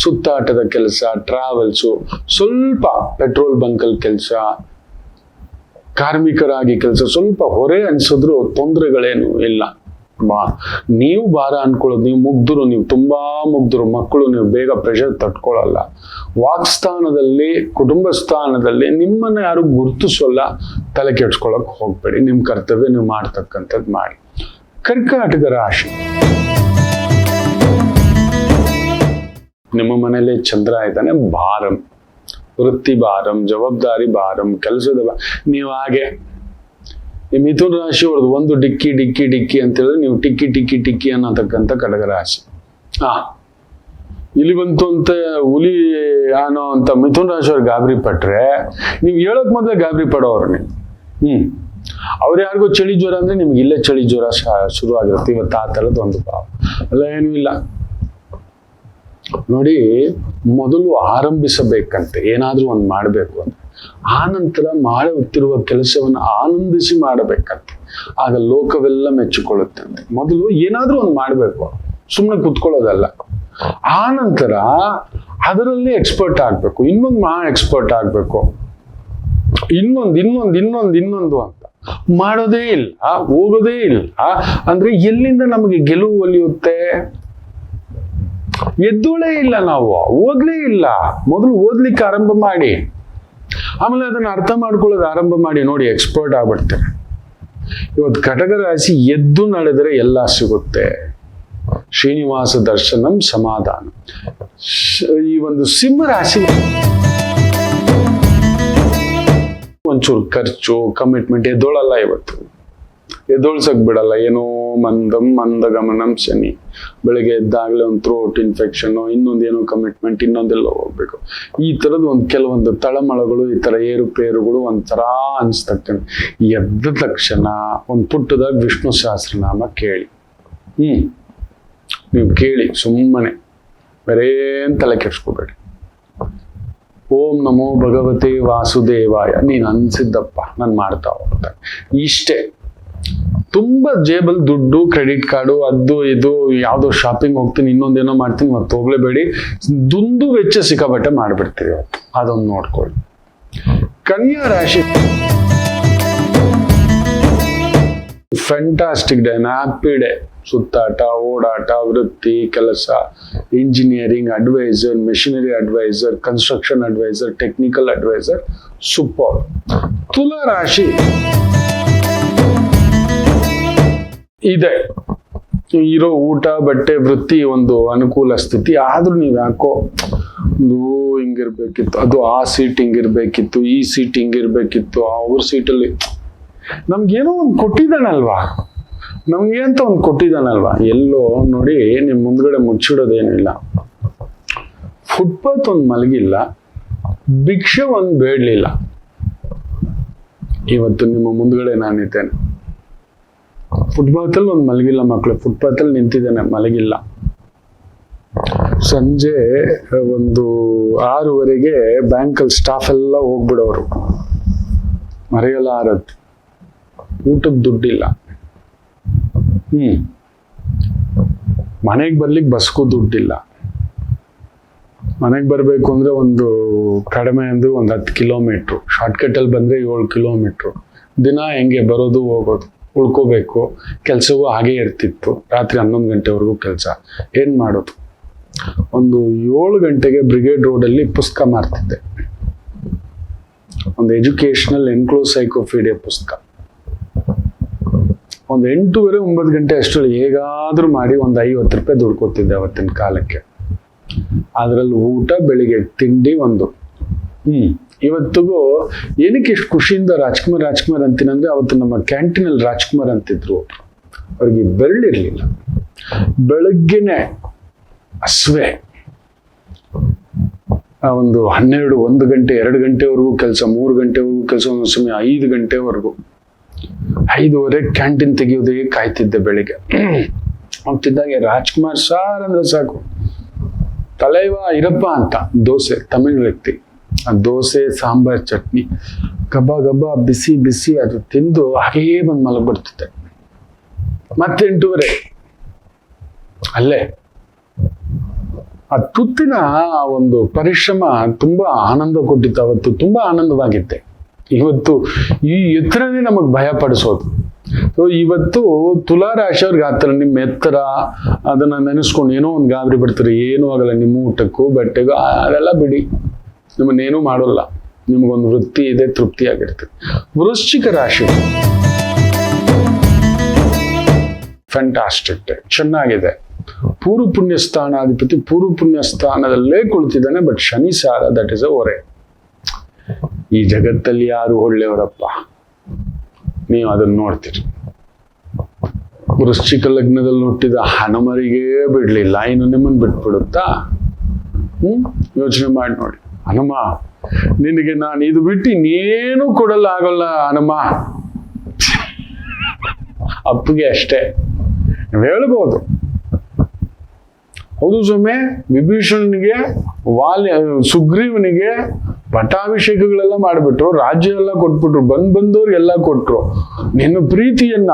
ಸುತ್ತಾಟದ ಕೆಲಸ, ಟ್ರಾವೆಲ್ಸು, ಸ್ವಲ್ಪ ಪೆಟ್ರೋಲ್ ಬಂಕಲ್ ಕೆಲಸ, ಕಾರ್ಮಿಕರಾಗಿ ಕೆಲಸ, ಸ್ವಲ್ಪ ಹೊರೆ ಅನ್ಸಿದ್ರು ತೊಂದರೆಗಳೇನು ಇಲ್ಲ. ನೀವು ಭಾರ ಅನ್ಕೊಳ್ಳೋದು, ನೀವು ಮುಗ್ಧರು, ನೀವು ತುಂಬಾ ಮುಗ್ಧರು, ಮಕ್ಕಳು, ನೀವು ಬೇಗ ಪ್ರೆಷರ್ ತಟ್ಕೊಳ್ಳಲ್ಲ. ವಾಕ್ಸ್ಥಾನದಲ್ಲಿ, ಕುಟುಂಬ ಸ್ಥಾನದಲ್ಲಿ ನಿಮ್ಮನ್ನ ಯಾರು ಗುರುತಿಸೋಲ್ಲ. ತಲೆ ಕೆಡ್ಸ್ಕೊಳಕ್ ಹೋಗ್ಬೇಡಿ. ನಿಮ್ ಕರ್ತವ್ಯ ನೀವು ಮಾಡ್ತಕ್ಕಂಥದ್ದು ಮಾಡಿ. ಕರ್ಕಾಟಕ ರಾಶಿ. ನಿಮ್ಮ ಮನೇಲಿ ಚಂದ್ರ ಇದ್ದಾನೆ. ಭಾರಂ, ವೃತ್ತಿ ಭಾರಂ, ಜವಾಬ್ದಾರಿ ಭಾರಂ, ಕೆಲಸದ ನೀವು ಹಾಗೆ ಈ ಮಿಥುನ ರಾಶಿ ಅವ್ರದ್ದು ಒಂದು ಡಿಕ್ಕಿ ಡಿಕ್ಕಿ ಡಿಕ್ಕಿ ಅಂತ ಹೇಳಿದ್ರೆ ನೀವು ಟಿಕ್ಕಿ ಟಿಕ್ಕಿ ಟಿಕ್ಕಿ ಅನ್ನತಕ್ಕಂಥ ಕಡಗ ರಾಶಿ. ಇಲ್ಲಿ ಬಂತು ಅಂತ ಹುಲಿ ಅನ್ನೋ ಅಂತ ಮಿಥುನ್ ರಾಶಿಯವ್ರು ಗಾಬರಿ ಪಟ್ರೆ ನೀವು ಹೇಳಕ್ ಮೊದಲೇ ಗಾಬರಿ ಪಡೋರು ನೀವು. ಅವ್ರು ಯಾರಿಗೂ ಚಳಿ ಜ್ವರ ಅಂದ್ರೆ ನಿಮ್ಗೆ ಇಲ್ಲೇ ಚಳಿ ಜ್ವರ ಶುರು ಆಗಿರುತ್ತೆ. ಇವತ್ತು ಆ ಥರದ್ದು ಒಂದು ಭಾವ ಅಲ್ಲ, ಏನೂ ಇಲ್ಲ ನೋಡಿ. ಮೊದಲು ಆರಂಭಿಸಬೇಕಂತೆ ಏನಾದ್ರೂ ಒಂದು ಮಾಡಬೇಕು ಅಂತ, ಆ ನಂತರ ಮಾಡುತ್ತಿರುವ ಕೆಲಸವನ್ನು ಆನಂದಿಸಿ ಮಾಡಬೇಕಂತೆ. ಆಗ ಲೋಕವೆಲ್ಲ ಮೆಚ್ಚಿಕೊಳ್ಳುತ್ತಂತೆ. ಮೊದಲು ಏನಾದ್ರೂ ಒಂದು ಮಾಡಬೇಕು, ಸುಮ್ಮನೆ ಕುತ್ಕೊಳ್ಳೋದಲ್ಲ. ಆ ನಂತರ ಅದರಲ್ಲಿ ಎಕ್ಸ್ಪರ್ಟ್ ಆಗ್ಬೇಕು, ಇನ್ನೊಂದು ಎಕ್ಸ್ಪರ್ಟ್ ಆಗ್ಬೇಕು, ಇನ್ನೊಂದು ಅಂತ ಮಾಡೋದೇ ಇಲ್ಲ, ಹೋಗೋದೇ ಇಲ್ಲ ಅಂದ್ರೆ ಎಲ್ಲಿಂದ ನಮಗೆ ಗೆಲುವು ಒಲಿಯುತ್ತೆ? ಎದ್ದೋಳೇ ಇಲ್ಲ, ನಾವು ಓದ್ಲೇ ಇಲ್ಲ. ಮೊದಲು ಓದ್ಲಿಕ್ಕೆ ಆರಂಭ ಮಾಡಿ, ಆಮೇಲೆ ಅದನ್ನ ಅರ್ಥ ಮಾಡ್ಕೊಳ್ಳೋದು ಆರಂಭ ಮಾಡಿ, ನೋಡಿ ಎಕ್ಸ್ಪರ್ಟ್ ಆಗ್ಬಿಡ್ತಾರೆ. ಇವತ್ತು ಕಟಕ ರಾಶಿ ಎದ್ದು ನಡೆದರೆ ಎಲ್ಲ ಸಿಗುತ್ತೆ. ಶ್ರೀನಿವಾಸ ದರ್ಶನಂ ಸಮಾಧಾನ. ಈ ಒಂದು ಸಿಂಹ ರಾಶಿ ಒಂಚೂರು ಖರ್ಚು ಕಮಿಟ್ಮೆಂಟ್ ಎದ್ದೋಳಲ್ಲ. ಇವತ್ತು ಎದ್ದೋಳ್ಸಕ್ ಬಿಡಲ್ಲ. ಏನೋ ಮಂದಗಮನಂ ಶನಿ. ಬೆಳಗ್ಗೆ ಎದ್ದಾಗಲೇ ಒಂದು ಥ್ರೋಟ್ ಇನ್ಫೆಕ್ಷನ್, ಇನ್ನೊಂದೇನೋ ಕಮಿಟ್ಮೆಂಟ್, ಇನ್ನೊಂದೆಲ್ಲ ಹೋಗ್ಬೇಕು. ಈ ಥರದ್ದು ಕೆಲವೊಂದು ತಳಮಳಗಳು, ಈ ಥರ ಏರುಪೇರುಗಳು ಒಂಥರ ಅನ್ಸ್ತಕ್ಕ. ಎದ್ದ ತಕ್ಷಣ ಒಂದು ಪುಟ್ಟದಾಗ ವಿಷ್ಣು ಸಹಸ್ರನಾಮ ಕೇಳಿ. ನೀವು ಕೇಳಿ ಸುಮ್ಮನೆ, ಬೇರೇನ್ ತಲೆ ಕೆಡ್ಸ್ಕೋಬೇಡಿ. ಓಂ ನಮೋ ಭಗವತೆ ವಾಸುದೇವಾಯ. ನೀನು ಅನ್ಸಿದ್ದಪ್ಪ ನಾನು ಮಾಡ್ತಾ ಹೋಗ್ತೇನೆ ಇಷ್ಟೇ. ತುಂಬಾ ಜೇಬಲ್ ದುಡ್ಡು, ಕ್ರೆಡಿಟ್ ಕಾರ್ಡು, ಅದು ಇದು ಯಾವ್ದೋ ಶಾಪಿಂಗ್ ಹೋಗ್ತೀನಿ, ಇನ್ನೊಂದೇನೋ ಮಾಡ್ತೀನಿ, ಮತ್ತೆ ಹೋಗ್ಲೇಬೇಡಿ. ದುಂದು ವೆಚ್ಚ ಸಿಕ್ಕಾಬಟ್ಟೆ ಮಾಡ್ಬಿಡ್ತೀವಿ ಅವತ್ತು. ಅದೊಂದು ನೋಡ್ಕೊಳ್ಳಿ. ಕನ್ಯಾ ರಾಶಿ ಫ್ಯಾಂಟಾಸ್ಟಿಕ್ ಡೇ, ಹ್ಯಾಪಿ ಡೇ. ಸುತ್ತಾಟ, ಓಡಾಟ, ವೃತ್ತಿ, ಕೆಲಸ, engineering adviser, machinery adviser, construction adviser, technical adviser, super. Tula ರಾಶಿ ಇದೆ ಇರೋ ಊಟ, ಬಟ್ಟೆ, ವೃತ್ತಿ ಒಂದು ಅನುಕೂಲ ಸ್ಥಿತಿ. ಆದ್ರೂ ನೀವು ಯಾಕೋ ಒಂದು ಹಿಂಗಿರ್ಬೇಕಿತ್ತು, ಅದು ಆ ಸೀಟ್ ಹಿಂಗಿರ್ಬೇಕಿತ್ತು, ಈ ಸೀಟ್ ಹಿಂಗಿರ್ಬೇಕಿತ್ತು, ಅವ್ರ ಸೀಟಲ್ಲಿ ನಮ್ಗೇನೋ ಒಂದು ಕೊಟ್ಟಿದ್ದಾನಲ್ವಾ, ನಮ್ಗೆ ಅಂತ ಒಂದು ಕೊಟ್ಟಿದ್ದಾನಲ್ವಾ. ಎಲ್ಲೋ ನೋಡಿ, ನಿಮ್ ಮುಂದ್ಗಡೆ ಮುಚ್ಚಿಡೋದೇನಿಲ್ಲ. ಫುಟ್ಪಾತ್ ಒಂದು ಮಲಗಿಲ್ಲ, ಭಿಕ್ಷೆ ಒಂದು ಬೇಡಲಿಲ್ಲ. ಇವತ್ತು ನಿಮ್ಮ ಮುಂದ್ಗಡೆ ನಾನಿದ್ದೇನೆ. ಫುಟ್ಪಾತ್ ಅಲ್ಲಿ ಒಂದು ಮಲಗಿಲ್ಲ ಮಕ್ಕಳು, ಫುಟ್ಪಾತ್ ಅಲ್ಲಿ ನಿಂತಿದ್ದೇನೆ, ಮಲಗಿಲ್ಲ. ಸಂಜೆ ಒಂದು 6:30ಗೆ ಬ್ಯಾಂಕಲ್ಲಿ ಸ್ಟಾಫ್ ಎಲ್ಲ ಹೋಗ್ಬಿಡೋರು, ಮರೆಯಲ್ಲ ಆರತ್ತು. ಊಟಕ್ಕೆ ದುಡ್ಡಿಲ್ಲ. ಮನೆಗೆ ಬರ್ಲಿಕ್ಕೆ ಬಸ್ಗೂ ದುಡ್ಡಿಲ್ಲ. ಮನೆಗೆ ಬರಬೇಕು ಅಂದ್ರೆ ಒಂದು ಕಡಿಮೆ ಅಂದ್ರೆ ಒಂದು 10 ಕಿಲೋಮೀಟ್ರು, ಶಾರ್ಟ್ಕಟ್ ಅಲ್ಲಿ ಬಂದ್ರೆ 7 ಕಿಲೋಮೀಟ್ರು. ದಿನ ಹೆಂಗೆ ಬರೋದು ಹೋಗೋದು, ಉಳ್ಕೋಬೇಕು. ಕೆಲಸವೂ ಹಾಗೆ ಇರ್ತಿತ್ತು, ರಾತ್ರಿ 11 ಗಂಟೆವರೆಗೂ ಕೆಲಸ. ಏನ್ ಮಾಡೋದು? ಒಂದು 7 ಗಂಟೆಗೆ ಬ್ರಿಗೇಡ್ ರೋಡಲ್ಲಿ ಪುಸ್ತಕ ಮಾರ್ತಿದ್ದೆ, ಒಂದು ಎಜುಕೇಶನಲ್ ಎನ್ಕ್ಲೋಸೈಕ್ಲೋಪೀಡಿಯಾ ಪುಸ್ತಕ. ಒಂದು 8:30, 9 ಗಂಟೆ ಅಷ್ಟರಲ್ಲಿ ಹೇಗಾದ್ರೂ ಮಾಡಿ ಒಂದು 50 ರೂಪಾಯಿ ದುಡ್ಕೋತಿದ್ದೆ ಅವತ್ತಿನ ಕಾಲಕ್ಕೆ. ಅದ್ರಲ್ಲಿ ಊಟ, ಬೆಳಿಗ್ಗೆ ತಿಂಡಿ ಒಂದು. ಇವತ್ತಿಗೂ ಏನಕ್ಕೆ ಇಷ್ಟು ಖುಷಿಯಿಂದ ರಾಜ್ಕುಮಾರ್ ಅಂತೀನಂದ್ರೆ, ಅವತ್ತು ನಮ್ಮ ಕ್ಯಾಂಟೀನಲ್ಲಿ ರಾಜ್ಕುಮಾರ್ ಅಂತಿದ್ರು. ಅವ್ರಿಗೆ ಬೆರಳಿರ್ಲಿಲ್ಲ. ಬೆಳಗ್ಗೆನೆ ಹಸ್ವೆ ಒಂದು 12, 1 ಗಂಟೆ, 2 ಗಂಟೆವರೆಗೂ ಕೆಲಸ, 3 ಗಂಟೆವರೆಗೂ ಕೆಲಸ, ಒಂದೊಂದು ಸಮಯ 5 ಗಂಟೆವರೆಗೂ. 5:30 ಕ್ಯಾಂಟೀನ್ ತೆಗೆಯೋದೇ ಕಾಯ್ತಿದ್ದೆ ಬೆಳಿಗ್ಗೆ. ಹೋಗ್ತಿದ್ದಾಗೆ ರಾಜ್ಕುಮಾರ್ ಸಾರ್ ಅಂದ್ರೆ ಸಾಕು, ತಲೈವಾ ಇರಪ್ಪ ಅಂತ ದೋಸೆ, ತಮಿಳ್ ವ್ಯಕ್ತಿ. ಆ ದೋಸೆ, ಸಾಂಬಾರ್, ಚಟ್ನಿ, ಗಬ್ಬ ಗಬ್ಬ ಬಿಸಿ ಬಿಸಿ ಅದು ತಿಂದು ಹಾಗೇ ಬಂದು ಮಲಗ್ಬಿಡ್ತಿದ್ದೆ. ಮತ್ತೆ 8:30 ಅಲ್ಲೇ. ಆ ತುತ್ತಿನ ಒಂದು ಪರಿಶ್ರಮ ತುಂಬಾ ಆನಂದ ಕೊಟ್ಟಿತ್ತು. ಅವತ್ತು ತುಂಬಾ ಆನಂದವಾಗಿತ್ತೆ. ಇವತ್ತು ಈ ಎತ್ತರನೇ ನಮಗ್ ಭಯ ಪಡಿಸೋದು. ಸೊ ಇವತ್ತು ತುಲಾ ರಾಶಿಯವ್ರಿಗೆ ಆತರ ನಿಮ್ಮ ಎತ್ತರ ಅದನ್ನ ನೆನೆಸ್ಕೊಂಡು ಏನೋ ಒಂದು ಗಾಬರಿ ಬಿಡ್ತಾರೆ. ಏನೂ ಆಗಲ್ಲ, ನಿಮ್ಮ ಊಟಕ್ಕೂ ಬಟ್ಟೆಗೂ ಅದೆಲ್ಲ ಬಿಡಿ, ನಿಮ್ಮನ್ನೇನೂ ಮಾಡೋಲ್ಲ. ನಿಮ್ಗೊಂದು ವೃತ್ತಿ ಇದೆ, ತೃಪ್ತಿಯಾಗಿರ್ತದೆ. ವೃಶ್ಚಿಕ ರಾಶಿ ಫ್ಯಾಂಟಾಸ್ಟಿಕ್ ಡೇ, ಚೆನ್ನಾಗಿದೆ. ಪೂರ್ವ ಪುಣ್ಯ ಸ್ಥಾನಾಧಿಪತಿ ಪೂರ್ವ ಪುಣ್ಯ ಸ್ಥಾನದಲ್ಲೇ ಕುಳಿತಿದ್ದಾನೆ. ಬಟ್ ಶನಿ ಸಾರ, ದಟ್ ಇಸ್ ಅ ಹೊರೆ. ಈ ಜಗತ್ತಲ್ಲಿ ಯಾರು ಒಳ್ಳೆಯವರಪ್ಪ, ನೀವು ಅದನ್ನ ನೋಡ್ತೀರಿ. ವೃಶ್ಚಿಕ ಲಗ್ನದಲ್ಲಿ ಹುಟ್ಟಿದ ಹನುಮರಿಗೆ ಬಿಡ್ಲಿಲ್ಲ, ಇನ್ನು ನಿಮ್ಮನ್ನು ಬಿಟ್ಬಿಡುತ್ತಾ? ಯೋಚನೆ ಮಾಡಿ ನೋಡಿ. ಹನುಮ, ನಿನಗೆ ನಾನು ಇದು ಬಿಟ್ಟು ಇನ್ನೇನು ಕೊಡಲ್ಲ ಆಗೋಲ್ಲ ಹನುಮ. ಅಪ್ಪಗೆ ಅಷ್ಟೇ ನೀವು ಹೇಳ್ಬೋದು. ಹೌದು ಸ್ವಾಮಿ, ವಿಭೀಷಣನಿಗೆ ಸುಗ್ರೀವನಿಗೆ ಪಟ್ಟಾಭಿಷೇಕಗಳೆಲ್ಲ ಮಾಡಿಬಿಟ್ರು, ರಾಜ್ಯ ಎಲ್ಲ ಕೊಟ್ಬಿಟ್ರು, ಬಂದವ್ರು ಎಲ್ಲ ಕೊಟ್ರು. ನಿನ್ನ ಪ್ರೀತಿಯನ್ನ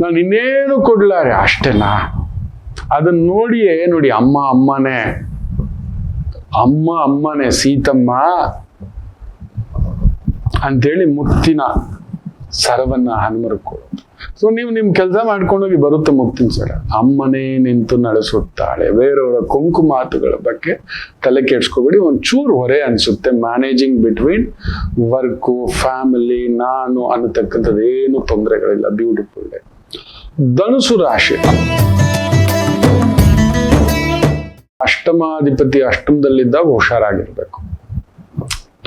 ನಾನು ಇನ್ನೇನು ಕೊಡ್ಲಾರೆ, ಅಷ್ಟೇನಾ? ಅದನ್ನ ನೋಡಿಯೇ ನೋಡಿ, ಅಮ್ಮನೇ ಸೀತಮ್ಮ ಅಂತೇಳಿ ಮುತ್ತಿನ ಸರವನ್ನ ಹನುಮರು ಕೊಡೋದು. ಸೊ ನೀವು ನಿಮ್ ಕೆಲಸ ಮಾಡ್ಕೊಂಡೋಗಿ ಬರುತ್ತೆ ಮುಕ್ತಿನ ಸರ. ಅಮ್ಮನೇ ನಿಂತು ನಡೆಸುತ್ತಾಳೆ. ಬೇರೆಯವರ ಕೊಂಕು ಮಾತುಗಳ ಬಗ್ಗೆ ತಲೆ ಕೆಡ್ಸ್ಕೊಬೇಡಿ. ಒಂಚೂರು ಹೊರೆ ಅನ್ಸುತ್ತೆ. ಮ್ಯಾನೇಜಿಂಗ್ ಬಿಟ್ವೀನ್ ವರ್ಕು, ಫ್ಯಾಮಿಲಿ, ನಾನು ಅನ್ನತಕ್ಕಂಥದ್ದು ಏನು ತೊಂದರೆಗಳಿಲ್ಲ. Beautiful day. ಧನುಸು ರಾಶಿ, ಅಷ್ಟಮಾಧಿಪತಿ ಅಷ್ಟಮದಲ್ಲಿದ್ದಾಗ ಹುಷಾರಾಗಿರ್ಬೇಕು.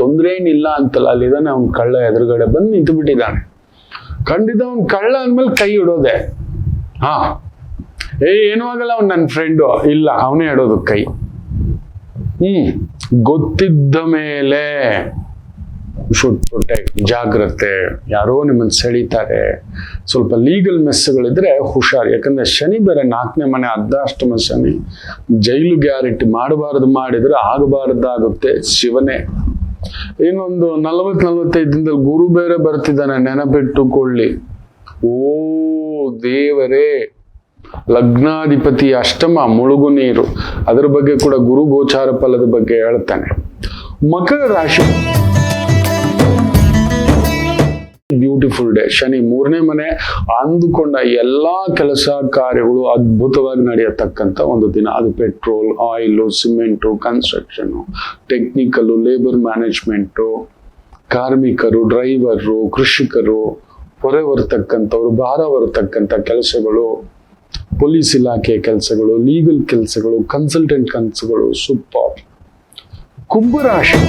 ತೊಂದರೆ ಏನಿಲ್ಲ ಅಂತಲ್ಲ, ಅಲ್ಲಿದ್ದಾನೆ ಅವ್ನ ಕಳ್ಳ ಎದುರುಗಡೆ ಬಂದು ನಿಂತು ಬಿಟ್ಟಿದ್ದಾನೆ. ಖಂಡಿತ ಅವ್ನ್ ಕಳ್ಳ ಅಂದ್ಮೇಲೆ ಕೈ ಇಡೋದೆ. ಏನೂ ಆಗಲ್ಲ, ಅವ್ನು ನನ್ನ ಫ್ರೆಂಡು ಇಲ್ಲ, ಅವನೇ ಇಡೋದು ಕೈ. ಗೊತ್ತಿದ್ದ ಮೇಲೆ ಶುಡ್ ಪ್ರೊಟೆಕ್ಟ್, ಜಾಗ್ರತೆ. ಯಾರೋ ನಿಮ್ಮನ್ನು ಸೆಳೀತಾರೆ, ಸ್ವಲ್ಪ ಲೀಗಲ್ ಮೆಸ್ಗಳಿದ್ರೆ ಹುಷಾರ್. ಯಾಕಂದ್ರೆ ಶನಿ ಬೇರೆ 4ನೇ ಮನೆ, ಅರ್ಧಾಷ್ಟಮ ಶನಿ. ಜೈಲು ಗ್ಯಾರಂಟಿ. ಮಾಡಬಾರದು ಮಾಡಿದ್ರೆ ಆಗಬಾರದಾಗುತ್ತೆ. ಶಿವನೇ ಇನ್ನೊಂದು 40-45 ದಿನದಲ್ಲಿ ಗುರು ಬೇರೆ ಬರ್ತಿದ್ದಾನೆ, ನೆನಪಿಟ್ಟುಕೊಳ್ಳಿ. ಓ ದೇವರೇ, ಲಗ್ನಾಧಿಪತಿ ಅಷ್ಟಮ, ಮುಳುಗು ನೀರು. ಅದರ ಬಗ್ಗೆ ಕೂಡ ಗುರು ಗೋಚಾರ ಫಲದ ಬಗ್ಗೆ ಹೇಳ್ತಾನೆ. ಮಕರ ರಾಶಿ, ಬ್ಯೂಟಿಫುಲ್ ಡೇ. ಶನಿ 3ನೇ ಮನೆ. ಅಂದುಕೊಂಡ ಎಲ್ಲಾ ಕೆಲಸ ಕಾರ್ಯಗಳು ಅದ್ಭುತವಾಗಿ ನಡೆಯತಕ್ಕಂಥ ಒಂದು ದಿನ. ಅದು petrol, oil, cement, construction, technical, labour management, ಕಾರ್ಮಿಕರು, ಡ್ರೈವರು, ಕೃಷಿಕರು, ಹೊರೆ ಹೊರತಕ್ಕಂಥವ್ರು, ಭಾರ ಹೊರತಕ್ಕಂಥ ಕೆಲಸಗಳು, ಪೊಲೀಸ್ ಇಲಾಖೆ ಕೆಲಸಗಳು, ಲೀಗಲ್ ಕೆಲಸಗಳು, ಕನ್ಸಲ್ಟೆಂಟ್ ಕೆಲಸಗಳು. ಸೂಪರ್. ಕುಂಭರಾಶಿ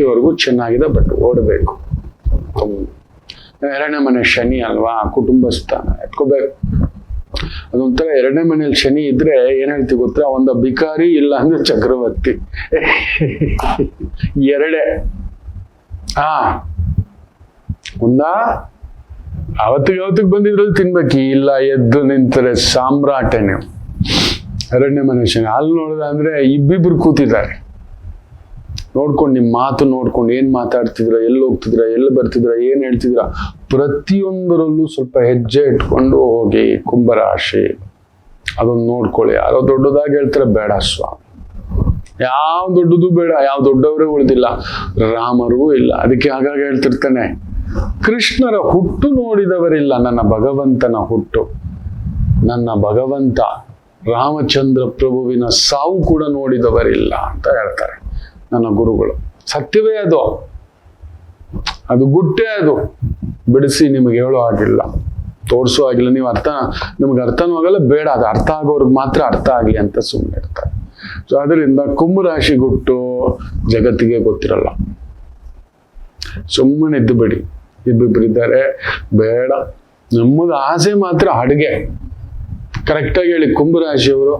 ವರೆಗೂ ಚೆನ್ನಾಗಿದೆ, ಬಟ್ ಓಡಬೇಕು. 2ನೇ ಮನೆ ಶನಿ ಅಲ್ವಾ, ಕುಟುಂಬಸ್ಥಾನ ಎತ್ಕೋಬೇಕು. ಅದೊಂಥರ 2ನೇ ಮನೇಲಿ ಶನಿ ಇದ್ರೆ ಏನ್ ಹೇಳ್ತೀವಿ ಗೊತ್ತಾ, ಒಂದ ಬಿಕಾರಿ, ಇಲ್ಲ ಅಂದ್ರೆ ಚಕ್ರವರ್ತಿ. ಎರಡೇ ಅವತ್ತಿಗೆ ಬಂದಿದ್ರಲ್ಲಿ ತಿನ್ಬೇಕು, ಇಲ್ಲ ಎದ್ದು ನಿಂತರೆ ಸಾಮ್ರಾಟೆ ನೀವು. 2ನೇ ಮನೆ ಶನಿ. ಅಲ್ಲಿ ನೋಡಿದ ಅಂದ್ರೆ ಇಬ್ಬಿಬ್ರು ಕೂತಿದ್ದಾರೆ. ನೋಡ್ಕೊಂಡು ನಿಮ್ಮ ಮಾತು ನೋಡ್ಕೊಂಡು ಏನ್ ಮಾತಾಡ್ತಿದ್ರ, ಎಲ್ಲಿ ಹೋಗ್ತಿದ್ರ, ಎಲ್ಲಿ ಬರ್ತಿದ್ರ, ಏನ್ ಹೇಳ್ತಿದ್ರ, ಪ್ರತಿಯೊಂದರಲ್ಲೂ ಸ್ವಲ್ಪ ಹೆಜ್ಜೆ ಇಟ್ಕೊಂಡು ಹೋಗಿ. ಕುಂಭರಾಶಿ ಅದೊಂದು ನೋಡ್ಕೊಳ್ಳಿ. ಯಾರೋ ದೊಡ್ಡದಾಗಿ ಹೇಳ್ತಾರೆ, ಬೇಡ ಸ್ವಾಮಿ, ಯಾವ ದೊಡ್ಡದು ಬೇಡ, ಯಾವ ದೊಡ್ಡವರೇ ಉಳಿದಿಲ್ಲ, ರಾಮರೂ ಇಲ್ಲ. ಅದಕ್ಕೆ ಹಾಗಾಗಿ ಹೇಳ್ತಿರ್ತಾನೆ, ಕೃಷ್ಣರ ಹುಟ್ಟು ನೋಡಿದವರಿಲ್ಲ, ನನ್ನ ಭಗವಂತನ ಹುಟ್ಟು, ನನ್ನ ಭಗವಂತ ರಾಮಚಂದ್ರ ಪ್ರಭುವಿನ ಸಾವು ಕೂಡ ನೋಡಿದವರಿಲ್ಲ ಅಂತ ಹೇಳ್ತಾರೆ ನನ್ನ ಗುರುಗಳು. ಸತ್ಯವೇ ಅದು, ಅದು ಗುಟ್ಟೆ, ಅದು ಬಿಡಿಸಿ ನಿಮಗೆ ಹೇಳೋ ಆಗಿಲ್ಲ, ತೋರಿಸೋ ಆಗಿಲ್ಲ. ನೀವು ನಿಮ್ಗೆ ಅರ್ಥನೂ ಆಗಲ್ಲ, ಬೇಡ, ಅದು ಅರ್ಥ ಆಗೋರ್ಗೆ ಮಾತ್ರ ಅರ್ಥ ಆಗಲಿ ಅಂತ ಸುಮ್ಮನೆ ಇರ್ತಾರೆ. ಸೊ ಅದರಿಂದ ಕುಂಭರಾಶಿ ಗುಟ್ಟು ಜಗತ್ತಿಗೆ ಗೊತ್ತಿರಲ್ಲ. ಸುಮ್ಮನೆ ಇದ್ದು ಬಿಡಿ. ಇಬ್ಬಿಬ್ಬರಿದ್ದಾರೆ, ಬೇಡ. ನಮ್ಮದು ಆಸೆ ಮಾತ್ರ ಅಡುಗೆ. ಕರೆಕ್ಟಾಗಿ ಹೇಳಿ ಕುಂಭರಾಶಿಯವರು.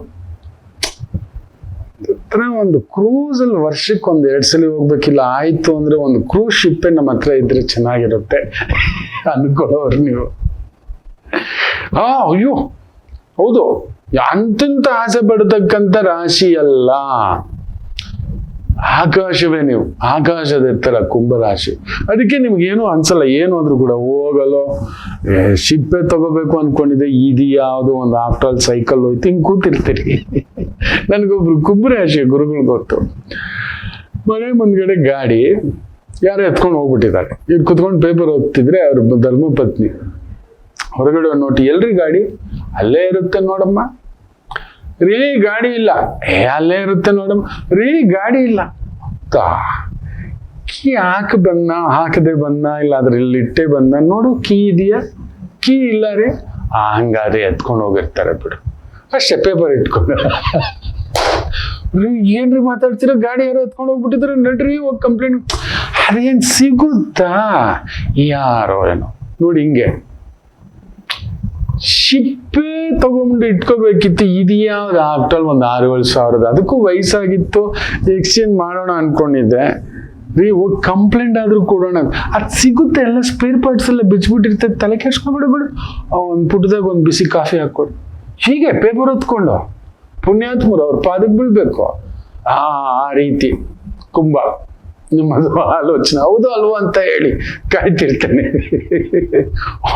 ಒಂದು ಕ್ರೂಸ್ ಅಲ್ಲಿ ವರ್ಷಕ್ಕೆ 1-2 ಸಲ ಹೋಗ್ಬೇಕಿಲ್ಲ, ಆಯ್ತು ಅಂದ್ರೆ ಒಂದು ಕ್ರೂಸ್ ಶಿಪ್ ನಮ್ಮ ಹತ್ರ ಇದ್ರೆ ಚೆನ್ನಾಗಿರುತ್ತೆ ಅನ್ಕೊಳ್ಳೋರು ನೀವು. ಅಯ್ಯೋ ಹೌದು, ಅಂತಂತ ಆಸೆ ಪಡತಕ್ಕಂಥ ರಾಶಿ ಅಲ್ಲ, ಆಕಾಶವೇ ನೀವು. ಆಕಾಶದ ಎತ್ತರ ಕುಂಭರಾಶಿ. ಅದಕ್ಕೆ ನಿಮ್ಗೇನು ಅನ್ಸಲ್ಲ, ಏನು ಅಂದ್ರೂ ಕೂಡ ಹೋಗಲು ಶಿಪ್ಪೆ ತಗೋಬೇಕು ಅನ್ಕೊಂಡಿದ್ದೆ, ಇದು ಯಾವುದೋ ಒಂದು ಆಫ್ಟರ್ ಆಲ್ ಸೈಕಲ್ ಹೋಯ್ತು, ಹಿಂಗೆ ಕೂತಿರ್ತೀರಿ. ನನಗೊಬ್ರು ಕುಂಭರಾಶಿ ಗುರುಗಳು ಗೊತ್ತು. ಮನೆ ಮುಂದ್ಗಡೆ ಗಾಡಿ ಯಾರೋ ಎತ್ಕೊಂಡು ಹೋಗ್ಬಿಟ್ಟಿದ್ದಾರೆ. ಇವ್ರು ಕುತ್ಕೊಂಡು ಪೇಪರ್ ಓದ್ತಿದ್ರೆ ಅವ್ರ ಧರ್ಮಪತ್ನಿ ಹೊರಗಡೆ ನೋಡಿ, ಎಲ್ರಿ ಗಾಡಿ? ಅಲ್ಲೇ ಇರುತ್ತೆ ನೋಡಮ್ಮ. ರೀ ಗಾಡಿ ಇಲ್ಲ. ಅಲ್ಲೇ ಇರುತ್ತೆ ನೋಡಮ್ಮ. ರೀ ಗಾಡಿ ಇಲ್ಲ. ಕೀ ಹಾಕದೆ ಬಂದ, ಇಲ್ಲ ಅದ್ರ ಇಲ್ಲಿ ಇಟ್ಟೆ ಬಂದ, ನೋಡು ಕೀ ಇದೆಯಾ? ಕೀ ಇಲ್ಲ ರೀ. ಹಂಗಾದ್ರೆ ಎತ್ಕೊಂಡು ಹೋಗಿರ್ತಾರೆ ಬಿಡು, ಅಷ್ಟೇ. ಪೇಪರ್ ಇಟ್ಕೊಂಡು ಏನ್ರಿ ಮಾತಾಡ್ತೀರ, ಗಾಡಿ ಯಾರೋ ಎತ್ಕೊಂಡು ಹೋಗ್ಬಿಟ್ಟಿದ್ರೆ, ನಡ್ರಿ ಹೋಗಿ ಕಂಪ್ಲೇಂಟ್. ಅದೇನ್ ಸಿಗುತ್ತಾ? ಯಾರೋ ಏನೋ ನೋಡಿ, ಹಿಂಗೆ ಶಿಪ್ಪೆ ತಗೊಂಡು ಇಟ್ಕೋಬೇಕಿತ್ತು. ಇದ್ಯಾವ್ದು ಆಫ್ಟರ್ ಒಂದು 6-7 ಸಾವಿರದ, ಅದಕ್ಕೂ ವಯಸ್ಸಾಗಿತ್ತು, ಎಕ್ಸ್ಚೇಂಜ್ ಮಾಡೋಣ ಅನ್ಕೊಂಡಿದ್ದೆ ರೀ. ಹೋಗಿ ಕಂಪ್ಲೇಂಟ್ ಆದ್ರೂ ಕೊಡೋಣ, ಅದು ಸಿಗುತ್ತೆ, ಎಲ್ಲ ಸ್ಪೇರ್ ಪಾರ್ಟ್ಸ್ ಎಲ್ಲ ಬಿಚ್ಬಿಟ್ಟಿರ್ತದೆ, ತಲೆ ಕೆಡ್ಸ್ಕೊಂಡ್ಬಿಡ್ಬೇಡ. ಒಂದು ಪುಟ್ಟದಾಗ ಒಂದು ಬಿಸಿ ಕಾಫಿ ಹಾಕ್ಕೊಡು, ಹೀಗೆ ಪೇಪರ್ ಹೊತ್ಕೊಂಡು ಪುಣ್ಯಾತ್ಮರು ಅವ್ರ ಪಾದಕ್ಕೆ ಬೀಳ್ಬೇಕು. ಆ ರೀತಿ ಕುಂಭ ನಿಮ್ಮದು ಆಲೋಚನೆ. ಹೌದು ಅಲ್ವಾ ಅಂತ ಹೇಳಿ ಕಾಯ್ತಿರ್ತೇನೆ.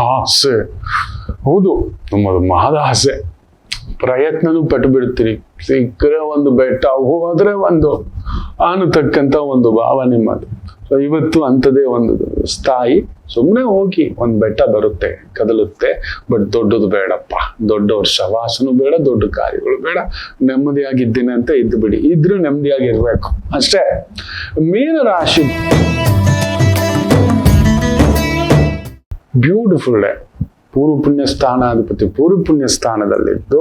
ಆಸೆ ಹೌದು, ನಮ್ಮದು ಮಹದ ಆಸೆ. ಪ್ರಯತ್ನನೂ ಪಟ್ಟು ಬಿಡ್ತೀರಿ, ಸಿಕ್ಕರೆ ಒಂದು ಬೆಟ್ಟ, ಹೋದ್ರೆ ಒಂದು ಆನತಕ್ಕಂತ ಒಂದು ಭಾವ ನಿಮ್ಮದು. ಸೊ ಇವತ್ತು ಅಂಥದ್ದೇ ಒಂದು ಸ್ಥಾಯಿ. ಸುಮ್ಮನೆ ಹೋಗಿ ಒಂದು ಬೆಟ್ಟ ಬರುತ್ತೆ, ಕದಲುತ್ತೆ, ಬಟ್ ದೊಡ್ಡದು ಬೇಡಪ್ಪ, ದೊಡ್ಡವ್ರ ಶವಾಸನೂ ಬೇಡ, ದೊಡ್ಡ ಕಾರ್ಯಗಳು ಬೇಡ, ನೆಮ್ಮದಿಯಾಗಿದ್ದೀನಿ ಅಂತ ಇದ್ದು ಬಿಡಿ. ಇದ್ರೂ ನೆಮ್ಮದಿಯಾಗಿರ್ಬೇಕು ಅಷ್ಟೇ. ಮೀನರಾಶಿ ಬ್ಯೂಟಿಫುಲ್ ಡೇ. ಪೂರ್ವ ಪುಣ್ಯ ಸ್ಥಾನಾಧಿಪತಿ ಪೂರ್ವ ಪುಣ್ಯ ಸ್ಥಾನದಲ್ಲಿದ್ದು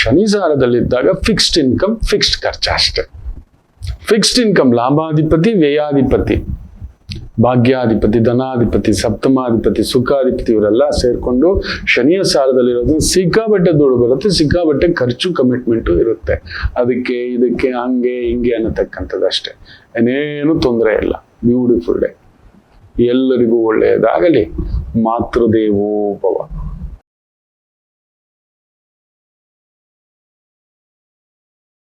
ಶನಿ ಸಾರದಲ್ಲಿದ್ದಾಗ ಫಿಕ್ಸ್ಡ್ ಇನ್ಕಮ್, ಫಿಕ್ಸ್ಡ್ ಖರ್ಚು ಅಷ್ಟೇ. ಫಿಕ್ಸ್ಡ್ ಇನ್ಕಮ್ ಲಾಭಾಧಿಪತಿ, ವ್ಯಯಾಧಿಪತಿ, ಭಾಗ್ಯಾಧಿಪತಿ, ಧನಾಧಿಪತಿ, ಸಪ್ತಮಾಧಿಪತಿ, ಸುಖಾಧಿಪತಿ ಇವರೆಲ್ಲ ಸೇರ್ಕೊಂಡು ಶನಿಯ ಸಾರದಲ್ಲಿರೋದು ಸಿಕ್ಕಾಬಟ್ಟೆ ದುಡ್ಡು ಬರುತ್ತೆ, ಸಿಕ್ಕಾಬಟ್ಟೆ ಖರ್ಚು ಕಮಿಟ್ಮೆಂಟು ಇರುತ್ತೆ. ಅದಕ್ಕೆ ಇದಕ್ಕೆ ಹಂಗೆ ಹಿಂಗೆ ಅನ್ನತಕ್ಕಂಥದ್ದು ಅಷ್ಟೇ, ಏನೇನು ತೊಂದರೆ ಇಲ್ಲ. Beautiful day. ಎಲ್ಲರಿಗೂ ಒಳ್ಳೆಯದಾಗಲಿ. ಮಾತೃದೇವೋ ಭವ.